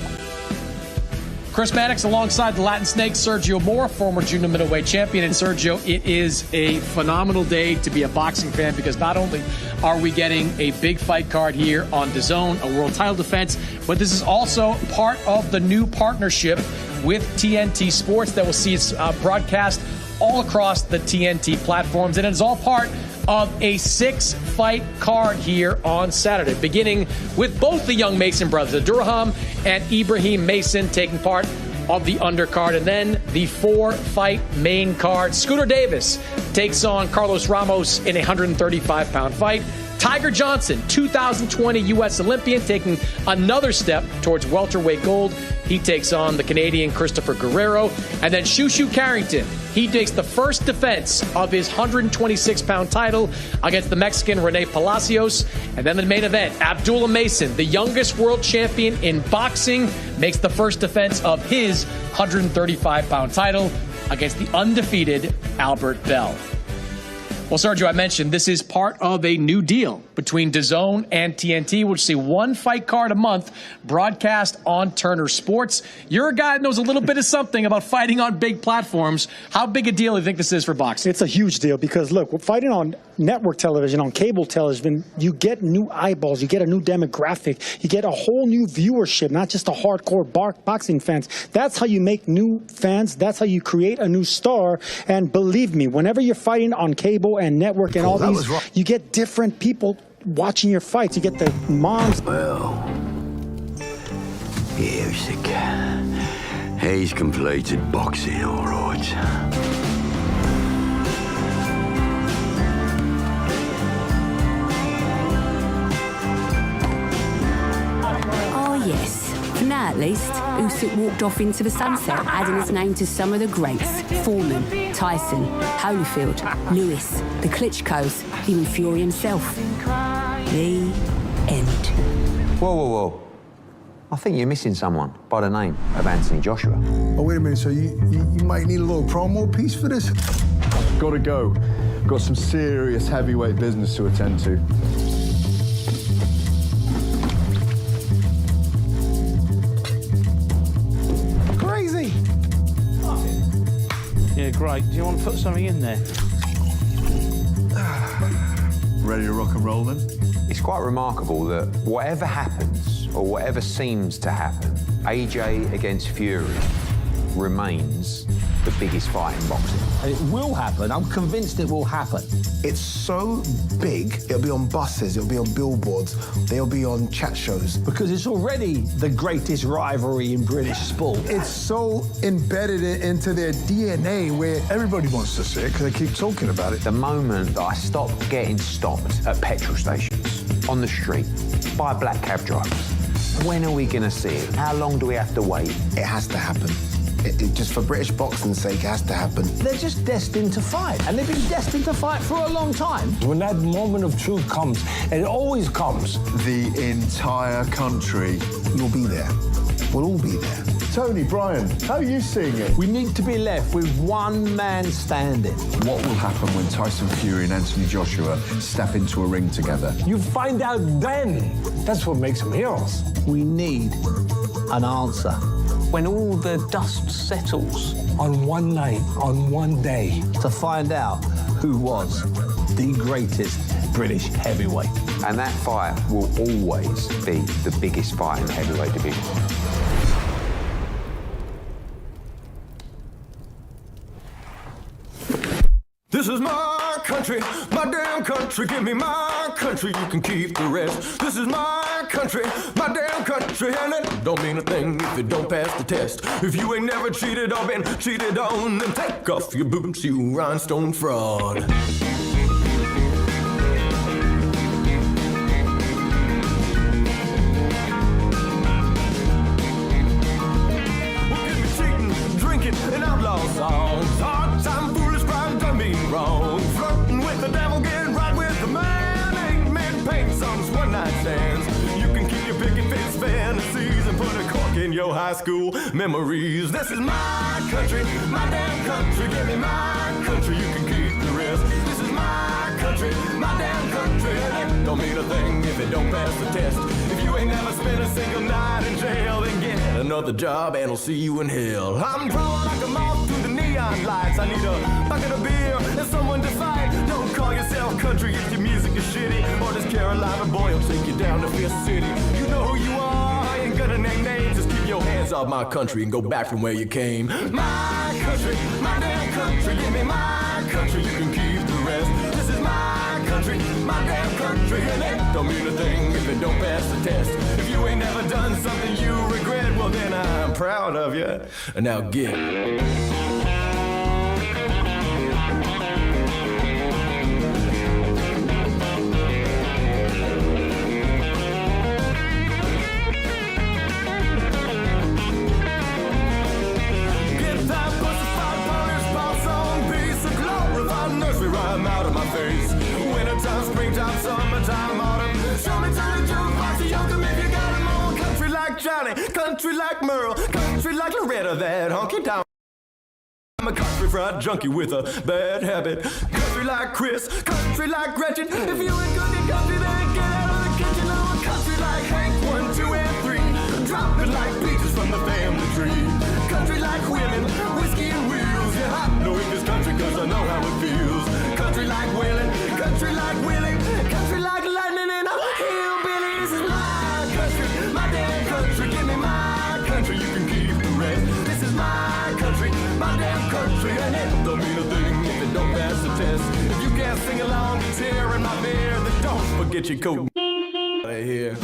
S3: Chris Mannix alongside the Latin Snake, Sergio Moore, former junior middleweight champion. And Sergio, it is a phenomenal day to be a boxing fan, because not only are we getting a big fight card here on DAZN, a world title defense, but this is also part of the new partnership with TNT Sports that will see its broadcast all across the TNT platforms. And it is all part of a 6-fight card here on Saturday, beginning with both the young Mason brothers, Abdullah and Ibrahim Mason, taking part of the undercard, and then the 4-fight main card. Scooter Davis takes on Carlos Ramos in a 135-pound fight. Tiger Johnson, 2020 U.S. Olympian, taking another step towards welterweight gold. He takes on the Canadian Christopher Guerrero. And then Shushu Carrington, he takes the first defense of his 126-pound title against the Mexican Rene Palacios. And then the main event, Abdullah Mason, the youngest world champion in boxing, makes the first defense of his 135-pound title against the undefeated Albert Bell. Well, Sergio, I mentioned this is part of a new deal between DAZN and TNT, which see 1 fight card a month broadcast on Turner Sports. You're a guy that knows a little bit of something about fighting on big platforms. How big a deal do you think this is for boxing?
S18: It's a huge deal because, look, we're fighting on network television, on cable television. You get new eyeballs. You get a new demographic. You get a whole new viewership, not just a hardcore boxing fans. That's how you make new fans. That's how you create a new star. And believe me, whenever you're fighting on cable and network and all these, you get different people watching your fights. You get the moms.
S19: Well, here's the guy. He's completed boxing, all right.
S20: Oh, yes. For now, at least, Usyk walked off into the sunset, adding his name to some of the greats. Foreman, Tyson, Holyfield, Lewis, the Klitschko's, even Fury himself. The end.
S21: Whoa, whoa, whoa. I think you're missing someone by the name of Anthony Joshua.
S22: Oh, wait a minute, so you might need a little promo piece for this?
S23: Gotta go. Got some serious heavyweight business to attend to.
S22: Crazy!
S24: Yeah, great. Do you want to put something in there?
S23: Ready to rock and roll then?
S21: It's quite remarkable that whatever happens, or whatever seems to happen, AJ against Fury, remains the biggest fight in boxing.
S5: It will happen. I'm convinced it will happen.
S22: It's so big, it'll be on buses, it'll be on billboards, they'll be on chat shows.
S5: Because it's already the greatest rivalry in British sport.
S22: It's so embedded into their DNA where everybody wants to see it because they keep talking about it.
S21: The moment that I stop getting stopped at petrol stations, on the street, by black cab drivers, when are we going to see it? How long do we have to wait?
S22: It has to happen. It just for British boxing's sake, it has to happen.
S5: They're just destined to fight, and they've been destined to fight for a long time. When that moment of truth comes, and it always comes,
S23: The entire country.
S22: You'll be there. We'll all be there.
S23: Tony, Brian, how are you seeing it?
S5: we need to be left with one man standing.
S23: What will happen when Tyson Fury and Anthony Joshua step into a ring together?
S5: You find out then. That's what makes them heroes. We need an answer. When all the dust settles on one night, on one day, to find out who was the greatest British heavyweight.
S21: And that fight will always be the biggest fight in the heavyweight division.
S11: This is my country, my damn country. Give me my country, you can keep the rest. This is my country, my damn country. And it don't mean a thing if it don't pass the test. If you ain't never cheated or been cheated on, then take off your boots, you rhinestone fraud. And outlaw songs, hard time, foolish pride, done me wrong. Flirting with the devil, getting right with the man. Ain't men paint songs, one night stands. You can keep your picket fence fantasies and put a cork in your high school memories. This is my country, my damn country. Give me my country, you can keep the rest. This is my country, my damn country. And it don't mean a thing if it don't pass the test. If you ain't never spent a single night in jail, then get another job and I'll see you in hell. I'm drawn like a moth through the neon lights. I need a bucket of beer and someone to fight. Don't call yourself country if your music is shitty, or this Carolina boy will take you down to Fifth City. You know who you are, I ain't gonna name names. Just keep your hands off my country and go back from where you came. My country, my damn country. Give me my country, you can keep the rest. This is my country, my damn country. And it don't mean a thing if it don't pass the test. If you ain't never done something you regret, well then I'm proud of you. And now get it. Rhyme out of my face. Wintertime, springtime, summertime, autumn. Show me time to jukebox, you yoke if you got 'em on. Country like Johnny, country like Merle, country like Loretta, that honky down. I'm a country fried junkie with a bad habit. Country like Chris, country like Gretchen. If you ain't cooking country, then get out of the kitchen. I'm a country like Hank, 1, 2, and 3. Drop it like peaches from the family tree. Country like women, whiskey and wheels. Yeah, I know this country 'cause I know how it feels. Country like Willie, country like Willie, country like lightning and a hillbilly. This is my country, my damn country. Give me my country, you can keep the rest. This is my country, my damn country. And it don't mean a thing if it don't pass the test. If you can't sing along to tearing my beer, then don't forget your coat out of here.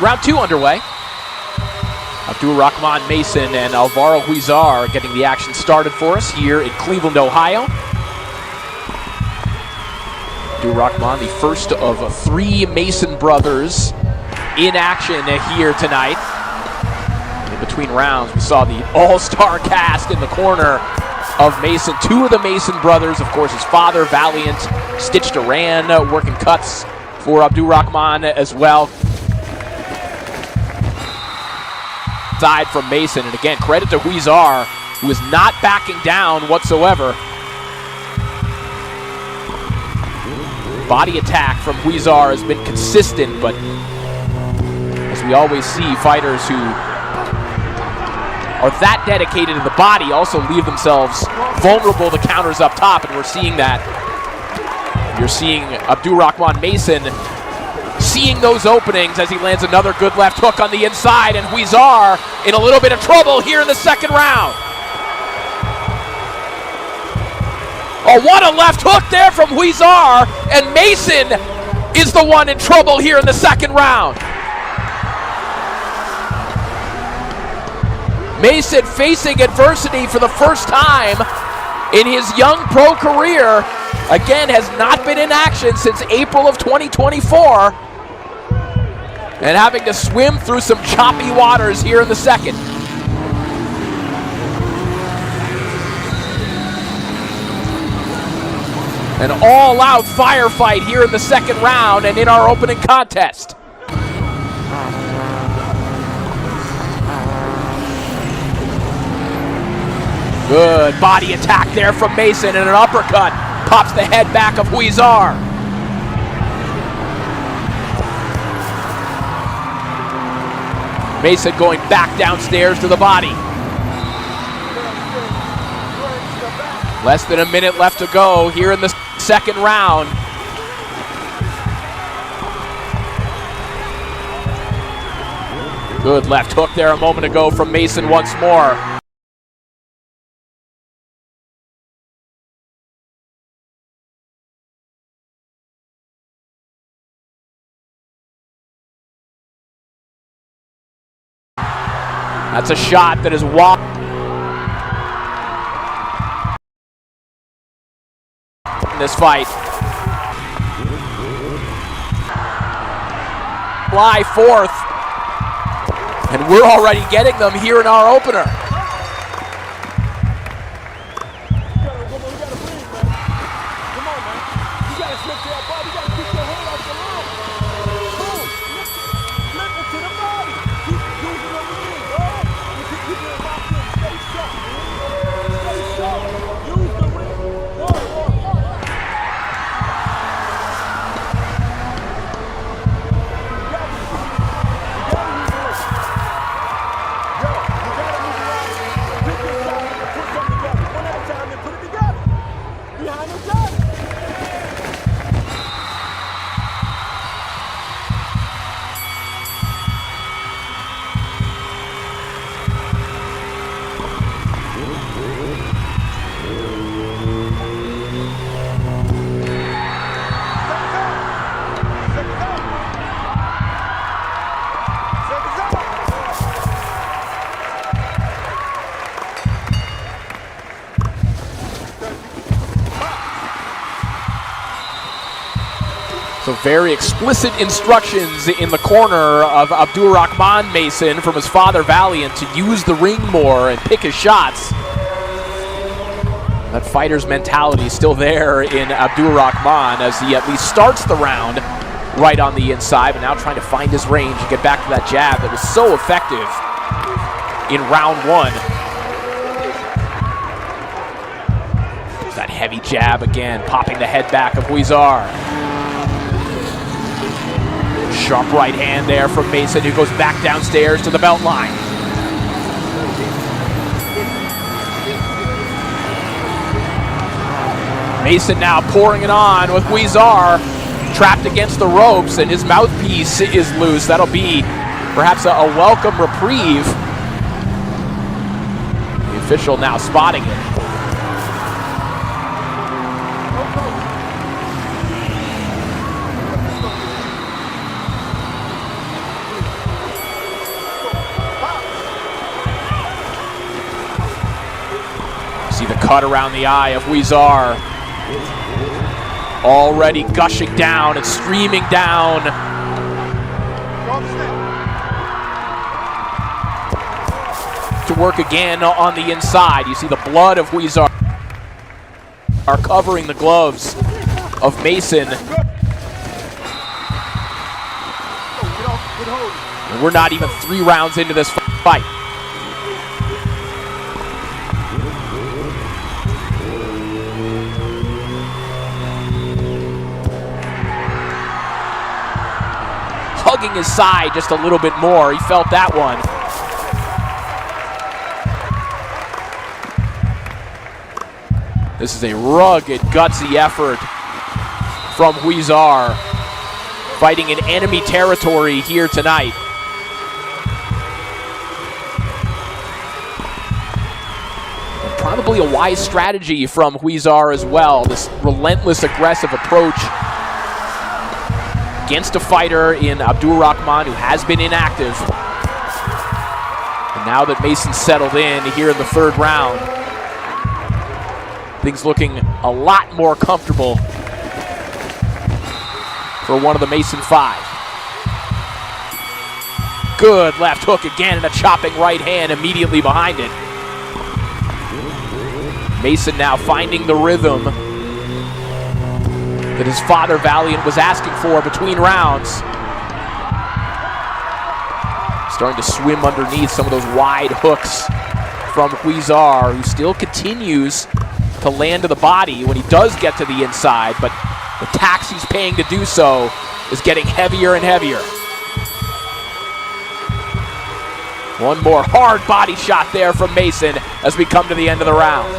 S12: Round 2 underway. Abdullah Mason and Alvaro Huizar getting the action started for us here in Cleveland, Ohio. Abdullah, the first of 3 Mason brothers in action here tonight. In between rounds, we saw the all-star cast in the corner of Mason. 2 of the Mason brothers, of course, his father, Valiant, Stitch Duran, working cuts for Abdullah as well. Side from Mason, and again, credit to Huizar, who is not backing down whatsoever. Body attack from Huizar has been consistent, but as we always see, fighters who are that dedicated to the body also leave themselves vulnerable to counters up top, and we're seeing that. You're seeing Abdullah Mason seeing those openings as he lands another good left hook on the inside, and Huizar in a little bit of trouble here in the second round. Oh, what a left hook there from Huizar, and Mason is the one in trouble here in the second round. Mason facing adversity for the first time in his young pro career. Again, has not been in action since April of 2024. And having to swim through some choppy waters here in the second. An all-out firefight here in the second round and in our opening contest. Good body attack there from Mason, and an uppercut pops the head back of Huizar. Mason going back downstairs to the body. Less than a minute left to go here in the second round. Good left hook there a moment ago from Mason once more. That's a shot that is walked in this fight. July 4th, and we're already getting them here in our opener. So very explicit instructions in the corner of Abdullah Mason from his father Valiant to use the ring more and pick his shots. That fighter's mentality is still there in Abdullah as he at least starts the round right on the inside, but now trying to find his range and get back to that jab that was so effective in round 1. That heavy jab again, popping the head back of Huizar. Sharp right hand there from Mason, who goes back downstairs to the belt line. Mason now pouring it on with Huizar trapped against the ropes, and his mouthpiece is loose. That'll be perhaps a welcome reprieve. The official now spotting it. cut around the eye of Huizar. Already gushing down and streaming down. To work again on the inside. You see the blood of Huizar are covering the gloves of Mason. And we're not even 3 rounds into this fight. Hugging his side just a little bit more. He felt that one. This is a rugged, gutsy effort from Huizar, fighting in enemy territory here tonight. Probably a wise strategy from Huizar as well, this relentless, aggressive approach against a fighter in Abdullah Mason who has been inactive. And now that Mason's settled in here in the 3rd round, things looking a lot more comfortable for one of the Mason 5. Good left hook again and a chopping right hand immediately behind it. Mason now finding the rhythm that his father Valiant was asking for between rounds. Starting to swim underneath some of those wide hooks from Huizar, who still continues to land to the body when he does get to the inside, but the tax he's paying to do so is getting heavier and heavier. One more hard body shot there from Mason as we come to the end of the round.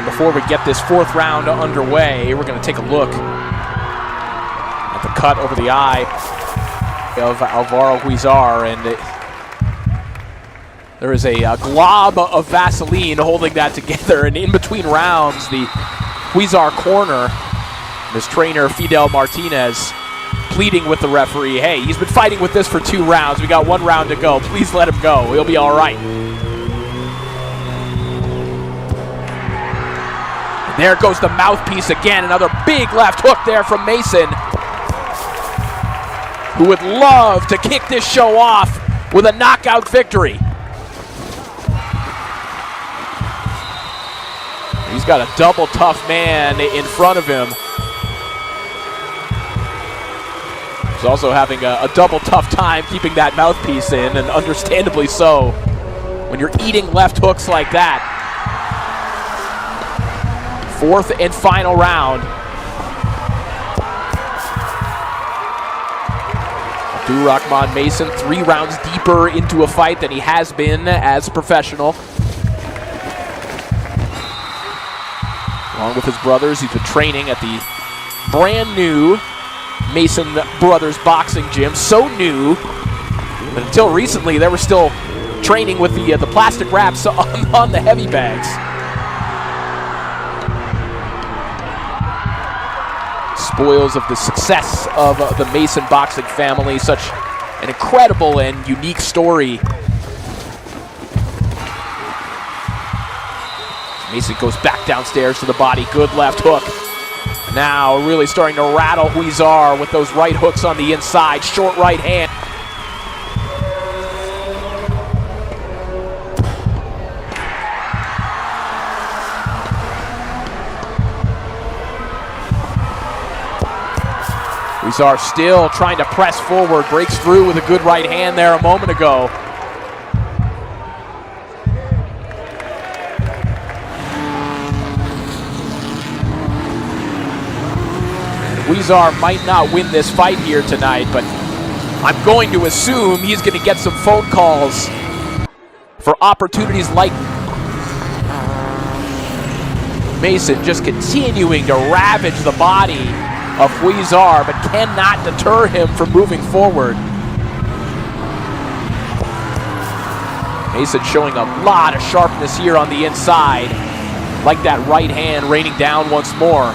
S12: Before we get this 4th round underway, we're going to take a look at the cut over the eye of Alvaro Huizar, and there is a glob of Vaseline holding that together, and in between rounds, the Huizar corner, his trainer Fidel Martinez, pleading with the referee, hey, he's been fighting with this for 2 rounds. We got 1 round to go. Please let him go. He'll be all right. There goes the mouthpiece again. Another big left hook there from Mason, who would love to kick this show off with a knockout victory. He's got a double tough man in front of him. He's also having a double tough time keeping that mouthpiece in, and understandably so when you're eating left hooks like that. 4th and final round. Abdullah Mason 3 rounds deeper into a fight than he has been as a professional. Along with his brothers, he's been training at the brand new Mason Brothers boxing gym. So new that until recently they were still training with the plastic wraps on the heavy bags. Spoils of the success of the Mason boxing family. Such an incredible and unique story. Mason goes back downstairs to the body. Good left hook. Now really starting to rattle Huizar with those right hooks on the inside. Short right hand. Huizar still trying to press forward, breaks through with a good right hand there a moment ago. Huizar might not win this fight here tonight, but I'm going to assume he's going to get some phone calls for opportunities like Mason just continuing to ravage the body of Huizar, but cannot deter him from moving forward. Mason showing a lot of sharpness here on the inside, like that right hand raining down once more.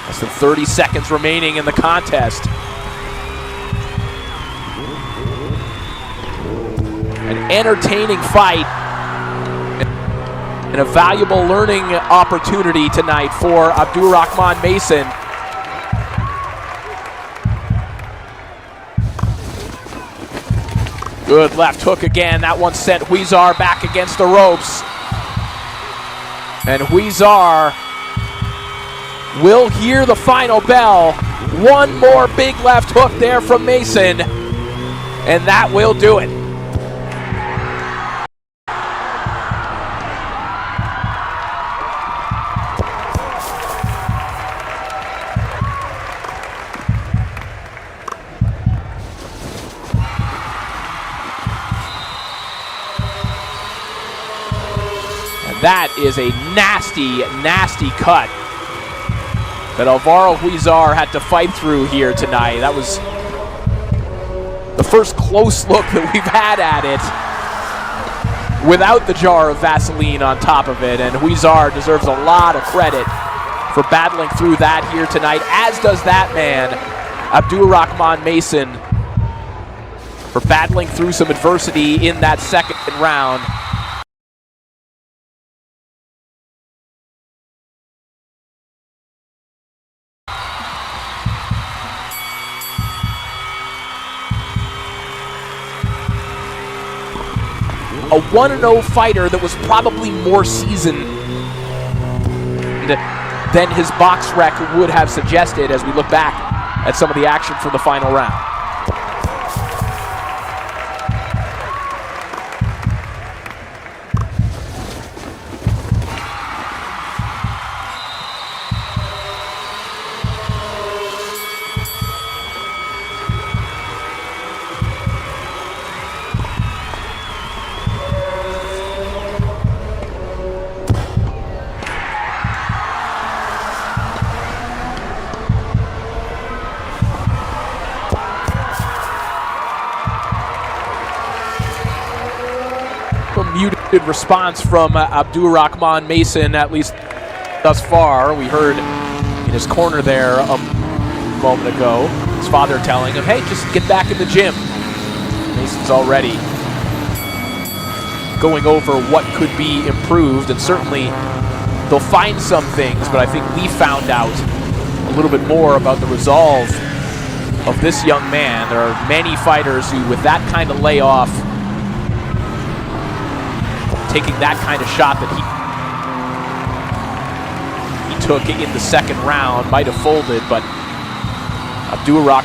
S12: Less than 30 seconds remaining in the contest. An entertaining fight and a valuable learning opportunity tonight for Abdullah Mason. Good left hook again. That one sent Huizar back against the ropes. And Huizar will hear the final bell. One more big left hook there from Mason, and that will do it. That is a nasty, nasty cut that Alvaro Huizar had to fight through here tonight. That was the first close look that we've had at it without the jar of Vaseline on top of it, and Huizar deserves a lot of credit for battling through that here tonight, as does that man, Abdullah Mason, for battling through some adversity in that second round. A 1-0 fighter that was probably more seasoned than his box rec would have suggested as we look back at some of the action from the final round. Muted response from Abdullah Mason, at least thus far. We heard in his corner there a moment ago his father telling him, hey, just get back in the gym. Mason's already going over what could be improved, and certainly they'll find some things, but I think we found out a little bit more about the resolve of this young man. There are many fighters who, with that kind of layoff, taking that kind of shot that he took in the second round, might have folded, but Abdullah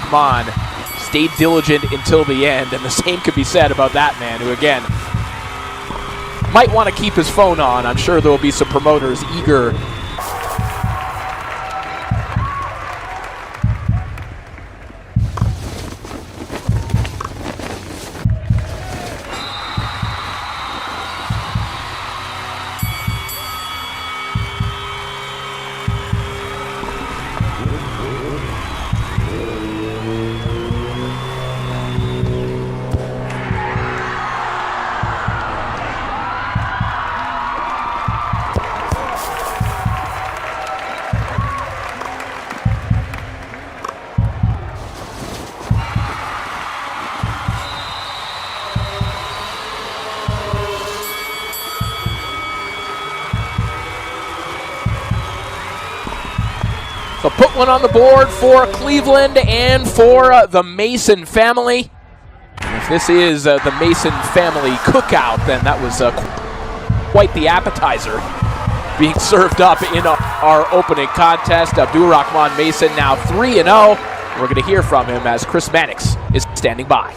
S12: stayed diligent until the end, and the same could be said about that man, who again might want to keep his phone on. I'm sure there will be some promoters eager So put one on the board for Cleveland and for the Mason family. And if this is the Mason family cookout, then that was quite the appetizer. being served up in our opening contest. Abdullah Mason now 3-0. We're going to hear from him as Chris Mannix is standing by.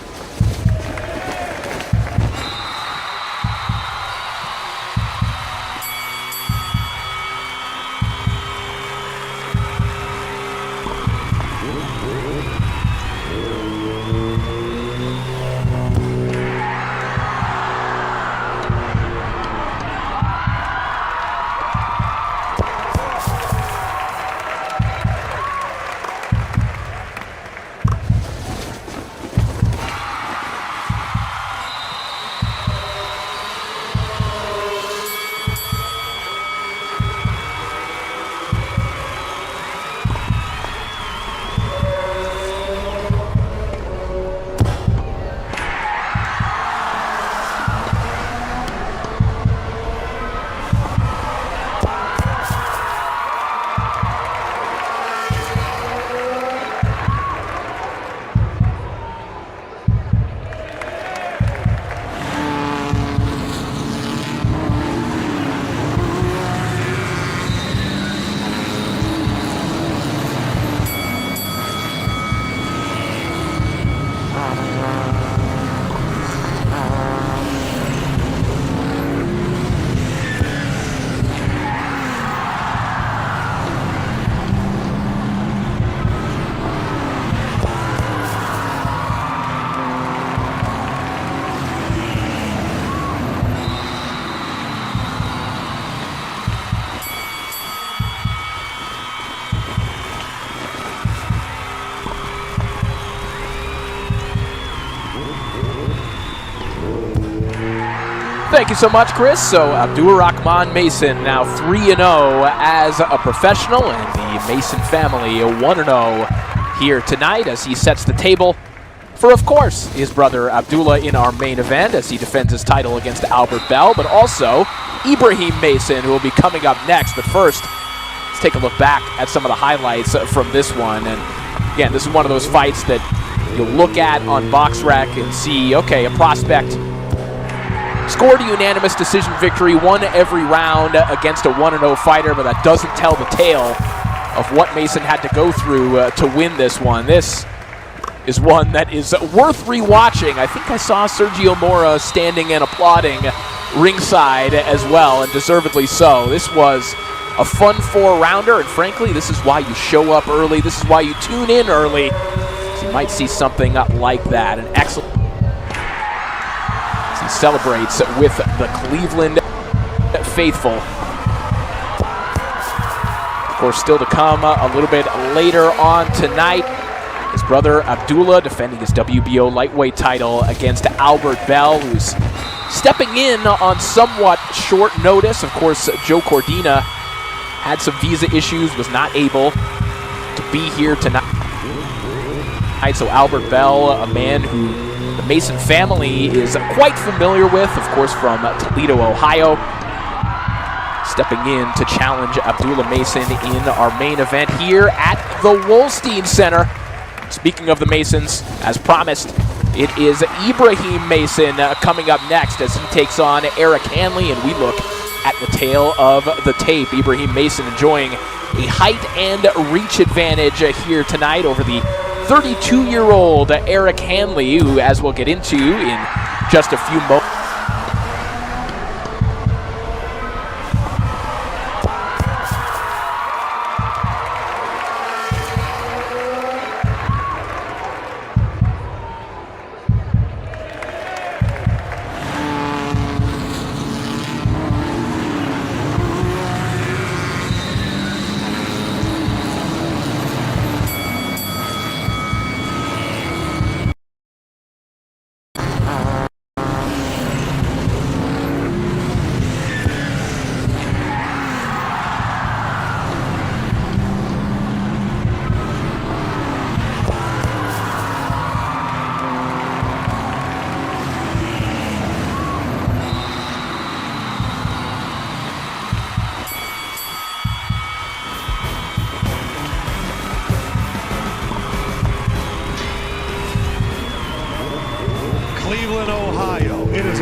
S12: Thank you so much, Chris. So Abdullah Mason now 3-0 as a professional, and the Mason family 1-0 here tonight as he sets the table for, of course, his brother Abdullah in our main event as he defends his title against Albert Bell, but also Ibrahim Mason, who will be coming up next. But first, let's take a look back at some of the highlights from this one. And again, this is one of those fights that you'll look at on BoxRec and see, okay, a prospect scored a unanimous decision victory, won every round against a 1-0 fighter, but that doesn't tell the tale of what Mason had to go through to win this one. This is one that is worth rewatching. I think I saw Sergio Mora standing and applauding ringside as well, and deservedly so. This was a fun 4-rounder, and frankly, this is why you show up early. This is why you tune in early. So you might see something like that. An excellent. He celebrates with the Cleveland faithful. Of course, still to come a little bit later on tonight. His brother Abdullah defending his WBO lightweight title against Albert Bell, who's stepping in on somewhat short notice. Of course, Joe Cordina had some visa issues, was not able to be here tonight. So Albert Bell, a man who the Mason family is quite familiar with, of course, from Toledo, Ohio, stepping in to challenge Abdullah Mason in our main event here at the Wolstein Center. Speaking of the Masons, as promised, it is Ibrahim Mason coming up next as he takes on Erik Hanley, and we look at the tail of the tape. Ibrahim Mason enjoying a height and reach advantage here tonight over the 32-year-old Erik Hanley, who, as we'll get into in just a few moments,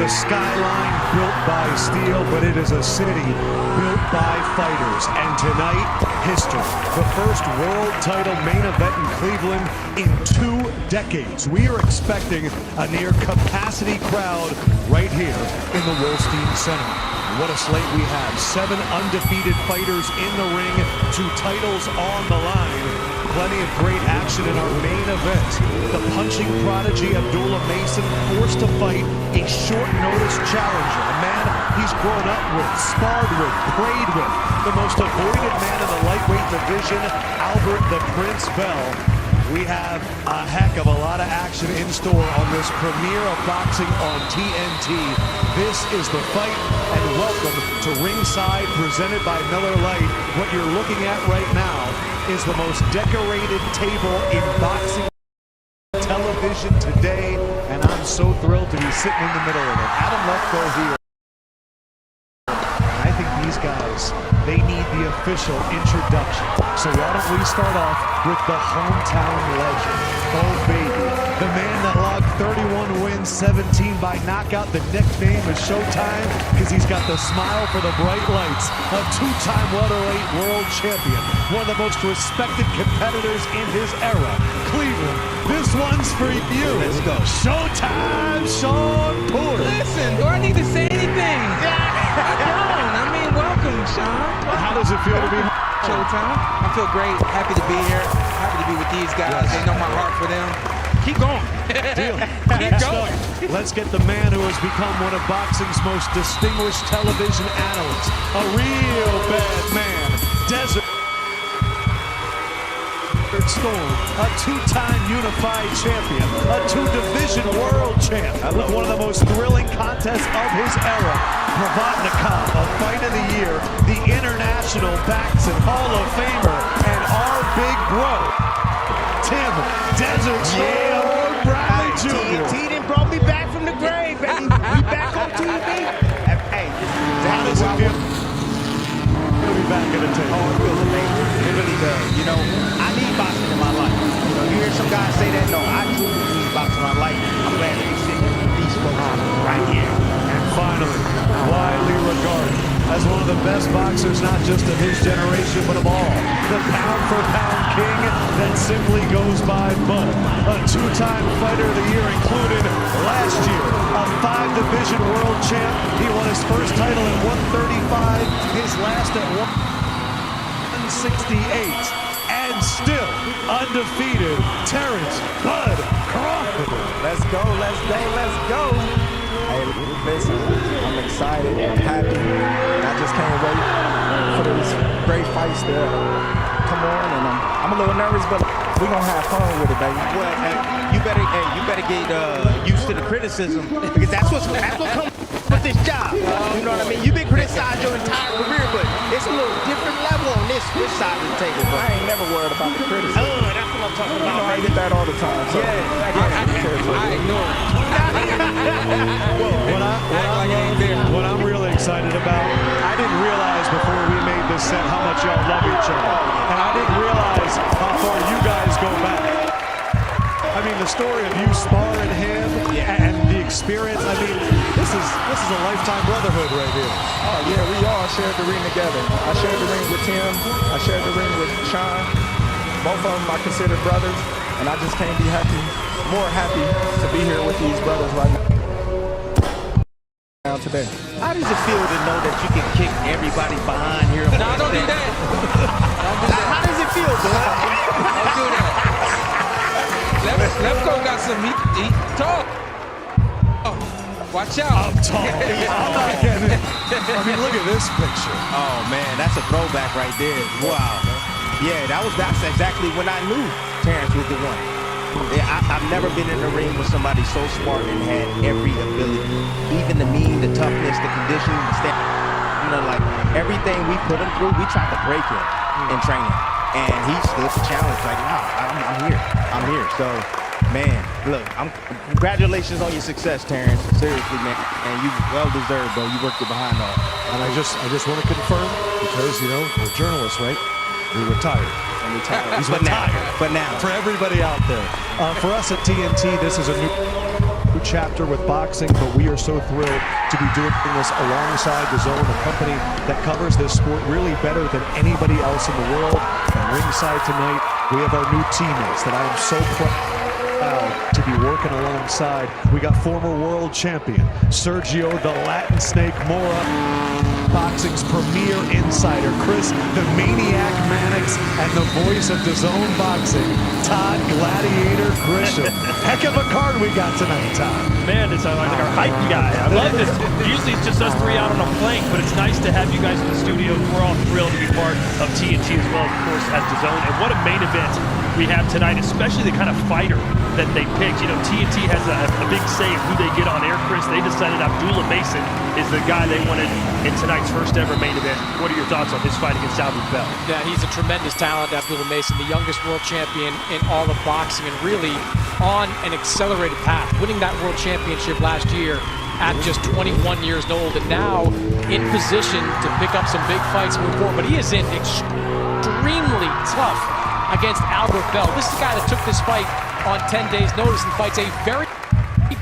S6: a skyline built by steel, but it is a city built by fighters. And tonight, history. The first world title main event in Cleveland in 2 decades. We are expecting a near capacity crowd right here in the Wolstein Center. What a slate we have. 7 undefeated fighters in the ring, 2 titles on the line. Plenty of great action in our main event. The punching prodigy Abdullah Mason forced to fight a short notice challenger, a man he's grown up with, sparred with, prayed with, the most avoided man in the lightweight division, Albert the Prince Bell. We have a heck of a lot of action in store on this premiere of boxing on TNT. This is the fight, and welcome to Ringside, presented by Miller Lite. What you're looking at right now is the most decorated table in boxing television today, and I'm so thrilled to be sitting in the middle of it. Adam Lefko here. I think these guys, they need the official introduction. So why don't we start off with the hometown legend. Oh baby, the man that logged 31 wins, 17 by knockout. The nickname is Showtime because he's got the smile for the bright lights. A 2-time welterweight world champion, one of the most respected competitors in his era. Cleveland, this one's for you. Let's go. Showtime, Sean Porter.
S10: Listen, do I need to say anything? I don't. I mean, welcome, Sean.
S6: How does it feel to be
S10: Showtime? I feel great. Happy to be here. Happy to be with these guys. Yes. They know my heart for them. Keep going.
S6: Deal.
S10: Keep going.
S6: Let's get the man who has become one of boxing's most distinguished television analysts. A real bad man. Desert Storm, a 2-time unified champion, a 2-division world champ, with one of the most thrilling contests of his era. Provodnikov, a fight of the year, the International Boxing Hall of Famer, and our big bro, Tim Desert Storm Bradley Jr.
S2: TNT done brought me back from the grave, baby. We back on TV. Hey,
S6: how does it feel to be back at the table?
S2: Oh, it feels amazing. It really does. You know, I need boxing in my life. You know, you hear some guys say that. No, I truly need boxing in my life. I'm glad to be sitting with these folks right here.
S6: And finally, widely regarded as one of the best boxers, not just of his generation, but of all. The pound-for-pound king that simply goes by Bud. A 2-time fighter of the year, included last year. A 5-division world champ. He won his first title at 135, his last at 168. And still undefeated, Terrence Bud Crawford.
S13: Let's go, let's go, let's go. Hey, listen, I'm excited, I'm happy. I just can't wait for these great fights to come on, and I'm a little nervous, but we're gonna have fun with it, baby.
S2: Well, you better get used to the criticism, because that's what comes with this job. You know what I mean? You've been criticized your entire career, but it's a little different level on this side of the table. But
S13: I ain't never worried about the criticism.
S2: Oh, that's what I'm talking about.
S13: You know, I get that all the time. So
S2: I ignore it.
S6: What I'm really excited about, I didn't realize before we made this set how much y'all love each other. And I didn't realize how far you guys go back. I mean, the story of you sparring him and the experience, I mean, this is a lifetime brotherhood right here.
S13: Oh, yeah, we all shared the ring together. I shared the ring with Tim. I shared the ring with Sean. Both of them I consider brothers, and I just can't be more happy to be here with these brothers right now today.
S2: How does it feel to know that you can kick everybody behind here?
S10: No, don't do that.
S2: How does it feel, bud?
S10: Don't do that. Lefko got some heat. Tall. Oh, watch out.
S6: I'm tall. I'm not getting it. I mean, look at this picture.
S2: Oh, man, that's a throwback right there. Wow. Yeah, that's exactly when I knew Terrence was the one. I've never been in a ring with somebody so smart and had every ability. Even the mean, the toughness, the conditioning, the stamina, like everything we put him through, we tried to break him in training. And he stood the challenge like, wow, I'm here. So, man, look, congratulations on your success, Terrence. Seriously, man. And you well deserved, bro. You worked it behind all.
S6: And I just want to confirm, because, you know, we're journalists, right? We retired. He's retired.
S2: But now.
S6: For everybody out there. For us at TNT, this is a new chapter with boxing, but we are so thrilled to be doing this alongside the Zone, a company that covers this sport really better than anybody else in the world. And ringside tonight, we have our new teammates that I am so proud to be working alongside. We got former world champion Sergio the Latin Snake Mora, boxing's premier insider Chris the Maniac Mannix, and the voice of DAZN Boxing, Todd Gladiator Grisham. Heck of a card we got tonight, Todd.
S9: Man, it's like our hype guy. I love this. Usually it's just us three out on a plank, but it's nice to have you guys in the studio. We're all thrilled to be part of TNT as well, of course, as DAZN. And what a main event we have tonight, especially the kind of fighter that they picked. You know, TNT has a big say in who they get on air, Chris. They decided Abdullah Mason is the guy they wanted in tonight's first ever main event. What are your thoughts on his fight against Albert Bell?
S12: Yeah, he's a tremendous talent, Abdullah Mason, the youngest world champion in all of boxing, and really on an accelerated path, winning that world championship last year at just 21 years old, and now in position to pick up some big fights moving forward. But he is in extremely tough against Albert Bell. This is the guy that took this fight on 10 days' notice and fights a very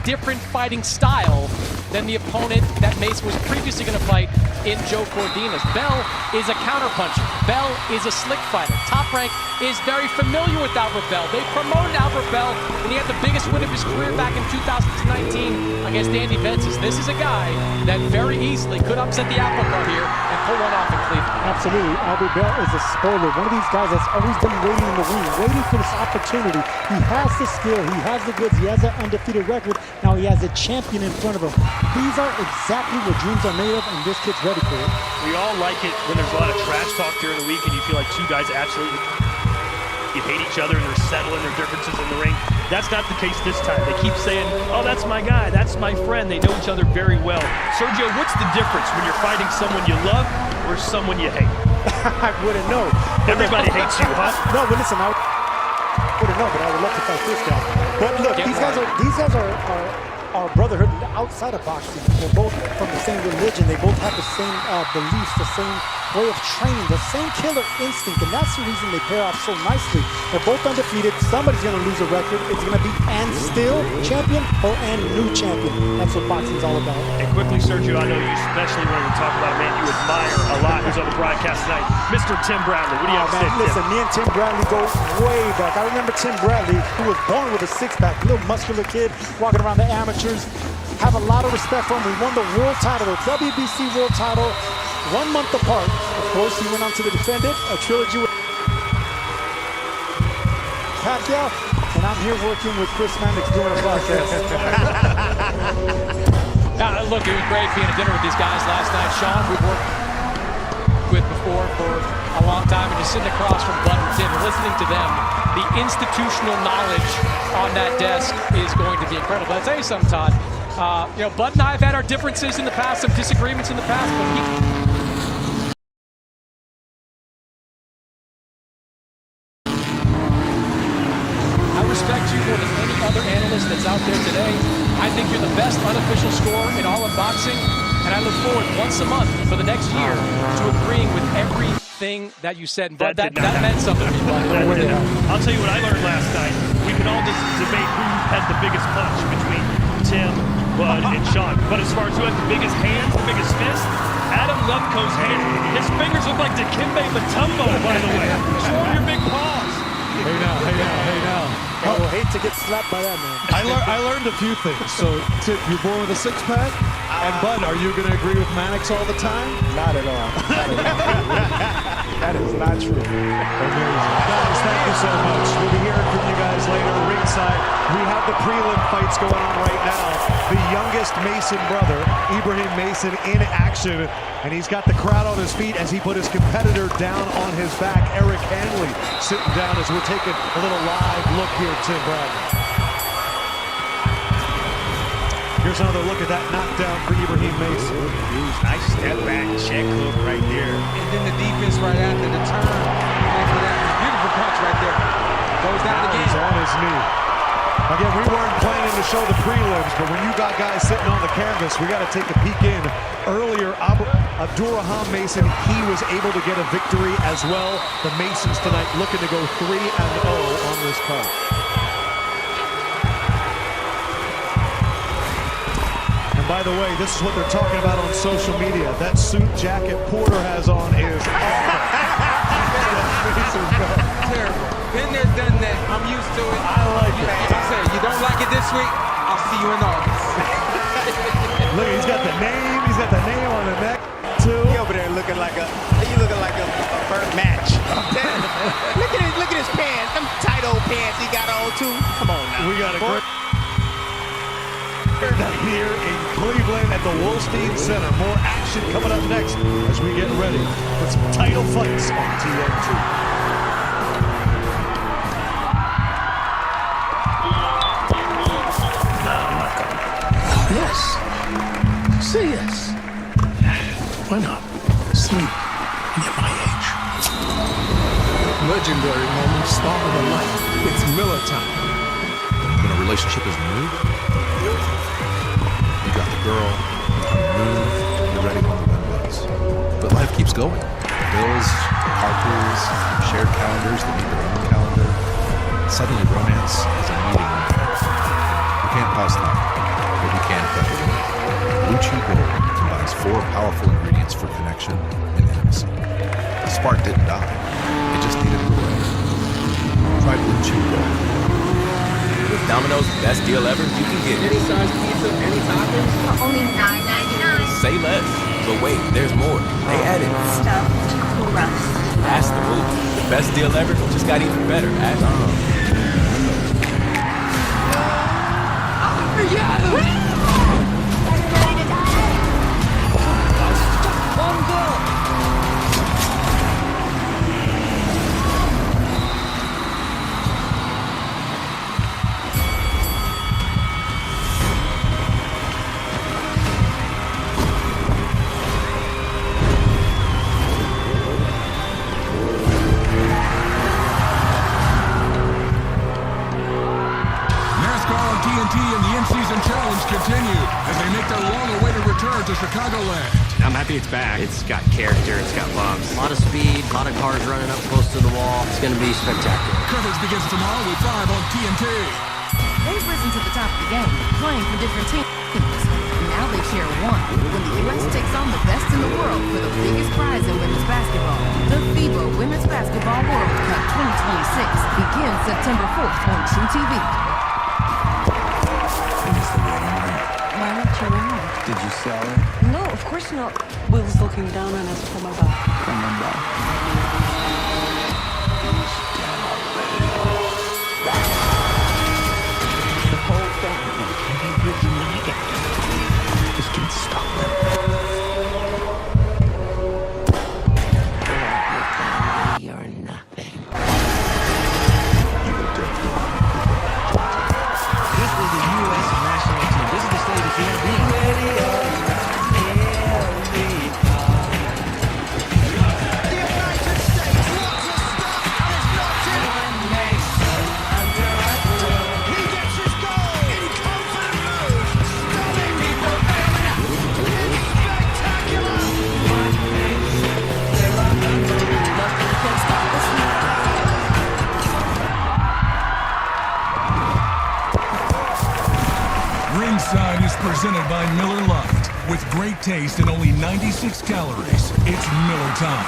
S12: different fighting style than the opponent that Mason was previously going to fight in Joe Cordinas. Bell is a counterpuncher. Bell is a slick fighter. Top Rank is very familiar with Albert Bell. They promoted Albert Bell, and he had the biggest win of his career back in 2019 against Andy Vences. This is a guy that very easily could upset the apple cart here and pull one off in Cleveland.
S18: Absolutely. Albert Bell is a spoiler. One of these guys that's always been waiting in the ring, waiting for this opportunity. He has the skill. He has the goods. He has an undefeated record. Now he has a champion in front of him. These are exactly what dreams are made of, and this kid's ready for it.
S9: We all like it when there's a lot of trash talk during the week and you feel like two guys absolutely hate each other and they're settling their differences in the ring. That's not the case this time. They keep saying, oh, that's my guy, that's my friend. They know each other very well. Sergio, what's the difference when you're fighting someone you love or someone you hate?
S18: I wouldn't know.
S9: Everybody hates you, huh?
S18: No, but listen, I wouldn't know, but I would love to fight this guy. But look, these guys are brotherhood outside of boxing. They're both from the same religion. They both have the same beliefs, the same way of training, the same killer instinct, and that's the reason they pair off so nicely. They're both undefeated. Somebody's going to lose a record. It's going to be and still champion or and new champion. That's what boxing's all about.
S9: And quickly, Sergio, I know you especially wanted to talk about a man you admire a lot who's on the broadcast tonight, Mr. Tim Bradley. What do you have to say?
S18: Listen, me and Tim Bradley go way back. I remember Tim Bradley, who was born with a six-pack, little muscular kid walking around the amateurs. Have a lot of respect for him. We won the world title, the WBC world title, 1 month apart. Of course, he went on to defend it, a trilogy with Pacquiao, and I'm here working with Chris Mannix doing a broadcast.
S12: Look, it was great being at dinner with these guys last night. Sean, we've worked with before for a long time, and just sitting across from Bud and Tim and listening to them, the institutional knowledge on that desk is going to be incredible. I'll tell you something, Todd. You know, Bud and I have had our differences in the past, some disagreements in the past, but I respect you more than any other analyst that's out there today. I think you're the best unofficial scorer in all of boxing, and I look forward once a month for the next year to agreeing with everything that you said. And Bud, that meant something to me, Bud.
S9: I'll tell you what I learned last night. We can all just debate who has the biggest punch between Tim, Bud, and Sean. But as far as who has the biggest hands, the biggest fist, Adam Lufko's hand. His fingers look like Dikembe Mutombo, by the way. Show him your big paws.
S6: Hey now.
S18: I will hate to get slapped by that, man.
S6: I learned a few things. So, Tim, you're born with a six-pack? And Bud, are you going to agree with Mannix all the time?
S13: Not at all. That is not true.
S6: Guys, thank you so much. We'll be hearing from you guys later ringside. We have the prelim fights going on right now. The youngest Mason brother, Ibrahim Mason, in action. And he's got the crowd on his feet as he put his competitor down on his back. Erik Hanley sitting down as we're taking a little live look here at Tim Bradley. Here's another look at that knockdown for Ibrahim Mason.
S2: Nice step back, check hook right there.
S10: And then the defense right after the turn. After that, beautiful punch right there. Goes down again.
S6: He's on his knee. Again, we weren't planning to show the prelims, but when you got guys sitting on the canvas, we got to take a peek in. Earlier, Abdullah Mason, he was able to get a victory as well. The Masons tonight looking to go 3-0 on this card. And by the way, this is what they're talking about on social media. That suit jacket Porter has on is awful.
S4: Terrible. Been there, done that. I'm used to it. I like it. I say, you don't like it this week, I'll see you in August.
S6: Look, he's got the name. He's got the name on the neck too.
S2: He over there looking like a burnt match. look at his pants. Them tight old pants he got on too. Come on now.
S6: We got a great night here in Cleveland at the Wolstein Center. More action coming up next as we get ready for some title fights on TNT.
S5: Yes. Say yes. Why not? Sleep. You're my age. Legendary moment, star of the night. It's Miller time.
S14: When a relationship is new, you got the girl, you move, you're ready when the wind blows. But life keeps going. Bills, carpools, shared calendars that need their own calendar. Suddenly romance is a meeting room. You can't pause time, but you can prep it. Blue Chew Gold combines 4 powerful ingredients for connection and intimacy. The spark didn't die. It just needed a little energy. Try Blue Chew Gold.
S3: With Domino's best deal ever, you can get any size pizza, any toppings
S15: for only $9.99.
S3: Say less, but wait, there's more. They added
S15: stuffed crust.
S3: That's the move. The best deal ever just got even better at
S16: Chicagoland.
S25: I'm happy it's back. It's got character, it's got bumps. A lot of speed, a lot of cars running up close to the wall. It's going to be spectacular.
S16: Coverage begins tomorrow with 5 on TNT.
S26: They've risen to the top of the game, playing for different teams. Now they share one when the U.S. takes on the best in the world for the biggest prize in women's basketball. The FIBA Women's Basketball World Cup 2026 begins September 4th on True TV.
S27: Why aren't you in?
S13: Did you sell it?
S27: No, of course not. Will's looking down on us from above.
S13: From above.
S27: The whole family can be reunited.
S13: We can stop them.
S27: You're nothing.
S28: This is the U.S. national team. This is the state of the
S16: Ringside is presented by Miller Lite. With great taste and only 96 calories, it's Miller time.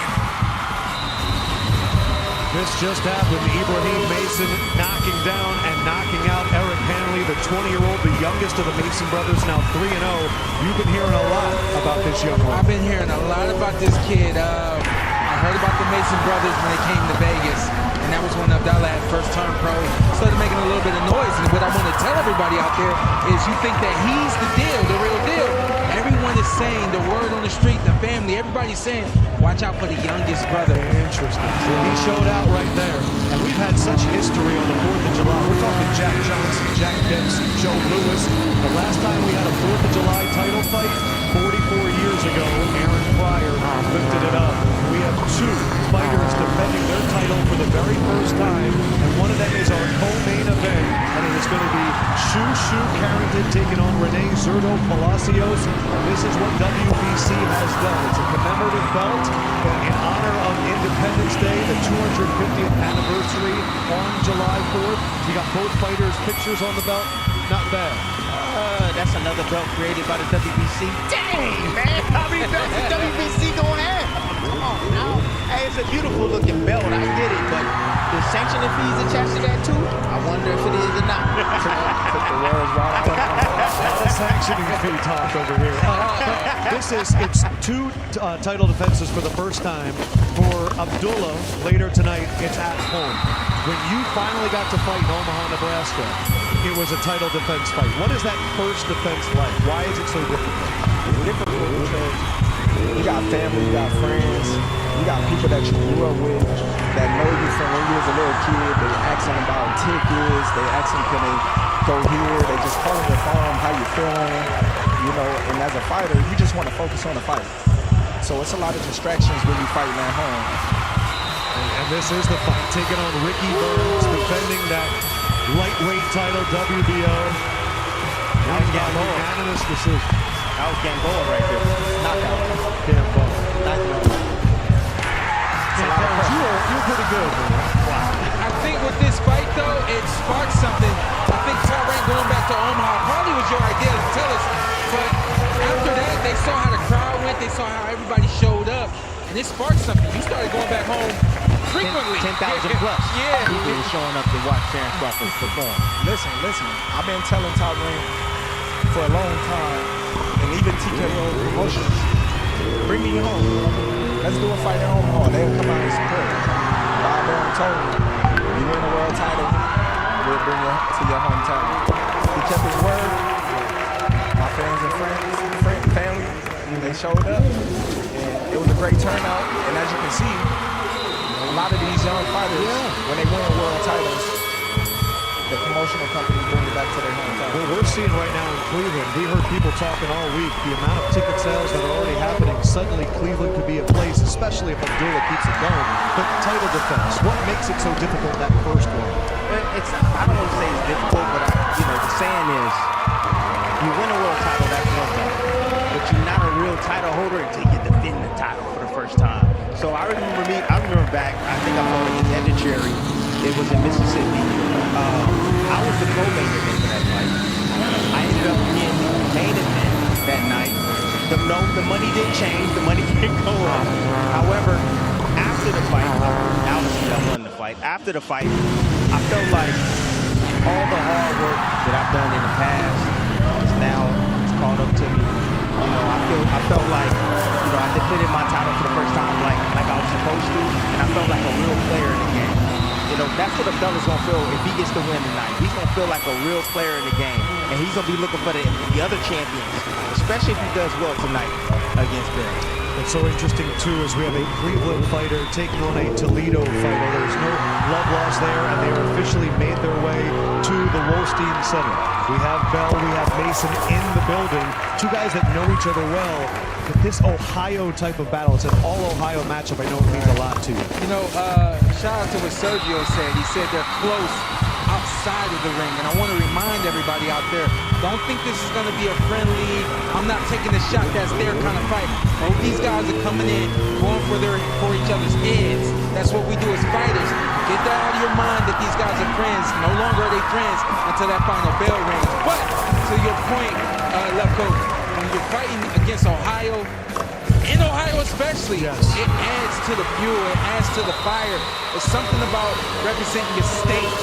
S6: This just happened. Ibrahim Mason knocking down and knocking out Erik Hanley, the 20-year-old, the youngest of the Mason brothers, now 3-0. You've been hearing a lot about this young one.
S4: I've been hearing a lot about this kid. I heard about the Mason brothers when they came to Vegas, and that was when Abdullah had first turned pro. Started making a little bit of noise, and what I want to tell everybody out there is you think that he's the deal, the real deal. Everyone is saying, the word on the street, the family, everybody's saying, watch out for the youngest brother.
S6: Interesting. He showed out right there. And we've had such history on the 4th of July. We're talking Jack Johnson, Jack Dempsey, Joe Louis. The last time we had a 4th of July title fight, 44 years ago, Aaron Pryor lifted it up. We have 2 fighters defending their title for the very first time, and one of them is our co-main event, and it is going to be Carrington taking on Rene Palacios, and this is what WBC has done. It's a commemorative belt in honor of Independence Day, the 250th anniversary on July 4th. We got both fighters' pictures on the belt. Not bad.
S2: That's another belt created by the WBC. Dang, man. How many belts is WBC gonna have? Come on now. Hey, it's a beautiful looking belt. I get it, but the sanctioning fees attached to that too? I wonder if it is or not.
S13: Took the words right out of my mouth.
S6: A lot of sanctioning fee talk over here. It's two title defenses for the first time. For Abdullah, later tonight, it's at home. When you finally got to fight in Omaha, Nebraska, it was a title defense fight. What is that first defense like? Why is it so difficult?
S13: It's difficult because you got family, you got friends, you got people that you grew up with that know you from when you was a little kid. They asking about tickets, they asking can they go here, they just calling your phone, how you feeling, you know, and as a fighter, you just want to focus on the fight. So it's a lot of distractions when you fighting at home.
S6: And this is the fight, taking on Ricky Burns, defending that lightweight title, WBO.
S2: That was Gamboa.
S6: Unanimous decision.
S2: That was Gamboa right there. Knockout.
S6: Gamboa.
S4: You're pretty good, man. Wow. I think with this fight, though, it sparked something. I think Carrington going back to Omaha probably was your idea to tell us. But after that, they saw how the crowd went. They saw how everybody showed up. And it sparked something. You started going back home frequently.
S2: 10,000 plus.
S4: Yeah.
S2: People were showing up to watch Terrence Crawford perform.
S13: Listen. I've been telling Carrington for a long time, and even TKO Promotions, bring me home. Let's do a fight at Omaha. They'll come out and support. Bob Arum told me, you win a world title, we'll bring you to your hometown. He kept his word. My fans and family, they showed up. And it was a great turnout. And as you can see, a lot of these young fighters, when they win world titles, the promotional companies bring it back to their hometown.
S6: What we're seeing right now in Cleveland, we heard people talking all week, the amount of ticket sales that are already happening. Suddenly Cleveland could be a place, especially if Abdullah keeps it going. But title defense, what makes it so difficult, that first one?
S2: I don't want to say it's difficult, but the saying is, you win a world title, that's one thing. But you're not a real title holder until you defend the title for the first time. So I remember back, I think I fought against Ed Cherry. It was in Mississippi. I was the co-main event for that fight. I ended up getting the main event that night. The money didn't change. The money didn't go up. However, after the fight, obviously I won the fight. After the fight, I felt like all the hard work that I've done in the past is now caught up to me. I felt like, I defended my title for the first time like I was supposed to, and I felt like a real player in the game. That's what Abdullah's going to feel if he gets to win tonight. He's going to feel like a real player in the game, and he's going to be looking for the other champions, especially if he does well tonight against them.
S6: What's so interesting, too, is we have a Cleveland fighter taking on a Toledo fighter. There's no love lost there, and they are officially made their way to the Wolstein Center. We have Bell, we have Mason in the building, two guys that know each other well. But this Ohio type of battle, it's an all-Ohio matchup. I know it means a lot to you.
S4: Shout out to what Sergio said. He said they're close outside of the ring. And I want to remind everybody out there, don't think this is going to be a friendly, I'm not taking a shot, that's their kind of fight. Both these guys are coming in, going for each other's heads. That's what we do as fighters. Get that out of your mind that these guys are friends. No longer are they friends until that final bell rings. But to your point, Lefko, when you're fighting against Ohio, in Ohio especially, it adds to the fuel, it adds to the fire. It's something about representing your state.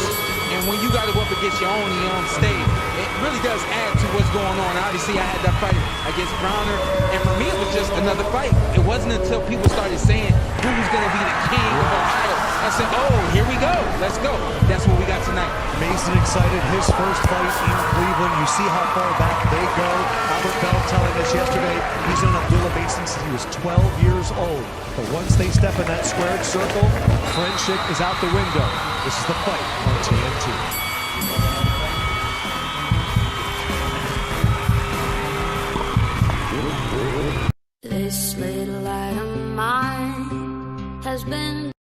S4: And when you got to go up against your own state, it really does add to what's going on. Obviously, I had that fight against Browner, and for me, it was just another fight. It wasn't until people started saying who was going to be the king of Ohio. I said, oh, here we go. Let's go. That's what we got tonight.
S6: Mason excited, his first fight in Cleveland. You see how far back they go. Albert Bell telling us yesterday he's known Abdullah Mason since he was 12 years old. But once they step in that squared circle, friendship is out the window. This is the fight on TNT.
S1: This little light of mine has been.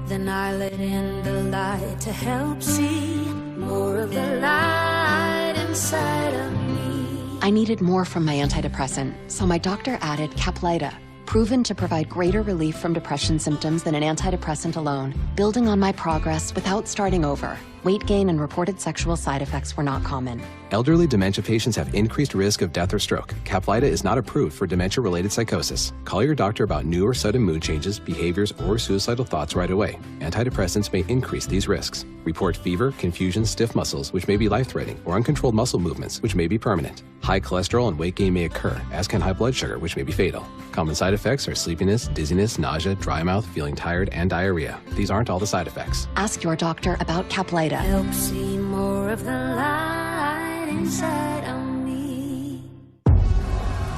S1: Then I let in the light to help see more of the light inside of me.
S7: I needed more from my antidepressant, so my doctor added Caplyta, proven to provide greater relief from depression symptoms than an antidepressant alone, building on my progress without starting over. Weight gain and reported sexual side effects were not common.
S8: Elderly dementia patients have increased risk of death or stroke. Caplyta is not approved for dementia-related psychosis. Call your doctor about new or sudden mood changes, behaviors, or suicidal thoughts right away. Antidepressants may increase these risks. Report fever, confusion, stiff muscles, which may be life-threatening, or uncontrolled muscle movements, which may be permanent. High cholesterol and weight gain may occur, as can high blood sugar, which may be fatal. Common side effects are sleepiness, dizziness, nausea, dry mouth, feeling tired, and diarrhea. These aren't all the side effects.
S7: Ask your doctor about Caplyta.
S1: Help see more of the light inside of me.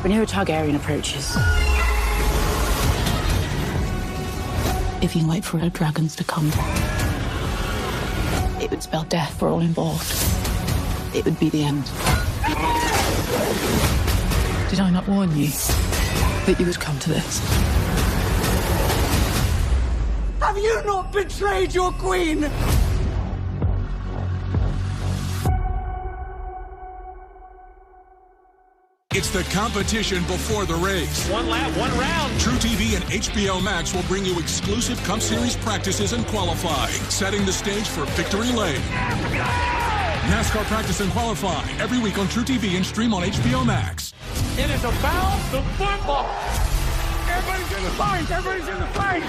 S17: Whenever a Targaryen approaches, if you wait for the dragons to come, it would spell death for all involved. It would be the end. Did I not warn you that you would come to this?
S11: Have you not betrayed your queen?
S16: It's the competition before the race.
S9: One lap, one round.
S16: True TV and HBO Max will bring you exclusive Cup Series practices and qualifying, setting the stage for victory lane. NASCAR practice and qualify every week on True TV and stream on HBO Max.
S11: It is about the football. Everybody's in the fight. Everybody's in the fight.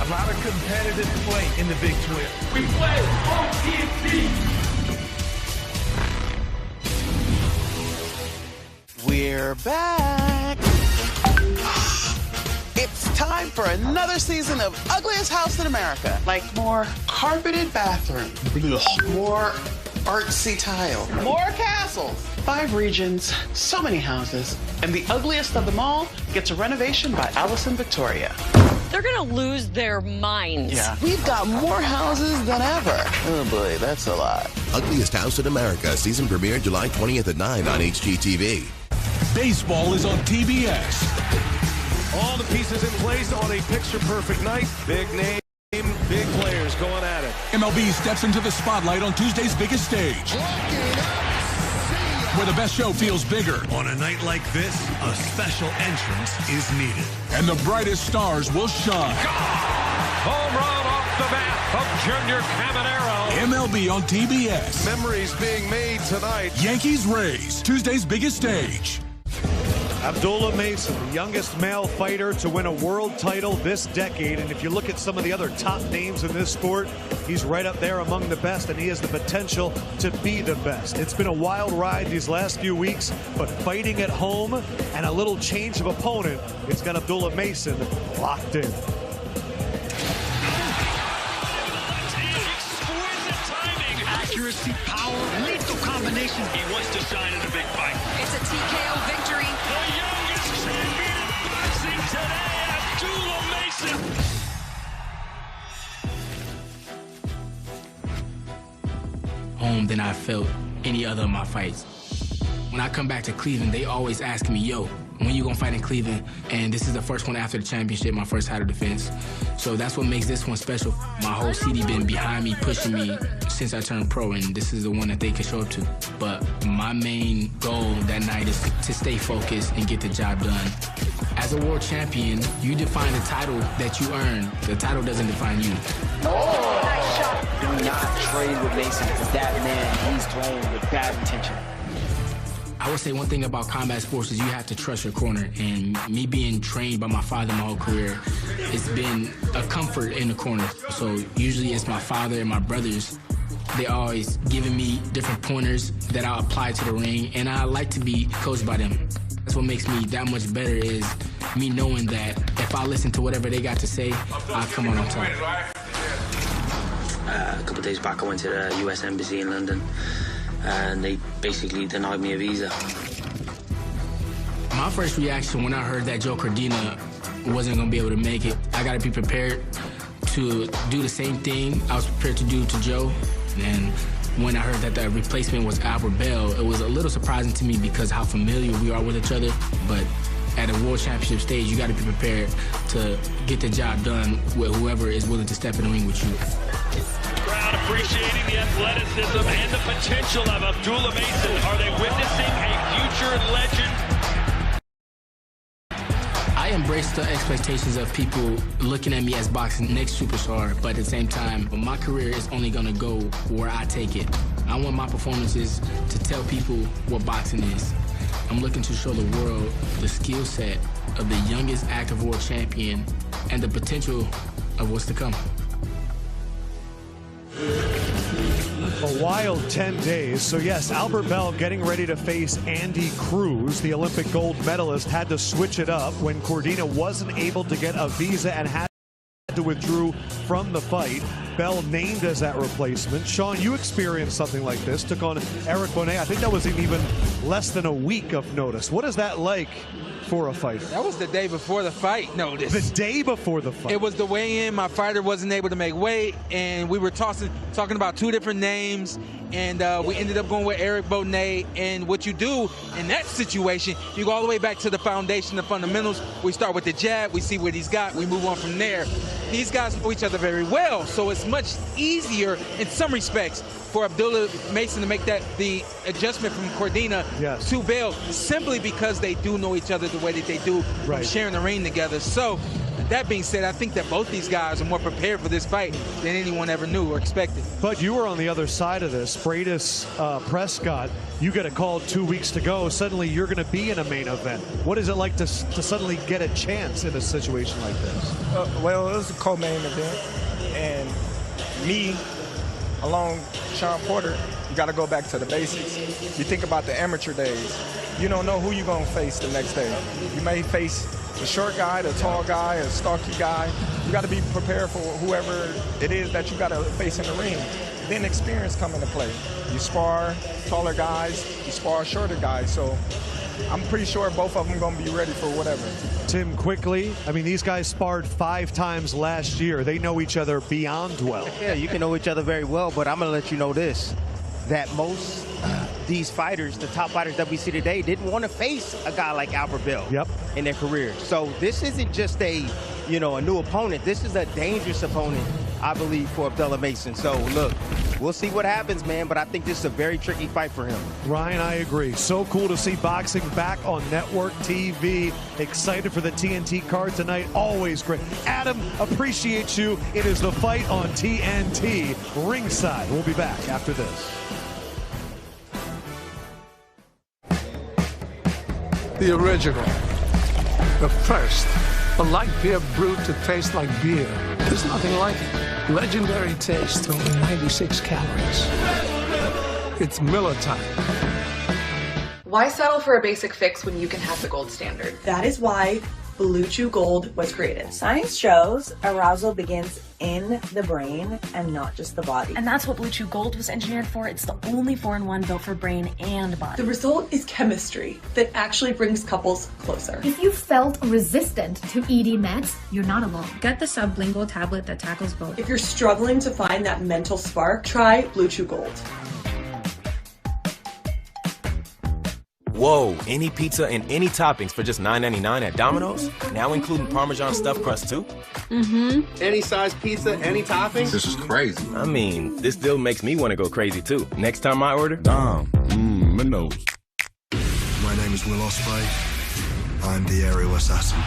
S6: A lot of competitive play in the Big 12.
S11: We play on TNT.
S19: We're back. It's time for another season of Ugliest House in America. Like more carpeted bathroom, more artsy tile, more castles, 5 regions, so many houses, and the ugliest of them all gets a renovation by Allison Victoria.
S20: They're gonna lose their minds.
S19: Yeah. We've got more houses than ever. Oh boy, that's a lot.
S21: Ugliest House in America, season premiere July 20th at 9 on HGTV.
S16: Baseball is on TBS.
S6: All the pieces in place on a picture-perfect night. Big name, big players going at it.
S16: MLB steps into the spotlight on Tuesday's biggest stage, where the best show feels bigger.
S6: On a night like this, a special entrance is needed.
S16: And the brightest stars will shine.
S9: Home run off the bat of Junior Caminero.
S16: MLB on TBS.
S6: Memories being made tonight.
S16: Yankees-Rays, Tuesday's biggest stage.
S6: Abdullah Mason, the youngest male fighter to win a world title this decade. And if you look at some of the other top names in this sport, he's right up there among the best, and he has the potential to be the best. It's been a wild ride these last few weeks, but fighting at home and a little change of opponent, it's got Abdullah Mason locked in.
S11: Accuracy, power, lethal combination. He wants to shine in a big fight.
S26: It's a TKO victory.
S11: The youngest champion in boxing today, Abdullah Mason.
S10: Home than I felt any other of my fights. When I come back to Cleveland, they always ask me, yo, when you gonna fight in Cleveland? And this is the first one after the championship, my first title defense. So that's what makes this one special. My whole city been behind me, pushing me since I turned pro, and this is the one that they can show up to. But my main goal that night is to stay focused and get the job done. As a world champion, you define the title that you earn. The title doesn't define you.
S19: Oh, nice shot. Do not trade with Mason, because that man, he's playing with bad intention.
S10: I would say one thing about combat sports is you have to trust your corner. And me being trained by my father my whole career, it's been a comfort in the corner. So usually it's my father and my brothers. They always giving me different pointers that I apply to the ring, and I like to be coached by them. That's what makes me that much better, is me knowing that if I listen to whatever they got to say, I'll come on top.
S25: A couple of days back, I went to the US Embassy in London, and they basically denied me a visa.
S10: My first reaction when I heard that Joe Cardina wasn't gonna be able to make it, I gotta be prepared to do the same thing I was prepared to do to Joe. And when I heard that the replacement was Albert Bell, it was a little surprising to me because how familiar we are with each other. But at a world championship stage, you gotta be prepared to get the job done with whoever is willing to step in the ring with you.
S9: Crowd appreciating the athleticism and the potential of Abdullah Mason. Are they witnessing a future legend?
S10: I embrace the expectations of people looking at me as boxing next superstar, but at the same time, my career is only gonna go where I take it. I want my performances to tell people what boxing is. I'm looking to show the world the skill set of the youngest active world champion and the potential of what's to come.
S6: A wild 10 days. So yes, Albert Bell getting ready to face Andy Cruz. The Olympic gold medalist had to switch it up when Cordina wasn't able to get a visa and had to withdraw from the fight. Bell named as that replacement. Sean, you experienced something like this. Took on Erik Bonet. I think that was in even less than a week of notice. What is that like for a fighter?
S4: That was the day before the fight notice.
S6: The day before the fight.
S4: It was the weigh-in. My fighter wasn't able to make weight, and we were talking about two different names, and we ended up going with Erik Bonet. And what you do in that situation, you go all the way back to the foundation, the fundamentals. We start with the jab. We see what he's got. We move on from there. These guys know each other very well, so it's much easier in some respects for Abdullah Mason to make the adjustment from Cordina to Bell, simply because they do know each other the way that they do, from sharing the ring together. So that being said, I think that both these guys are more prepared for this fight than anyone ever knew or expected.
S6: But you were on the other side of this. Bradis Prescott, you get a call 2 weeks to go. Suddenly you're going to be in a main event. What is it like to suddenly get a chance in a situation like this?
S13: Well, it was a co-main event, and me, along Sean Porter, you got to go back to the basics. You think about the amateur days. You don't know who you're going to face the next day. You may face the short guy, the tall guy, a stocky guy. You got to be prepared for whoever it is that you got to face in the ring. Then experience come into play. You spar taller guys, you spar shorter guys. So I'm pretty sure both of them going to be ready for whatever.
S6: Tim, quickly, I mean, these guys sparred 5 times last year. They know each other beyond well.
S2: Yeah, you can know each other very well, but I'm going to let you know this, that most these fighters, the top fighters that we see today, didn't want to face a guy like Albert Bell in their career. So this isn't just a new opponent. This is a dangerous opponent, I believe, for Abdullah Mason. So look, we'll see what happens, man, but I think this is a very tricky fight for him.
S6: Ryan, I agree. So cool to see boxing back on network TV. Excited for the TNT card tonight. Always great. Adam, appreciate you. It is the fight on TNT ringside. We'll be back after this.
S5: The original, the first, a light beer brewed to taste like beer. There's nothing like it. Legendary taste, only 96 calories. It's Miller time.
S12: Why settle for a basic fix when you can have the gold standard?
S14: That is why Blue Chew Gold was created. Science shows arousal begins in the brain and not just the body.
S15: And that's what Blue Chew Gold was engineered for. It's the only 4-in-1 built for brain and body.
S14: The result is chemistry that actually brings couples closer.
S18: If you felt resistant to ED meds, you're not alone. Get the sublingual tablet that tackles both.
S14: If you're struggling to find that mental spark, try Blue Chew Gold.
S22: Whoa, any pizza and any toppings for just $9.99 at Domino's? Now including Parmesan stuffed crust too?
S23: Mm-hmm. Any size pizza, any toppings?
S22: This is crazy. I mean, this deal makes me want to go crazy too. Next time I order,
S24: Domino's. My name is Will Ospreay. I'm the aerial assassin.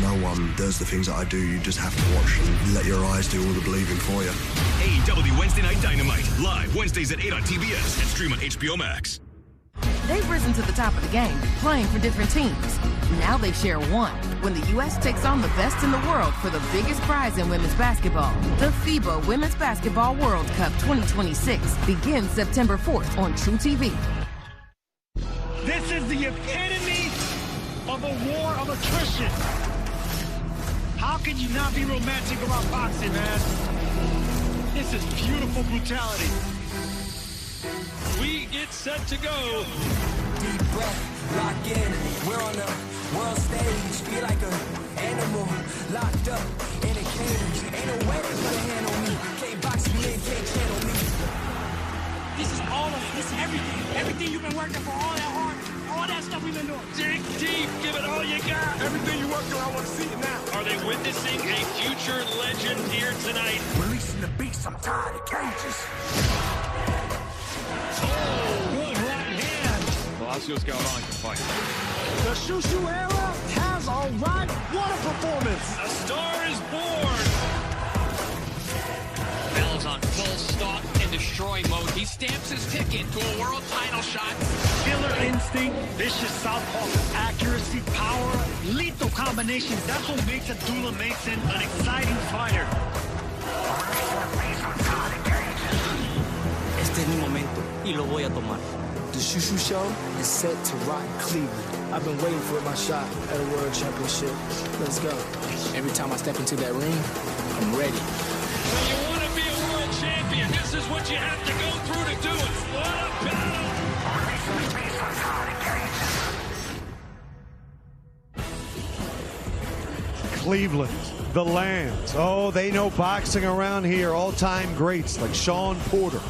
S24: No one does the things that I do. You just have to watch and let your eyes do all the believing for you.
S29: AEW Wednesday Night Dynamite. Live Wednesdays at 8 on TBS and stream on HBO Max.
S26: They've risen to the top of the game, playing for different teams. Now they share one when the U.S. takes on the best in the world for the biggest prize in women's basketball. The FIBA Women's Basketball World Cup 2026 begins September 4th on True TV.
S30: This is the epitome of a war of attrition. How can you not be romantic about boxing, man? This is beautiful brutality.
S9: We get set to go.
S31: Deep breath, lock in. We're on the world stage. Feel like an animal locked up in a cage. Ain't no way they put a hand on me. Can't box me in, can't channel me.
S30: This is everything. Everything you've been working for, all that hard, all that stuff we've been doing.
S9: Dig deep, give it all you got.
S30: Everything you worked on, I want to see it now.
S9: Are they witnessing a future legend here tonight?
S31: Releasing the beast, I'm tired of cages.
S30: Good right hand.
S9: Palacios got on to fight.
S30: The Shushu era has
S6: applause. All right, what a performance.
S29: A star is born.
S1: Bell's on full stalk and destroy mode. He stamps his ticket to a world title shot.
S30: Killer instinct, vicious southpaw, accuracy, power, lethal combinations. That's what makes Abdullah Mason an exciting fighter.
S31: Este es mi momento y lo voy a tomar. The Shushu Show is set to rock Cleveland. I've been waiting for my shot at a world championship. Let's go. Every time I step into that ring, I'm ready.
S29: When you want to be a world champion, this is what you have to go through to do it. What a battle!
S6: Cleveland, the land. Oh, they know boxing around here. All-time greats like Shawn Porter,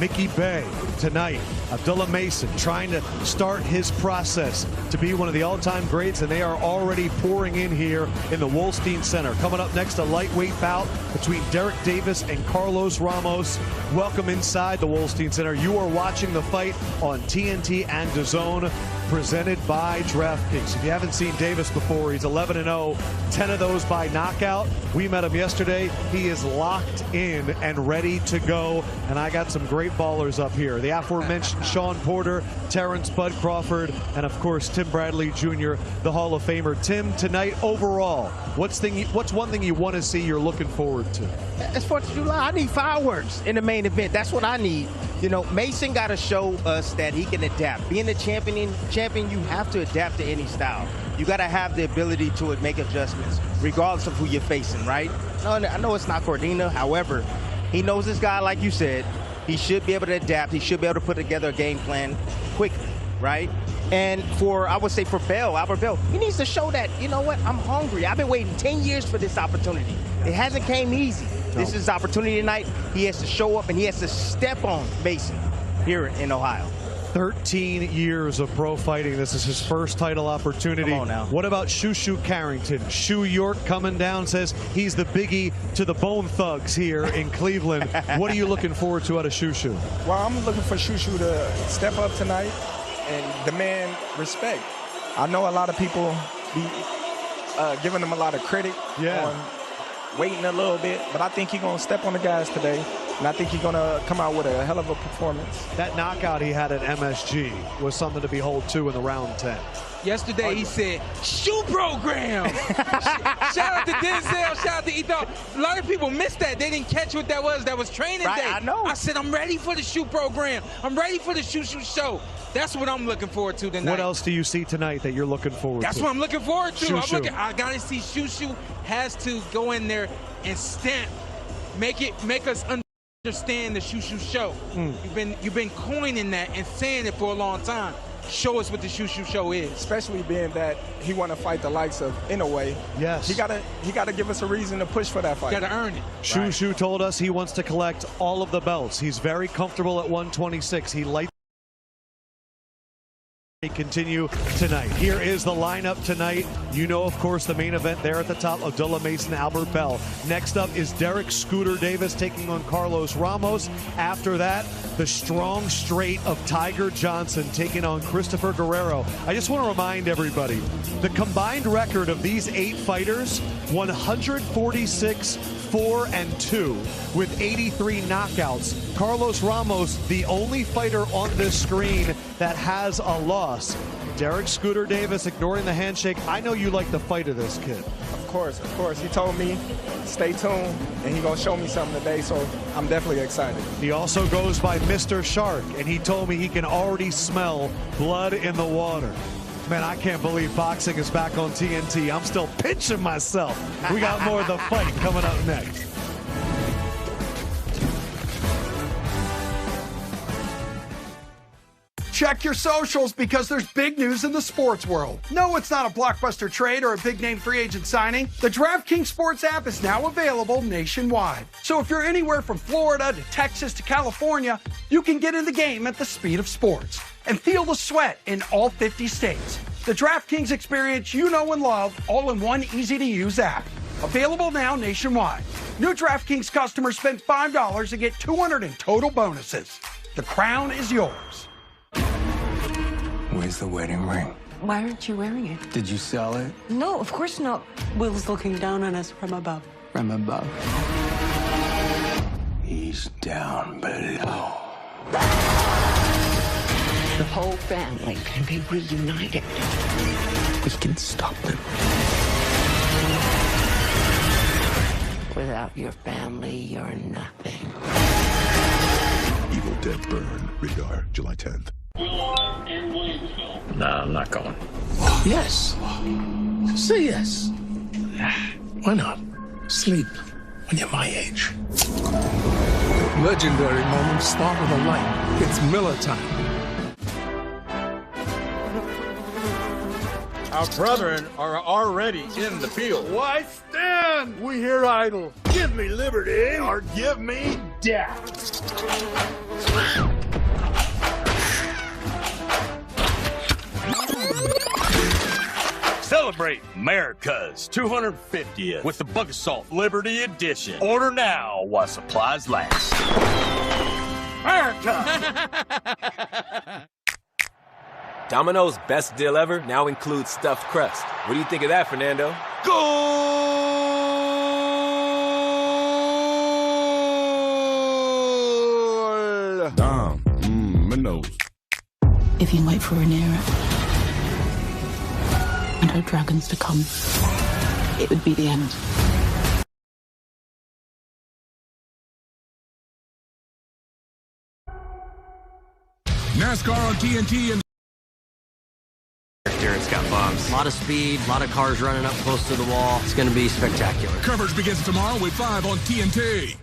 S6: Mickey Bay. Tonight, Abdullah Mason trying to start his process to be one of the all-time greats, and they are already pouring in here in the Wolstein Center. Coming up next, a lightweight bout between Deric Davis and Carlos Ramos. Welcome inside the Wolstein Center. You are watching the fight on TNT and DAZN, presented by DraftKings. If you haven't seen Davis before, he's 11-0, 10 of those by knockout. We met him yesterday. He is locked in and ready to go, and I got some great ballers up here. The aforementioned Shawn Porter, Terrence Bud Crawford, and of course Tim Bradley Jr., the Hall of Famer. Tim, tonight overall, what's one thing you want to see, you're looking forward to?
S2: As 4th of July, I need fireworks in the main event. That's what I need. You know, Mason got to show us that he can adapt. Being a champion, you have to adapt to any style. You got to have the ability to make adjustments, regardless of who you're facing, right? I know it's not Cordina. However, he knows this guy, like you said. He should be able to adapt. He should be able to put together a game plan quickly, right? And I would say for Albert Bell, he needs to show that, you know what, I'm hungry. I've been waiting 10 years for this opportunity. It hasn't came easy. No. This is his opportunity tonight. He has to show up, and he has to step on Mason here in Ohio.
S6: 13 years of pro fighting. This is his first title opportunity.
S2: Come on now.
S6: What about Shushu Carrington? Shu York coming down, says he's the biggie to the Bone Thugs here in Cleveland. What are you looking forward to out of Shushu?
S13: Well, I'm looking for Shushu to step up tonight and demand respect. I know a lot of people be giving him a lot of credit on waiting a little bit, but I think he's going to step on the gas today. And I think he's going to come out with a hell of a performance.
S6: That knockout he had at MSG was something to behold, too, in the round 10.
S4: Yesterday, he said, shoe program. Shout out to Denzel, shout out to Ethan. A lot of people missed that. They didn't catch what that was. That was training day.
S2: I know.
S4: I said, I'm ready for the shoe program. I'm ready for the shoe show. That's what I'm looking forward to tonight.
S6: What else do you see tonight that you're looking forward
S4: That's
S6: to?
S4: what I'm looking forward to.
S6: I
S4: got to see Shushu has to go in there and stamp. Make us understand the Shushu show. You've been coining that and saying it for a long time. Show us what the Shushu show is.
S13: Especially being that he want to fight the likes of Inoue.
S6: Yes.
S13: He gotta give us a reason to push for that fight.
S4: Got to earn it.
S6: Shushu told us he wants to collect all of the belts. He's very comfortable at 126. He likes continue tonight. Here is the lineup tonight. You know, of course, the main event there at the top, Abdullah Mason, Albert Bell. Next up is Deric Scooter Davis taking on Carlos Ramos. After that, the strong straight of Tiger Johnson taking on Christopher Guerrero. I just want to remind everybody, the combined record of these 8 fighters, 146 4-2 with 83 knockouts. Carlos Ramos, the only fighter on this screen that has a loss. Deric Scooter Davis ignoring the handshake. I know you like the fight of this kid.
S13: Of course. He told me, stay tuned, and he's going to show me something today, so I'm definitely excited.
S6: He also goes by Mr. Shark, and he told me he can already smell blood in the water. Man, I can't believe boxing is back on TNT. I'm still pinching myself. We got more of the fight coming up next.
S3: Check your socials because there's big news in the sports world. No, it's not a blockbuster trade or a big-name free agent signing. The DraftKings Sports app is now available nationwide. So if you're anywhere from Florida to Texas to California, you can get in the game at the speed of sports and feel the sweat in all 50 states. The DraftKings experience you know and love, all in one easy-to-use app. Available now nationwide. New DraftKings customers spend $5 and get $200 in total bonuses. The crown is yours.
S31: Where's the wedding ring?
S7: Why aren't you wearing it?
S8: Did you sell it?
S7: No, of course not. Will's looking down on us from above.
S8: From above. He's down below.
S7: The whole family can be reunited.
S8: We can stop them.
S7: Without your family, you're nothing.
S24: Evil Dead Burn, radar, July 10th.
S8: Nah, I'm not going.
S5: Yes. Say yes. Why not? Sleep when you're my age. Legendary moments start with a light. It's Miller time.
S11: Our brethren are already in the field.
S5: Why stand? We here idle. Give me liberty or give me death.
S16: Celebrate America's 250th with the Bug Assault Liberty Edition. Order now while supplies last. America!
S22: Domino's best deal ever now includes stuffed crust. What do you think of that, Fernando?
S24: Goal! Domino's.
S26: If you wait for Rene and her dragons to come, it would be the end.
S17: NASCAR on TNT and
S19: Deric's got bumps. A lot of speed, a lot of cars running up close to the wall. It's going to be spectacular.
S17: coverage begins tomorrow with 5 on TNT.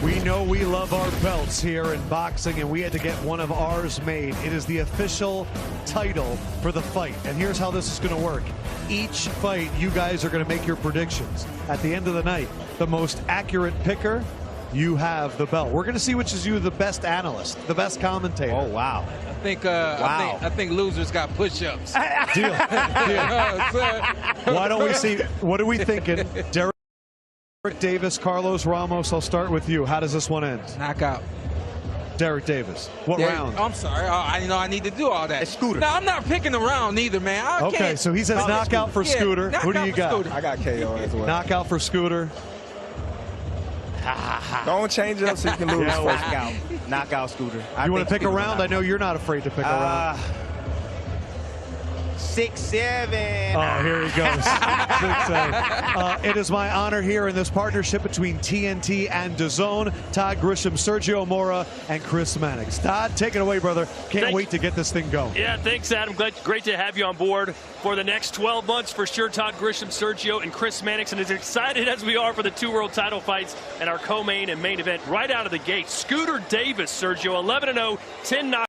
S6: We know we love our belts here in boxing, and we had to get one of ours made. It is the official title for the fight. And here's how this is going to work. Each fight, you guys are going to make your predictions. At the end of the night, the most accurate picker, you have the belt. We're going to see which is you the best analyst, the best commentator.
S2: Oh, wow.
S4: I think losers got push-ups.
S6: Deal. Why don't we see, what are we thinking? Deric Davis, Carlos Ramos, I'll start with you. How does this one end?
S4: Knockout.
S6: Deric Davis. What round?
S4: I'm sorry. I need to do all that.
S2: It's Scooter.
S4: No, I'm not picking the round either, man.
S6: Okay, so he says knockout for Scooter. Who do you got?
S4: Scooter.
S24: I got KO as well.
S6: Knockout for Scooter.
S24: Don't change it up so you can lose.
S2: Knockout Scooter.
S6: You want to pick a round? I know you're not afraid to pick a round.
S2: 6-7.
S6: Oh, here he goes. 6-7. It is my honor here in this partnership between TNT and DAZN. Todd Grisham, Sergio Mora, and Chris Mannix. Todd, take it away, brother. Can't wait to get this thing going.
S9: Yeah, thanks, Adam. Great to have you on board for the next 12 months for sure. Todd Grisham, Sergio, and Chris Mannix. And as excited as we are for the 2 world title fights and our co-main and main event right out of the gate, Scooter Davis, Sergio, 11-0, 10 knockouts,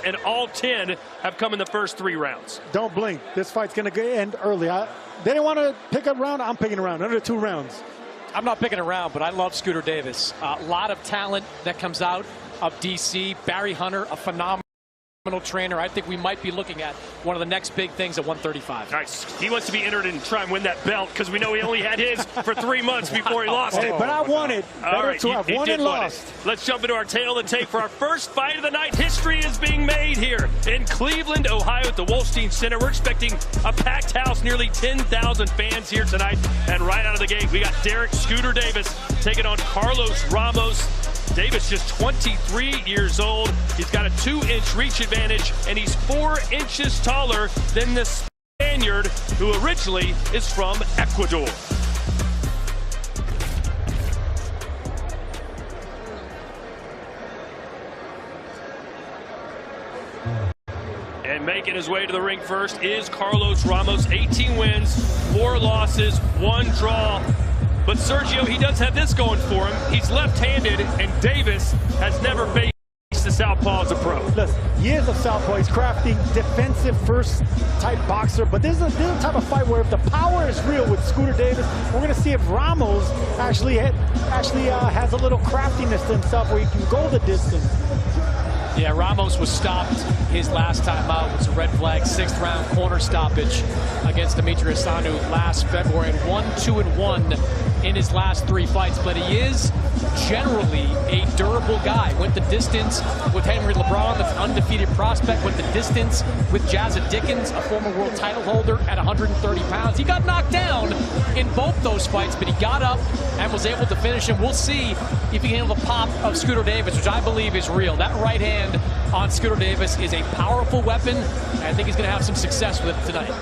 S9: and all 10 have come in the first 3 rounds.
S20: Don't blink. This fight's going to end early. They didn't want to pick a round. I'm picking a round. Under 2 rounds.
S21: I'm not picking a round, but I love Scooter Davis. A lot of talent that comes out of D.C. Barry Hunter, a phenomenal trainer. I think we might be looking at one of the next big things at 135.
S9: Nice. He wants to be entered and try and win that belt because we know he only had his for 3 months before he lost it.
S20: But I won it.
S9: All right,
S20: I've won and lost.
S9: Let's jump into our tail of the tape for our first fight of the night. History is being made here in Cleveland, Ohio at the Wolstein Center. We're expecting a packed house, nearly 10,000 fans here tonight. And right out of the gate, we got Deric Scooter Davis taking on Carlos Ramos. Davis just 23 years old. He's got a 2-inch reach advantage, and he's 4 inches taller than the Spaniard, who originally is from Ecuador. And making his way to the ring first is Carlos Ramos. 18 wins, 4 losses, 1 draw. But Sergio, he does have this going for him. He's left-handed, and Davis has never faced the southpaw as a pro.
S20: Listen, he is a southpaw. He's crafty, defensive first type boxer. But this is a type of fight where if the power is real with Scooter Davis, we're going to see if Ramos actually has a little craftiness to himself where he can go the distance.
S21: Yeah, Ramos was stopped his last time out. It was a red flag, 6th round corner stoppage against Demetrius Sanu last February. And 1-2-1 in his last 3 fights, but he is generally a durable guy. Went the distance with Henry LeBron, the undefeated prospect. Went the distance with Jazza Dickens, a former world title holder at 130 pounds. He got knocked down in both those fights, but he got up and was able to finish him. We'll see if he can handle the pop of Scooter Davis, which I believe is real. That right hand on Scooter Davis is a powerful weapon, and I think he's going to have some success with it tonight.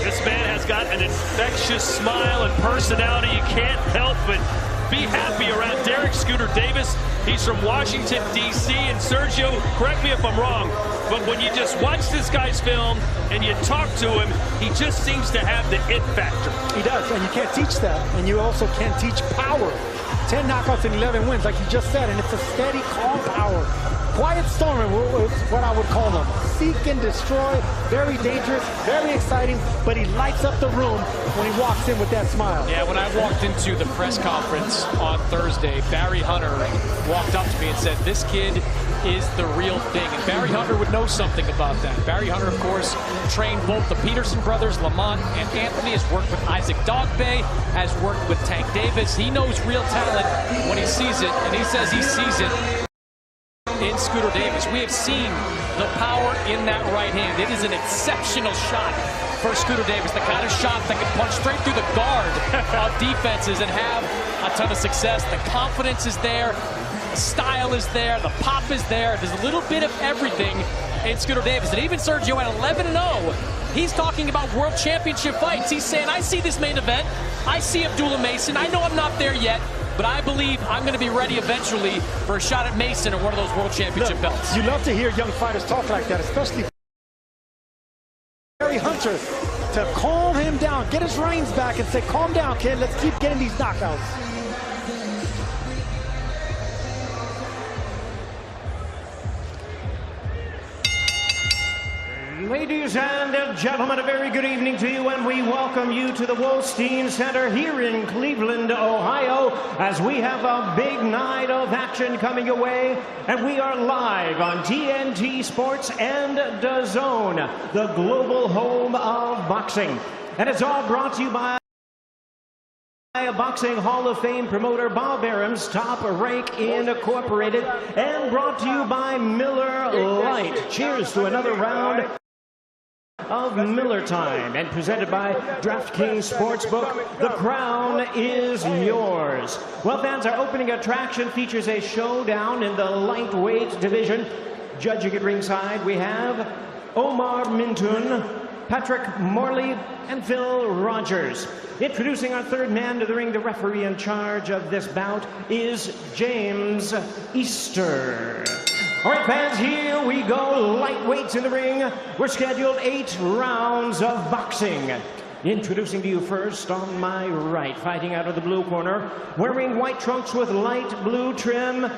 S9: This man has got an infectious smile and personality. You can't help but be happy around Deric Scooter Davis. He's from Washington, D.C. And Sergio, correct me if I'm wrong, but when you just watch this guy's film and you talk to him, he just seems to have the it factor.
S20: He does, and you can't teach that. And you also can't teach power. 10 knockouts and 11 wins, like you just said, and it's a steady, calm power. Quiet stormer is what I would call them. Seek and destroy, very dangerous, very exciting, but he lights up the room when he walks in with that smile.
S21: Yeah, when I walked into the press conference on Thursday, Barry Hunter walked up to me and said, this kid is the real thing. And Barry Hunter would know something about that. Barry Hunter, of course, trained both the Peterson brothers, Lamont and Anthony, has worked with Isaac Dogbe, has worked with Tank Davis. He knows real talent when he sees it, and he says he sees it in Scooter Davis. We have seen the power in that right hand. It is an exceptional shot for Scooter Davis, the kind of shot that can punch straight through the guard of defenses and have a ton of success. The confidence is there, the style is there, the pop is there. There's a little bit of everything in Scooter Davis. And even Sergio at 11-0, he's talking about world championship fights. He's saying, I see this main event, I see Abdullah Mason, I know I'm not there yet, but I believe I'm going to be ready eventually for a shot at Mason or one of those world championship belts.
S20: You love to hear young fighters talk like that, especially Barry Hunter, to calm him down, get his reins back and say, calm down, kid, let's keep getting these knockouts.
S1: Ladies and gentlemen, a very good evening to you, and we welcome you to the Wolstein Center here in Cleveland, Ohio, as we have a big night of action coming your way, and we are live on TNT Sports and DAZN, the global home of boxing. And it's all brought to you by a Boxing Hall of Fame promoter, Bob Arum's Top Rank Incorporated, and brought to you by Miller Lite. Cheers to another round of Miller Time, and presented by DraftKings Sportsbook. The crown is yours. Well, fans, our opening attraction features a showdown in the lightweight division. Judging at ringside, we have Omar Mintun, Patrick Morley, and Phil Rogers. Introducing our third man to the ring, the referee in charge of this bout is James Easter. All right, fans, here we go. Lightweights in the ring. We're scheduled 8 rounds of boxing. Introducing to you first on my right, fighting out of the blue corner, wearing white trunks with light blue trim,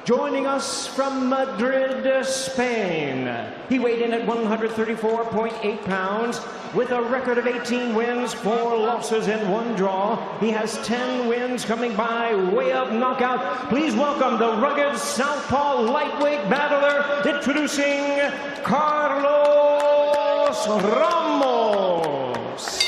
S1: joining us from Madrid, Spain. He weighed in at 134.8 pounds with a record of 18 wins, 4 losses, and 1 draw. He has 10 wins coming by way of knockout. Please welcome the rugged southpaw lightweight battler, introducing Carlos Ramos.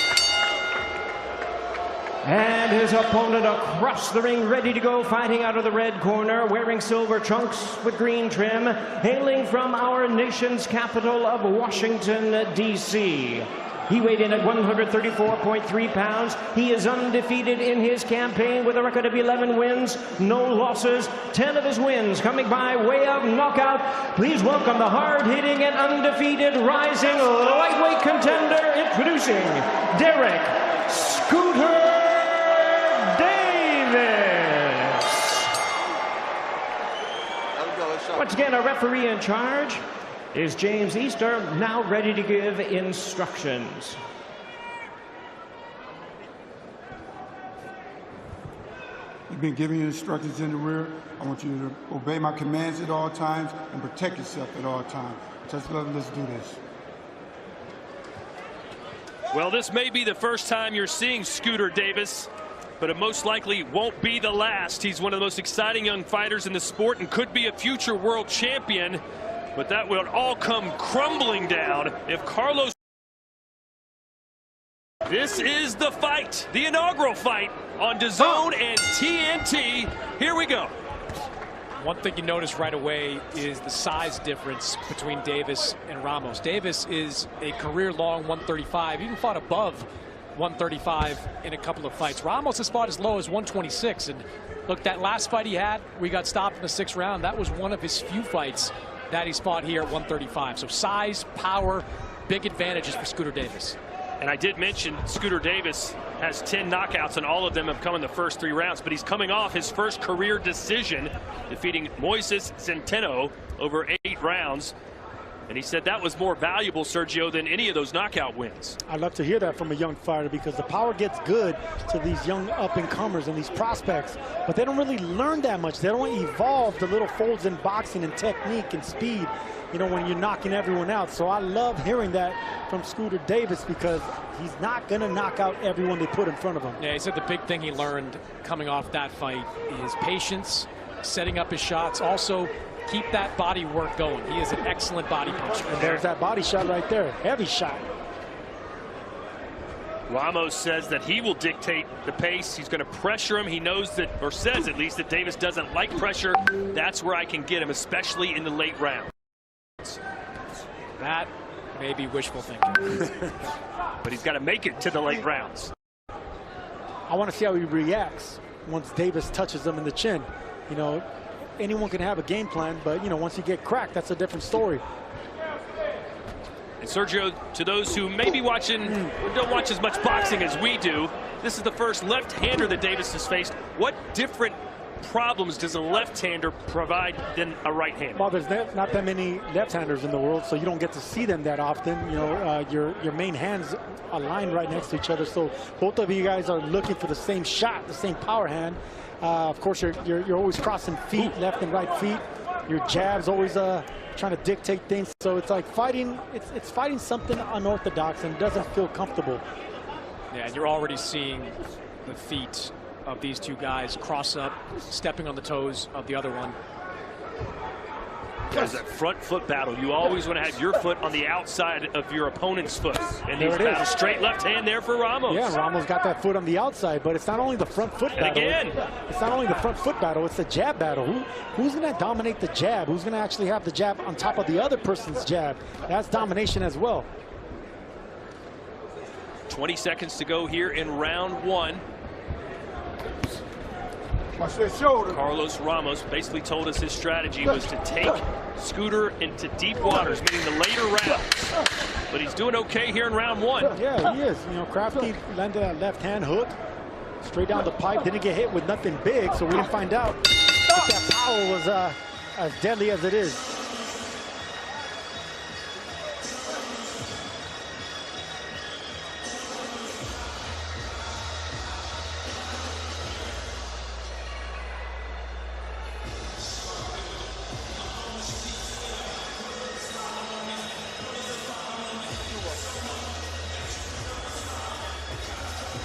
S1: And his opponent across the ring, ready to go, fighting out of the red corner, wearing silver trunks with green trim, hailing from our nation's capital of Washington, D.C. He weighed in at 134.3 pounds. He is undefeated in his campaign with a record of 11 wins, no losses, 10 of his wins coming by way of knockout. Please welcome the hard-hitting and undefeated rising lightweight contender, introducing Deric Scooter Davis. Once again, our referee in charge is James Easter, now ready to give instructions.
S10: I've been giving you instructions in the rear. I want you to obey my commands at all times and protect yourself at all times. Just let's do this.
S9: Well, this may be the first time you're seeing Scooter Davis, but it most likely won't be the last. He's one of the most exciting young fighters in the sport and could be a future world champion, but that will all come crumbling down if Carlos. This is the fight, the inaugural fight on DAZN and TNT. Here we go.
S21: One thing you notice right away is the size difference between Davis and Ramos. Davis is a career-long 135, even fought above 135 in a couple of fights. Ramos has fought as low as 126, and look, that last fight he had, we got stopped in the 6th round. That was one of his few fights that he's fought here at 135. So size, power, big advantages for Scooter Davis.
S9: And I did mention Scooter Davis has 10 knockouts, and all of them have come in the first 3 rounds. But he's coming off his first career decision, defeating Moises Centeno over 8 rounds. And he said that was more valuable, Sergio, than any of those knockout wins.
S20: I'd love to hear that from a young fighter, because the power gets good to these young up-and-comers and these prospects, but they don't really learn that much. They don't evolve the little folds in boxing and technique and speed, you know, when you're knocking everyone out. So I love hearing that from Scooter Davis, because he's not going to knock out everyone they put in front of him.
S21: Yeah, he said the big thing he learned coming off that fight is patience, setting up his shots, also keep that body work going. He is an excellent body puncher.
S20: And there's that body shot right there. Heavy shot.
S9: Ramos says that he will dictate the pace. He's going to pressure him. He knows that, or says at least, that Davis doesn't like pressure. That's where I can get him, especially in the late rounds.
S21: That may be wishful thinking.
S9: But he's got to make it to the late rounds.
S20: I want to see how he reacts once Davis touches him in the chin. You know, anyone can have a game plan, but, you know, once you get cracked, that's a different story.
S9: And Sergio, to those who may be watching, or don't watch as much boxing as we do, this is the first left-hander that Davis has faced. What different problems does a left-hander provide than a right-hander?
S20: Well, there's not that many left-handers in the world, so you don't get to see them that often. You know, your main hands align right next to each other, so both of you guys are looking for the same shot, the same power hand. Of course, you're always crossing feet, left and right feet. Your jab's always trying to dictate things. So it's like fighting. It's fighting something unorthodox and doesn't feel comfortable.
S21: Yeah, and you're already seeing the feet of these two guys cross up, stepping on the toes of the other one.
S9: There's that front foot battle. You always want to have your foot on the outside of your opponent's foot. And these battles, straight left hand there for Ramos.
S20: Yeah, Ramos got that foot on the outside, but it's not only the front foot battle.
S9: Again,
S20: it's not only the front foot battle, it's the jab battle. Who's going to dominate the jab? Who's going to actually have the jab on top of the other person's jab? That's domination as well.
S9: 20 seconds to go here in round 1. Carlos Ramos basically told us his strategy was to take Scooter into deep waters, meaning the later rounds. But he's doing okay here in round 1.
S20: Yeah, he is. You know, Crafty landed that left hand hook straight down the pipe. Didn't get hit with nothing big, so we didn't find out if that power was as deadly as it is.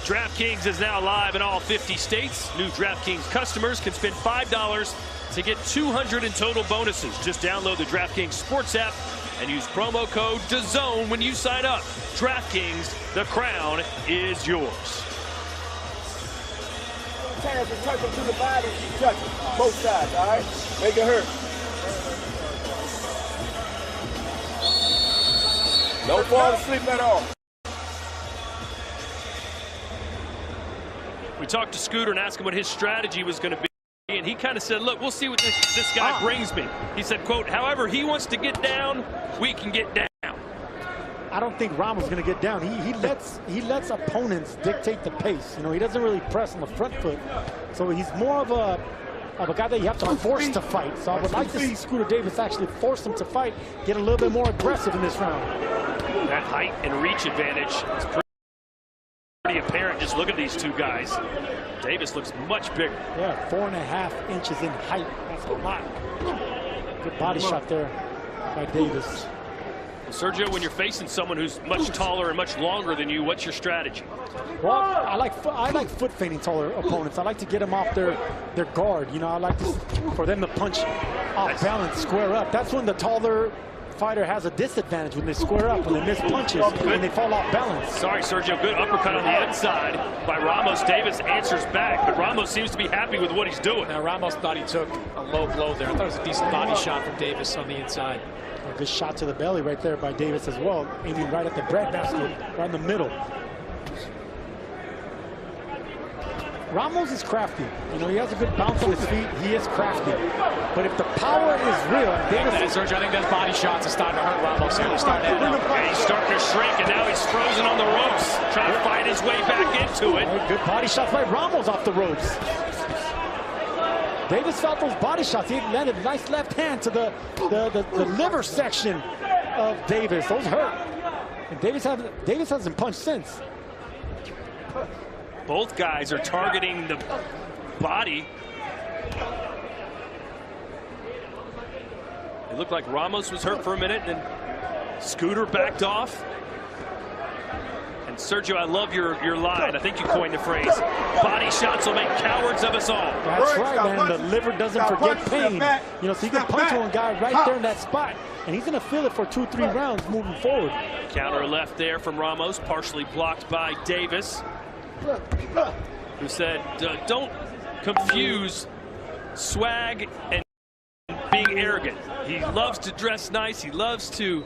S9: DraftKings is now live in all 50 states. New DraftKings customers can spend $5 to get $200 in total bonuses. Just download the DraftKings Sports app and use promo code DAZN when you sign up. DraftKings, the crown is yours.
S12: Hands and touch them to the body. Touch them. Both sides, all right? Make it hurt. Don't fall asleep at all.
S9: We talked to Scooter and asked him what his strategy was going to be, and he kind of said, look, we'll see what this guy brings me. He said, quote, however he wants to get down, we can get down.
S20: I don't think Ramos is going to get down. He lets opponents dictate the pace. You know, he doesn't really press on the front foot. So he's more of a guy that you have to force to fight. So I would like to see Scooter Davis actually force him to fight, get a little bit more aggressive in this round.
S9: That height and reach advantage is pretty pretty apparent. Just look at these two guys. Davis looks much bigger.
S20: Yeah, 4.5 inches in height. That's a lot. Good body shot there by Davis.
S9: Sergio, when you're facing someone who's much taller and much longer than you, what's your strategy?
S20: Well, I like foot feinting taller opponents. I like to get them off their guard. You know, I like for them to punch off balance, square up. That's when the taller fighter has a disadvantage, when they square up, when they miss punches, when they fall off balance.
S9: Sorry, Sergio. Good uppercut on the inside by Ramos. Davis answers back, but Ramos seems to be happy with what he's doing.
S21: Now, Ramos thought he took a low blow there. I thought it was a decent body shot from Davis on the inside.
S20: A good shot to the belly right there by Davis as well, aiming right at the breadbasket, right in the middle. Ramos is crafty. You know, he has a good bounce on his feet. He is crafty. But if the power is real, Davis
S21: Sergio, I think those body shots are starting to hurt Ramos here. He's starting
S9: to shrink, and now he's frozen on the ropes, trying to fight his way back into it.
S20: Good body shots by Ramos off the ropes. Davis felt those body shots. He landed a nice left hand to the liver section of Davis. Those hurt. And Davis hasn't punched since.
S9: Both guys are targeting the body. It looked like Ramos was hurt for a minute, then Scooter backed off. And Sergio, I love your line. I think you coined the phrase, body shots will make cowards of us all.
S20: That's right, man. The liver doesn't forget pain. You know, so you can punch one guy right there in that spot, and he's going to feel it for 2-3 rounds moving forward.
S9: Counter left there from Ramos, partially blocked by Davis, who said, don't confuse swag and being arrogant. He loves to dress nice. He loves to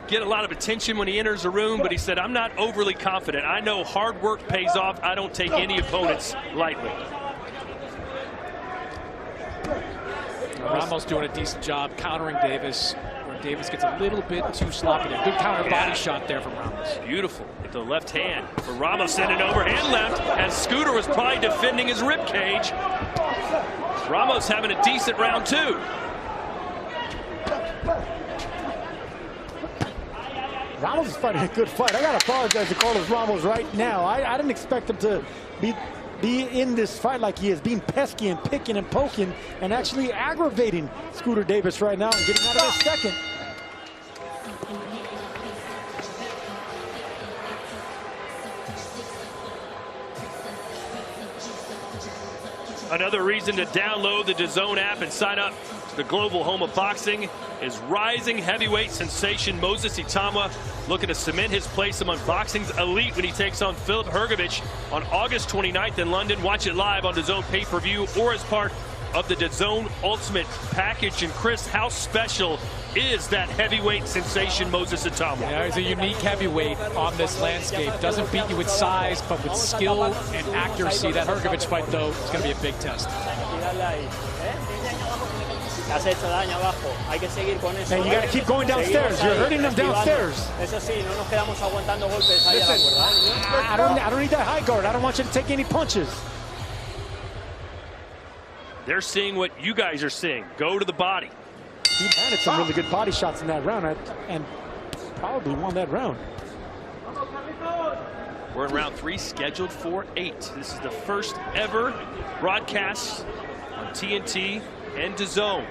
S9: get a lot of attention when he enters a room, but he said, I'm not overly confident. I know hard work pays off. I don't take any opponents lightly.
S21: Ramos doing a decent job countering Davis, where Davis gets a little bit too sloppy there. Good counter body shot there from Ramos.
S9: Beautiful with the left hand for Ramos, sending overhand left, as Scooter was probably defending his rib cage. Ramos having a decent round two.
S20: Ramos is fighting a good fight. I got to apologize to Carlos Ramos right now. I didn't expect him to be in this fight like he is, being pesky and picking and poking and actually aggravating Scooter Davis right now and getting out of his second.
S9: Another reason to download the DAZN app and sign up to the global home of boxing is rising heavyweight sensation Moses Itama, looking to cement his place among boxing's elite when he takes on Filip Hrgović on August 29th in London. Watch it live on DAZN pay-per-view or as part of the DAZN Ultimate package. And Chris, how special is that heavyweight sensation Moses Itama?
S21: Yeah, he's a unique heavyweight on this landscape. Doesn't beat you with size, but with skill and accuracy. That Hrgović fight, though, is going to be a big test.
S20: And you got to keep going downstairs. You're hurting them downstairs. I don't need that high guard. I don't want you to take any punches.
S9: They're seeing what you guys are seeing. Go to the body.
S20: He landed some really good body shots in that round and probably won that round.
S9: We're in round 3, scheduled for 8. This is the first ever broadcast on TNT and DAZN.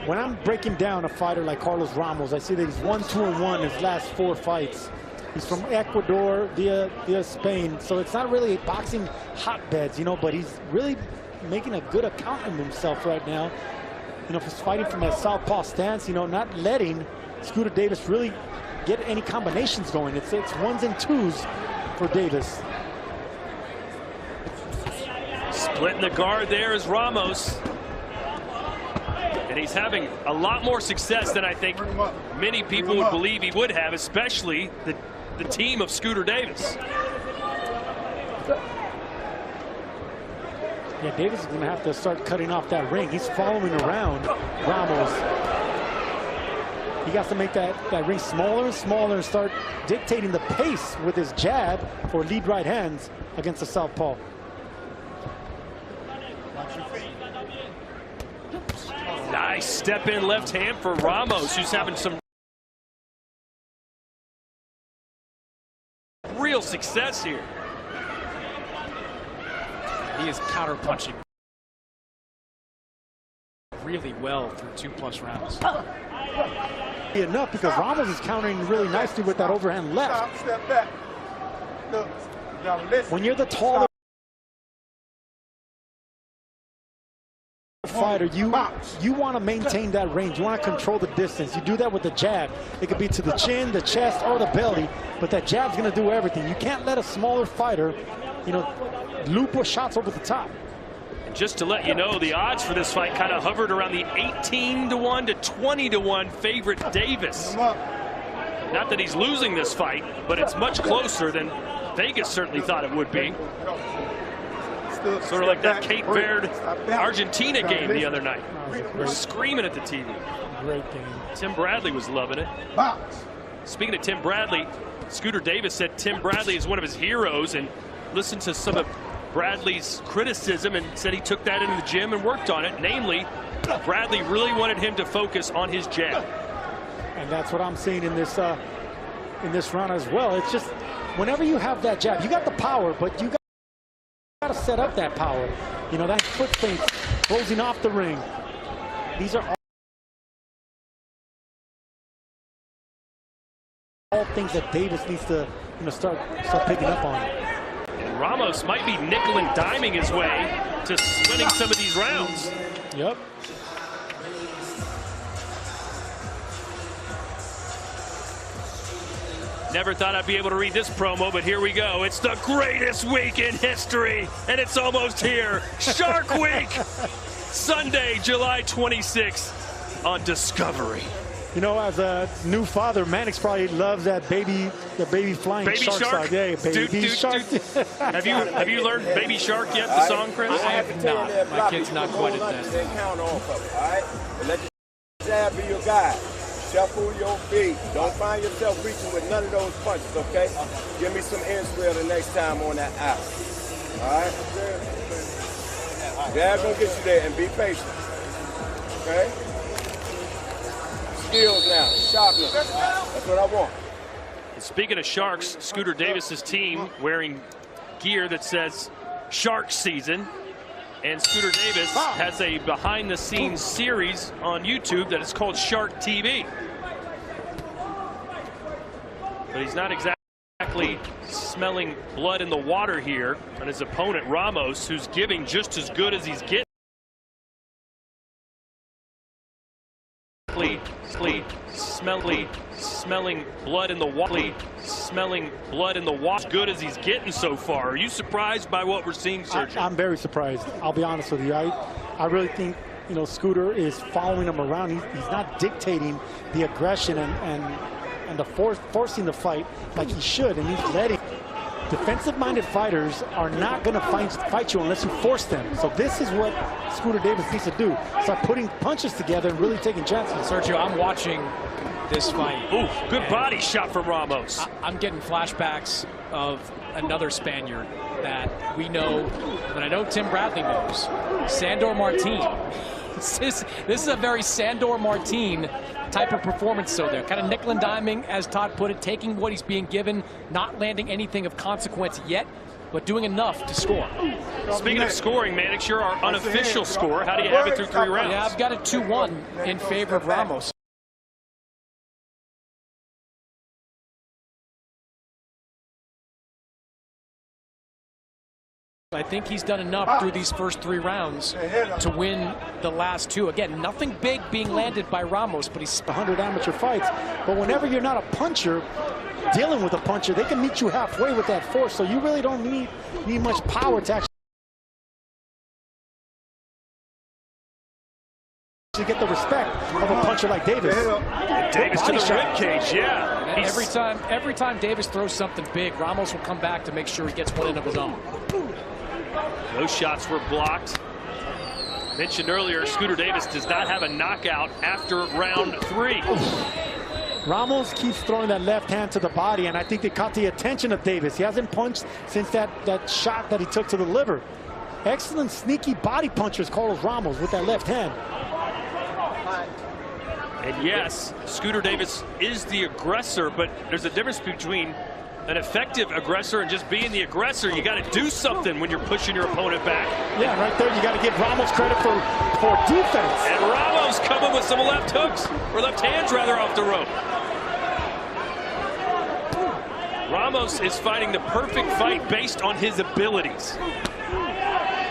S20: When I'm breaking down a fighter like Carlos Ramos, I see that he's 1-2-1 in his last 4 fights. He's from Ecuador via Spain, so it's not really boxing hotbeds, you know, but he's really making a good account of himself right now. You know, he's fighting from that southpaw stance, you know, not letting Scooter Davis really get any combinations going. It's ones and twos for Davis.
S9: Splitting the guard there is Ramos. And he's having a lot more success than I think many people would believe he would have, especially the team of Scooter Davis.
S20: Yeah, Davis is going to have to start cutting off that ring. He's following around Ramos. He got to make that ring smaller and smaller and start dictating the pace with his jab or lead right hands against the southpaw.
S9: Nice step in left hand for Ramos, who's having some real real success here.
S21: He is counter-punching really well through 2+ rounds.
S20: Enough because Ramos is countering really nicely with that overhand left.
S12: Step back. Look, now listen.
S20: When you're the taller fighter, you want to maintain that range. You want to control the distance. You do that with the jab. It could be to the chin, the chest, or the belly, but that jab's going to do everything. You can't let a smaller fighter, you know, loop or shots over the top.
S9: And just to let you know, the odds for this fight kind of hovered around the 18-1 to 20-1 favorite Davis. Not that he's losing this fight, but it's much closer than Vegas certainly thought it would be. Sort of like that Cape Verde Argentina game the other night. We're screaming at the TV.
S20: Great game.
S9: Tim Bradley was loving it. Speaking of Tim Bradley, Scooter Davis said Tim Bradley is one of his heroes, and listened to some of Bradley's criticism and said he took that into the gym and worked on it. Namely, Bradley really wanted him to focus on his jab.
S20: And that's what I'm seeing in this run as well. It's just whenever you have that jab, you got the power, but you got to set up that power. You know, that foot feint closing off the ring. These are all things that Davis needs to, you know, start picking up on.
S9: And Ramos might be nickel and diming his way to winning some of these rounds.
S20: Yep.
S9: Never thought I'd be able to read this promo, but here we go. It's the greatest week in history, and it's almost here. Shark Week, Sunday, July 26th on Discovery.
S20: You know, as a new father, Mannix probably loves that baby flying
S9: Baby
S20: shark. Yeah, baby shark.
S9: Have you learned Baby Shark yet, the song, Chris?
S21: I have not. My kid's not quite at that.
S12: Count off of it, all right? And let your jab be your guide. Shuffle your feet. Don't find yourself reaching with none of those punches, okay? Give me some inswell the next time on that out. All right? Jab gonna get you there, and be patient. Okay? Skills now, sharpness. That's what I want.
S9: And speaking of sharks, Scooter Davis's team wearing gear that says Shark Season. And Scooter Davis has a behind-the-scenes series on YouTube that is called Shark TV. But he's not exactly smelling blood in the water here on his opponent, Ramos, who's giving just as good as he's getting. Smelling blood in the water. Smelling blood in the water. As good as he's getting so far. Are you surprised by what we're seeing, Sergio?
S20: I'm very surprised. I'll be honest with you. I really think, you know, Scooter is following him around. He's not dictating the aggression and the forcing the fight like he should, and he's letting. Defensive-minded fighters are not going to fight you unless you force them. So this is what Scooter Davis needs to do. Start putting punches together and really taking chances.
S21: Sergio, I'm watching this fight.
S9: Ooh, good body shot from Ramos.
S21: I'm getting flashbacks of another Spaniard that we know, that I know Tim Bradley knows. Sandor Martin. This is a very Sandor Martin type of performance, so they're kind of nickel and diming, as Todd put it, taking what he's being given, not landing anything of consequence yet, but doing enough to score.
S9: Speaking of scoring, Mannix, you're our unofficial score. How do you have it through 3 rounds?
S21: Yeah, I've got it 2-1 in favor of Ramos. I think he's done enough through these first 3 rounds to win the last 2. Again, nothing big being landed by Ramos, but he's
S20: 100 amateur fights. But whenever you're not a puncher, dealing with a puncher, they can meet you halfway with that force. So you really don't need much power to actually get the respect of a puncher like Davis.
S9: Davis to the rib cage, yeah.
S21: Every time Davis throws something big, Ramos will come back to make sure he gets one in of his own.
S9: Those shots were blocked. Mentioned earlier, Scooter Davis does not have a knockout after round 3.
S20: Ramos keeps throwing that left hand to the body, and I think they caught the attention of Davis. He hasn't punched since that shot that he took to the liver. Excellent sneaky body punchers, Carlos Ramos, with that left hand.
S9: And yes, Scooter Davis is the aggressor, but there's a difference between an effective aggressor and just being the aggressor. You got to do something when you're pushing your opponent back.
S20: Yeah, right there, you got to give Ramos credit for defense.
S9: And Ramos coming with some left hooks, or left hands rather, off the rope. Ramos is fighting the perfect fight based on his abilities.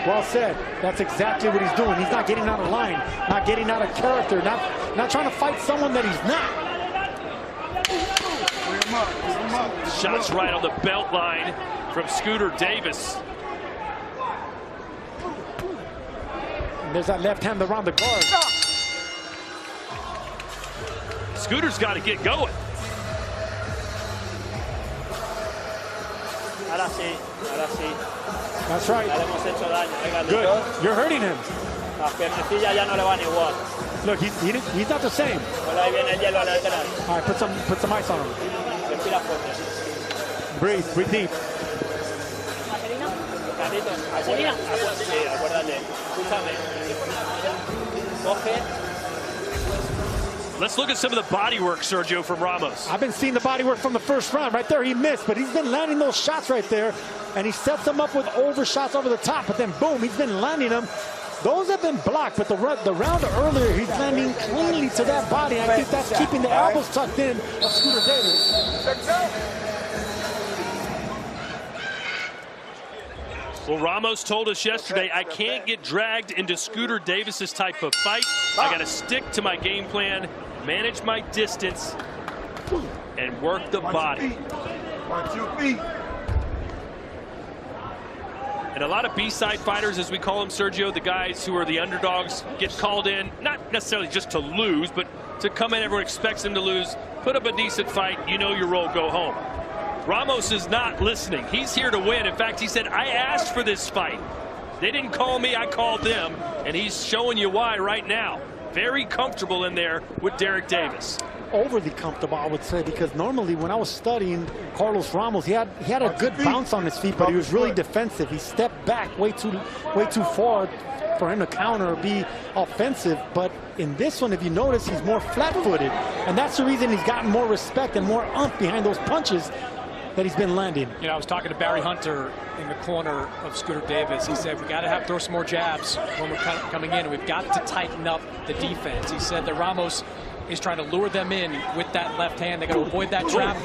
S20: Well said. That's exactly what he's doing. He's not getting out of line, not getting out of character, not trying to fight someone that he's not.
S9: Shots right on the belt line from Scooter Davis.
S20: And there's that left hand around the guard.
S9: Scooter's got to get going.
S20: That's right. Good. You're hurting him. Look, he's not the same. All right, put some ice on him. Breathe deep.
S9: Let's look at some of the body work, Sergio, from Ramos.
S20: I've been seeing the body work from the first round. Right there, he missed, but he's been landing those shots right there, and he sets them up with over shots over the top, but then boom, he's been landing them. Those have been blocked, but the round earlier, he's landing cleanly to that body. I think that's keeping the elbows tucked in of Scooter Davis.
S9: Well, Ramos told us yesterday, I can't get dragged into Scooter Davis's type of fight. I got to stick to my game plan, manage my distance, and work the body.
S12: 1, 2 feet.
S9: And a lot of B-side fighters, as we call them, Sergio, the guys who are the underdogs, get called in, not necessarily just to lose, but to come in, everyone expects them to lose, put up a decent fight, you know your role, go home. Ramos is not listening. He's here to win. In fact, he said, I asked for this fight. They didn't call me, I called them. And he's showing you why right now. Very comfortable in there with Deric Davis.
S20: Overly comfortable, I would say, because normally when I was studying Carlos Ramos, he had a good bounce on his feet, but he was really defensive. He stepped back way too far for him to counter or be offensive. But in this one, if you notice, he's more flat-footed, and that's the reason he's gotten more respect and more oomph behind those punches that he's been landing.
S21: You know, I was talking to Barry Hunter in the corner of Scooter Davis. He said, we got to throw some more jabs when we're coming in. We've got to tighten up the defense. He said that Ramos is trying to lure them in with that left hand. They got to avoid that trap,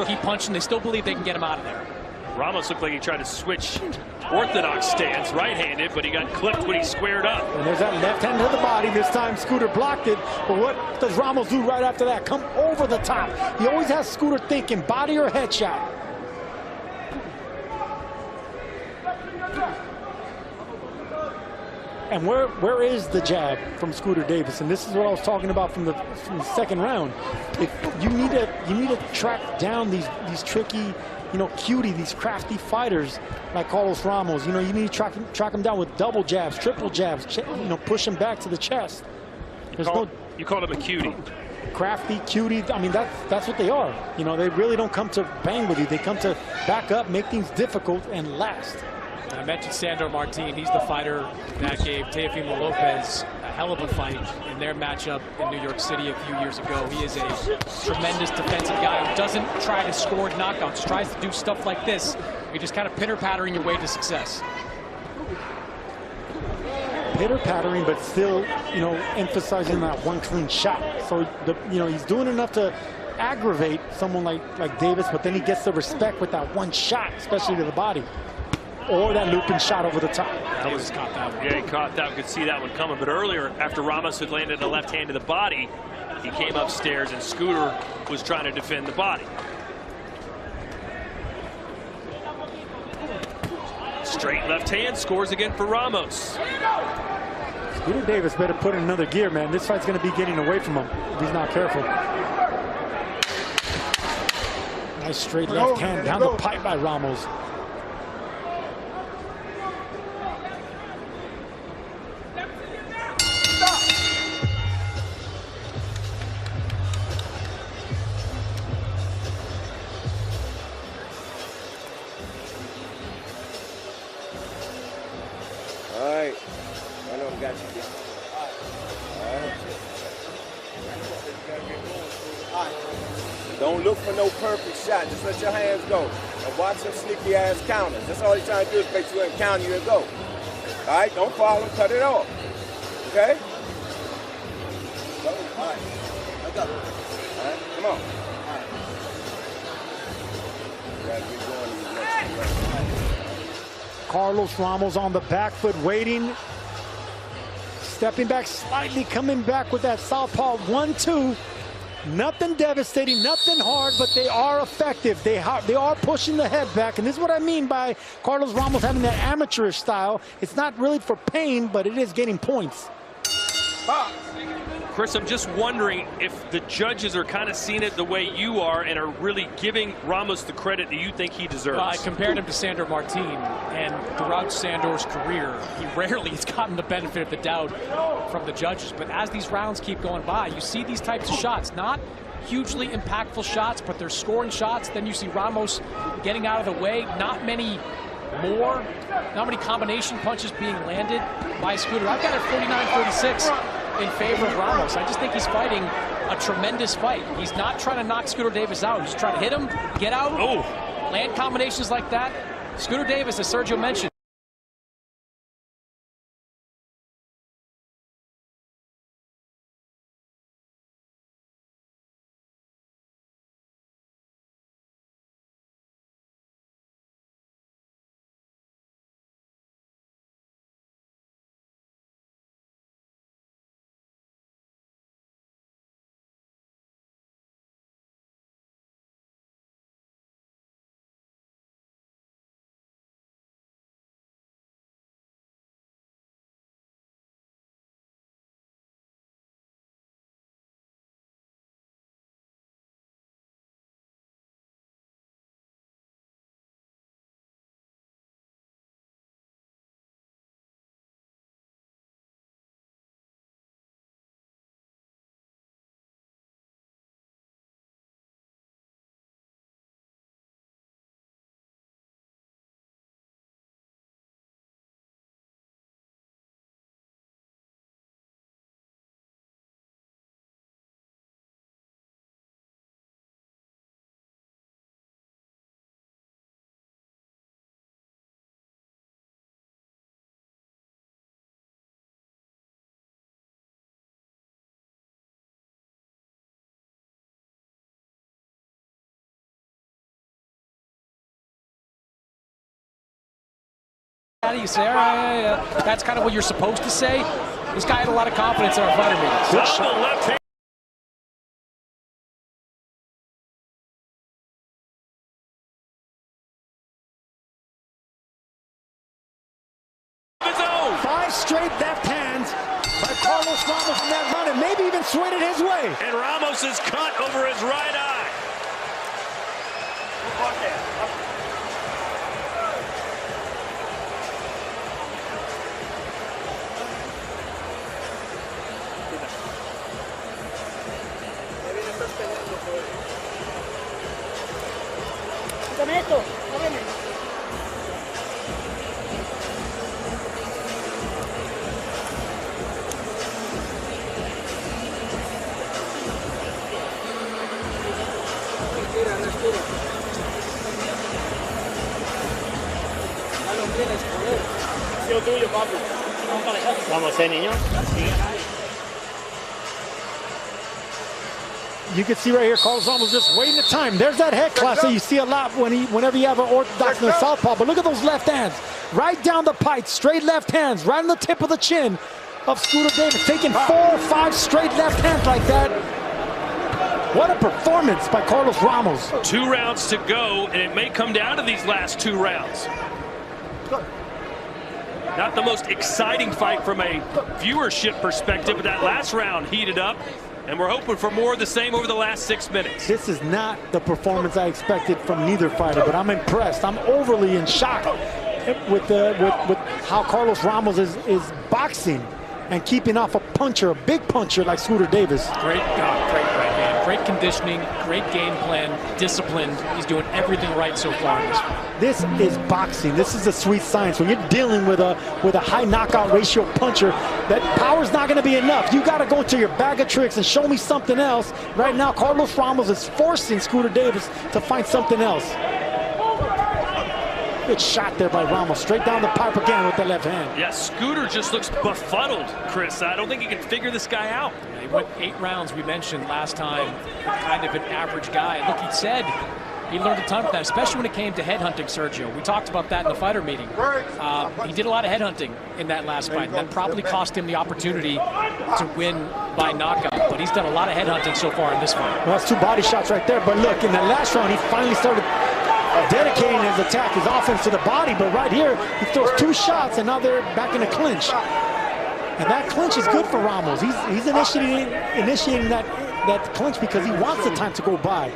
S21: keep punching. They still believe they can get him out of there.
S9: Ramos looked like he tried to switch orthodox stance, right-handed, but he got clipped when he squared up.
S20: And there's that left hand to the body. This time Scooter blocked it. But what does Ramos do right after that? Come over the top. He always has Scooter thinking body or headshot. And where is the jab from Scooter Davis? And this is what I was talking about from the second round. If you need to track down these tricky, cutie, these crafty fighters like Carlos Ramos. You need to track them down with double jabs, triple jabs, push them back to the chest.
S9: You called him a cutie.
S20: Crafty, cutie, I mean, that's what they are. They really don't come to bang with you. They come to back up, make things difficult, and last.
S21: I mentioned Sandor Martin. He's the fighter that gave Teofimo Lopez a hell of a fight in their matchup in New York City a few years ago. He is a tremendous defensive guy who doesn't try to score knockouts, tries to do stuff like this. You're just kind of pitter-pattering your way to success.
S20: Pitter-pattering, but still, emphasizing that one clean shot. So, he's doing enough to aggravate someone like Davis, but then he gets the respect with that one shot, especially to the body. Or that looping shot over the top.
S21: Davis caught that one.
S9: Yeah, he caught that. Could see that one coming. But earlier, after Ramos had landed a left hand to the body, he came upstairs and Scooter was trying to defend the body. Straight left hand scores again for Ramos.
S20: Scooter Davis better put in another gear, man. This fight's going to be getting away from him if he's not careful. Nice straight left hand down the pipe by Ramos.
S12: Don't look for no perfect shot. Just let your hands go. And watch some sneaky ass counters. That's all he's trying to do is make sure and counter you and go. All right, don't follow him, cut it off. Okay? Go. All right. I got it. All right, come on. All right. You gotta get going these next rounds.
S20: Carlos Ramos on the back foot, waiting. Stepping back slightly, coming back with that southpaw 1-2. Nothing devastating, nothing hard, but they are effective. They are pushing the head back, and this is what I mean by Carlos Ramos having that amateurish style. It's not really for pain, but it is getting points.
S9: Chris, I'm just wondering if the judges are kind of seeing it the way you are and are really giving Ramos the credit that you think he deserves.
S21: I compared him to Sandor Martin, and throughout Sandor's career, he rarely has gotten the benefit of the doubt from the judges. But as these rounds keep going by, you see these types of shots, not hugely impactful shots, but they're scoring shots. Then you see Ramos getting out of the way. Not many combination punches being landed by Scooter. I've got it 49-36 in favor of Ramos. I just think he's fighting a tremendous fight. He's not trying to knock Scooter Davis out. He's trying to hit him, get out, land combinations like that. Scooter Davis, as Sergio mentioned, you say, all right, that's kind of what you're supposed to say. This guy had a lot of confidence in our fighter meetings. Good shot.
S9: Left hand.
S20: Five straight left hands by Carlos Ramos in that run, and maybe even swayed it his way.
S9: And Ramos is cut over his right eye.
S1: Vamos, niño.
S20: You can see right here, Carlos Ramos just waiting the time. There's that head class that you see a lot whenever you have an orthodox and a southpaw. But look at those left hands, right down the pipe, straight left hands, right on the tip of the chin of Scooter Davis, taking 4 or 5 straight left hands like that. What a performance by Carlos Ramos.
S9: 2 rounds to go, and it may come down to these last 2 rounds. Not the most exciting fight from a viewership perspective, but that last round heated up, and we're hoping for more of the same over the last 6 minutes.
S20: This is not the performance I expected from neither fighter, but I'm impressed. I'm overly in shock with how Carlos Ramos is boxing and keeping off a puncher, a big puncher like Scooter Davis.
S21: Great right hand. Great conditioning, great game plan, disciplined. He's doing everything right so far in this fight.
S20: This is boxing. This is a sweet science. When you're dealing with a high knockout ratio puncher, that power's not going to be enough. You got to go to your bag of tricks and show me something else. Right now, Carlos Ramos is forcing Scooter Davis to find something else. Good shot there by Ramos, straight down the pipe again with the left hand.
S9: Yeah, Scooter just looks befuddled, Chris. I don't think he can figure this guy out.
S21: Yeah, he went 8 rounds, we mentioned last time, kind of an average guy. Look, he said he learned a ton from that, especially when it came to headhunting Sergio. We talked about that in the fighter meeting. He did a lot of headhunting in that last fight, and that probably cost him the opportunity to win by knockout. But he's done a lot of headhunting so far in this fight.
S20: Well, that's 2 body shots right there. But look, in that last round, he finally started dedicating his attack, his offense to the body. But right here, he throws 2 shots, and now they're back in a clinch. And that clinch is good for Ramos. He's initiating that clinch because he wants the time to go by.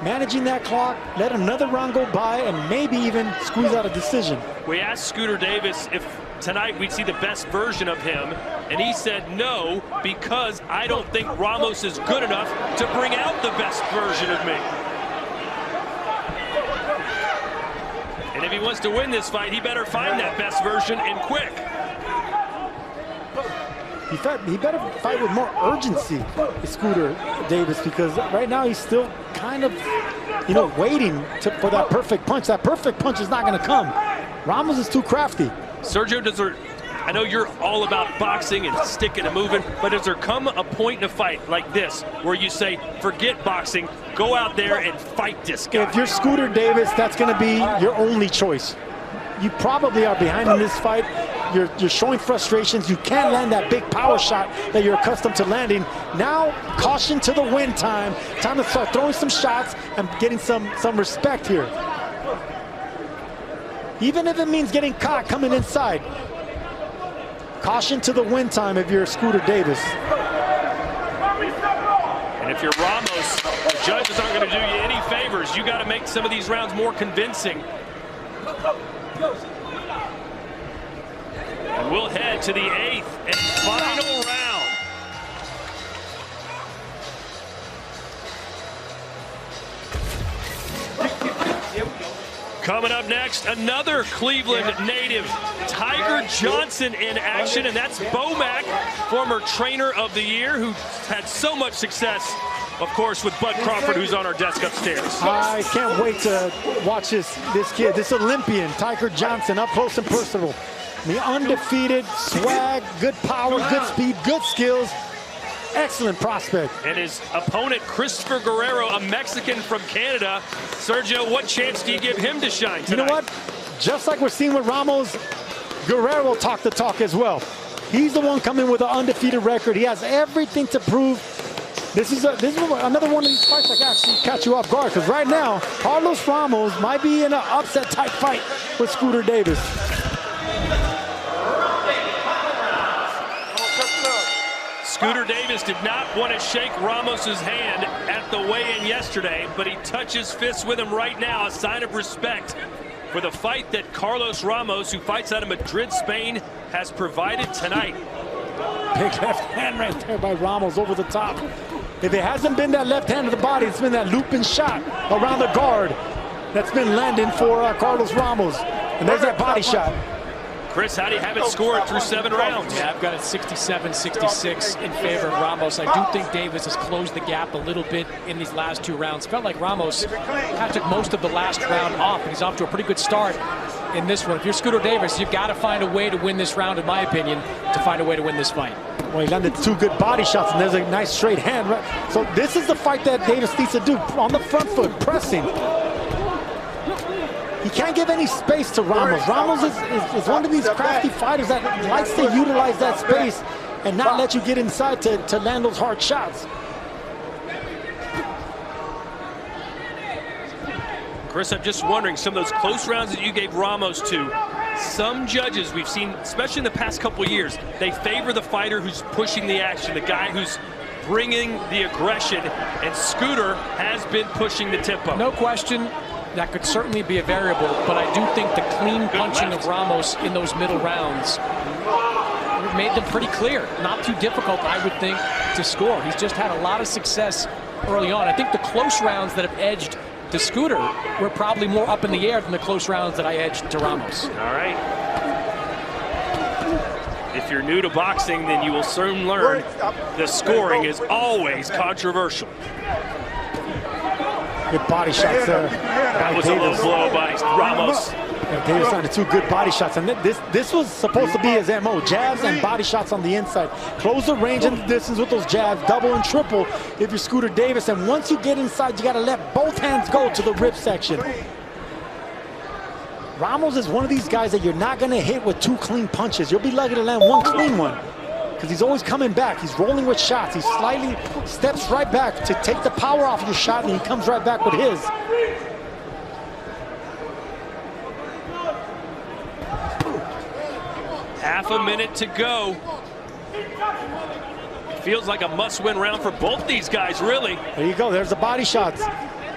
S20: Managing that clock, let another round go by, and maybe even squeeze out a decision.
S9: We asked Scooter Davis if tonight we'd see the best version of him, and he said no, because I don't think Ramos is good enough to bring out the best version of me. And if he wants to win this fight, he better find that best version and quick.
S20: He better fight with more urgency, Scooter Davis, because right now he's still kind of, waiting for that perfect punch. That perfect punch is not going to come. Ramos is too crafty.
S9: Sergio, I know you're all about boxing and sticking and moving, but does there come a point in a fight like this where you say, forget boxing, go out there and fight this guy?
S20: If you're Scooter Davis, that's going to be your only choice. You probably are behind in this fight. You're showing frustrations. You can't land that big power shot that you're accustomed to landing. Now, caution to the wind time. Time to start throwing some shots and getting some respect here. Even if it means getting caught coming inside. Caution to the wind time if you're Scooter Davis.
S9: And if you're Ramos, the judges aren't going to do you any favors. You got to make some of these rounds more convincing. And we'll head to the 8th and final round. Coming up next, another Cleveland native, Tiger Johnson in action, and that's Bomac, former trainer of the year, who had so much success, of course, with Bud Crawford, who's on our desk upstairs.
S20: I can't wait to watch this kid, this Olympian, Tiger Johnson, up close and personal. The undefeated, swag, good power, good speed, good skills. Excellent prospect.
S9: And his opponent, Christopher Guerrero, a Mexican from Canada. Sergio, what chance do you give him to shine tonight?
S20: You know what? Just like we're seeing with Ramos, Guerrero talk the talk as well. He's the one coming with an undefeated record. He has everything to prove. This is another one of these fights that can actually catch you off guard, because right now, Carlos Ramos might be in an upset type fight with Scooter Davis.
S9: Scooter Davis did not want to shake Ramos's hand at the weigh-in yesterday, but he touches fists with him right now, a sign of respect for the fight that Carlos Ramos, who fights out of Madrid, Spain, has provided tonight.
S20: Big left hand right there by Ramos over the top. If it hasn't been that left hand to the body, it's been that looping shot around the guard that's been landing for Carlos Ramos. And there's that body shot.
S9: Chris, how do you have it scored through 7 rounds?
S21: Yeah, I've got it 67-66 in favor of Ramos. I do think Davis has closed the gap a little bit in these last 2 rounds. Felt like Ramos took most of the last round off, and he's off to a pretty good start in this one. If you're Scooter Davis, you've got to find a way to win this round, in my opinion, to find a way to win this fight.
S20: Well, he landed 2 good body shots, and there's a nice straight hand. Right? So this is the fight that Davis needs to do, on the front foot, pressing. He can't give any space to Ramos. Ramos is one of these crafty fighters that likes to utilize that space and not let you get inside to land those hard shots.
S9: Chris, I'm just wondering, some of those close rounds that you gave Ramos to, some judges we've seen, especially in the past couple of years, they favor the fighter who's pushing the action, the guy who's bringing the aggression, and Scooter has been pushing the tempo.
S21: No question. That could certainly be a variable, but I do think the clean punching of Ramos in those middle rounds made them pretty clear. Not too difficult, I would think, to score. He's just had a lot of success early on. I think the close rounds that have edged to Scooter were probably more up in the air than the close rounds that I edged to Ramos.
S9: All right. If you're new to boxing, then you will soon learn the scoring is always controversial.
S20: Good body shots there.
S9: That was a low blow by Ramos.
S20: Yeah, Davis landed 2 good body shots, and this was supposed to be his MO. Jabs and body shots on the inside. Close the range and the distance with those jabs, double and triple if you're Scooter Davis. And once you get inside, you got to let both hands go to the rib section. Ramos is one of these guys that you're not going to hit with 2 clean punches. You'll be lucky to land 1 clean one, because he's always coming back. He's rolling with shots. He slightly steps right back to take the power off your shot, and he comes right back with his.
S9: Half a minute to go. Feels like a must-win round for both these guys, really.
S20: There you go. There's the body shots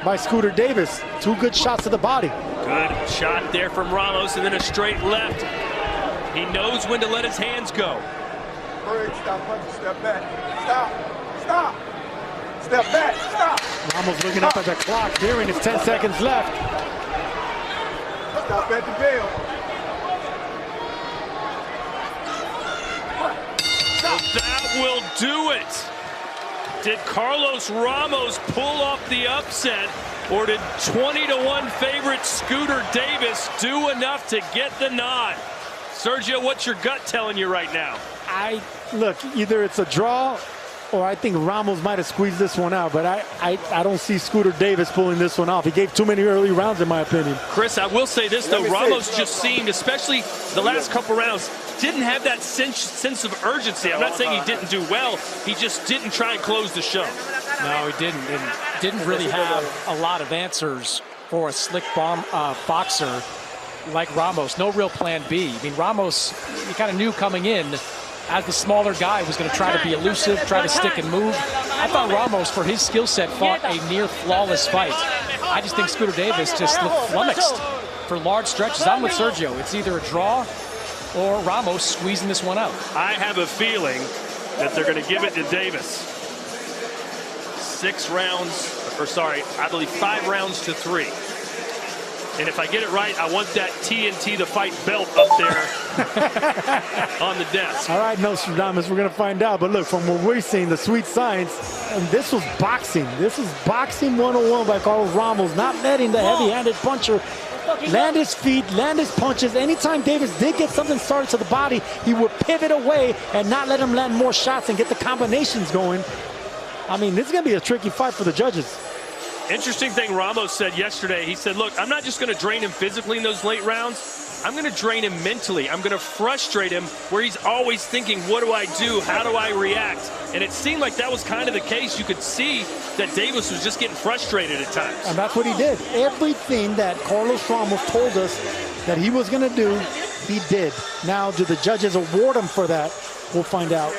S20: by Scooter Davis. 2 good shots to the body.
S9: Good shot there from Ramos, and then a straight left. He knows when to let his hands go.
S10: Stop punching, step back. Stop, stop. Step back, stop.
S20: Ramos looking up at the clock, hearing it's 10 seconds left.
S10: Stop at the bell.
S9: That will do it. Did Carlos Ramos pull off the upset, or did 20-1 favorite Scooter Davis do enough to get the nod? Sergio, what's your gut telling you right now?
S20: Look, either it's a draw, or I think Ramos might have squeezed this one out, but I don't see Scooter Davis pulling this one off. He gave too many early rounds, in my opinion.
S9: Chris, I will say this, though. Ramos just seemed, especially the last couple rounds, didn't have that sense of urgency. I'm not saying he didn't do well. He just didn't try and close the show.
S21: No, he didn't. And didn't really have a lot of answers for a slick boxer like Ramos. No real plan B. I mean, Ramos, you kind of knew coming in, as the smaller guy, was going to try to be elusive, try to stick and move. I thought Ramos, for his skill set, fought a near flawless fight. I just think Scooter Davis just looked flummoxed for large stretches. I'm with Sergio. It's either a draw or Ramos squeezing this one out.
S9: I have a feeling that they're going to give it to Davis. 5 rounds to 3. And if I get it right, I want that TNT the fight belt up there on the desk.
S20: All right, Nostradamus, we're going to find out. But look, from what we're seeing, the sweet science, and this was boxing. This is boxing 101 by Carlos Ramos, not letting the heavy-handed puncher land his feet, land his punches. Anytime Davis did get something started to the body, he would pivot away and not let him land more shots and get the combinations going. I mean, this is going to be a tricky fight for the judges.
S9: Interesting thing Ramos said yesterday. He said, look, I'm not just going to drain him physically in those late rounds. I'm going to drain him mentally. I'm going to frustrate him where he's always thinking, what do I do? How do I react? And it seemed like that was kind of the case. You could see that Davis was just getting frustrated at times.
S20: And that's what he did. Everything that Carlos Ramos told us that he was going to do, he did. Now, do the judges award him for that? We'll find out.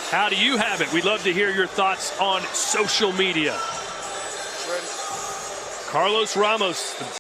S9: How do you have it? We'd love to hear your thoughts on social media. Carlos Ramos.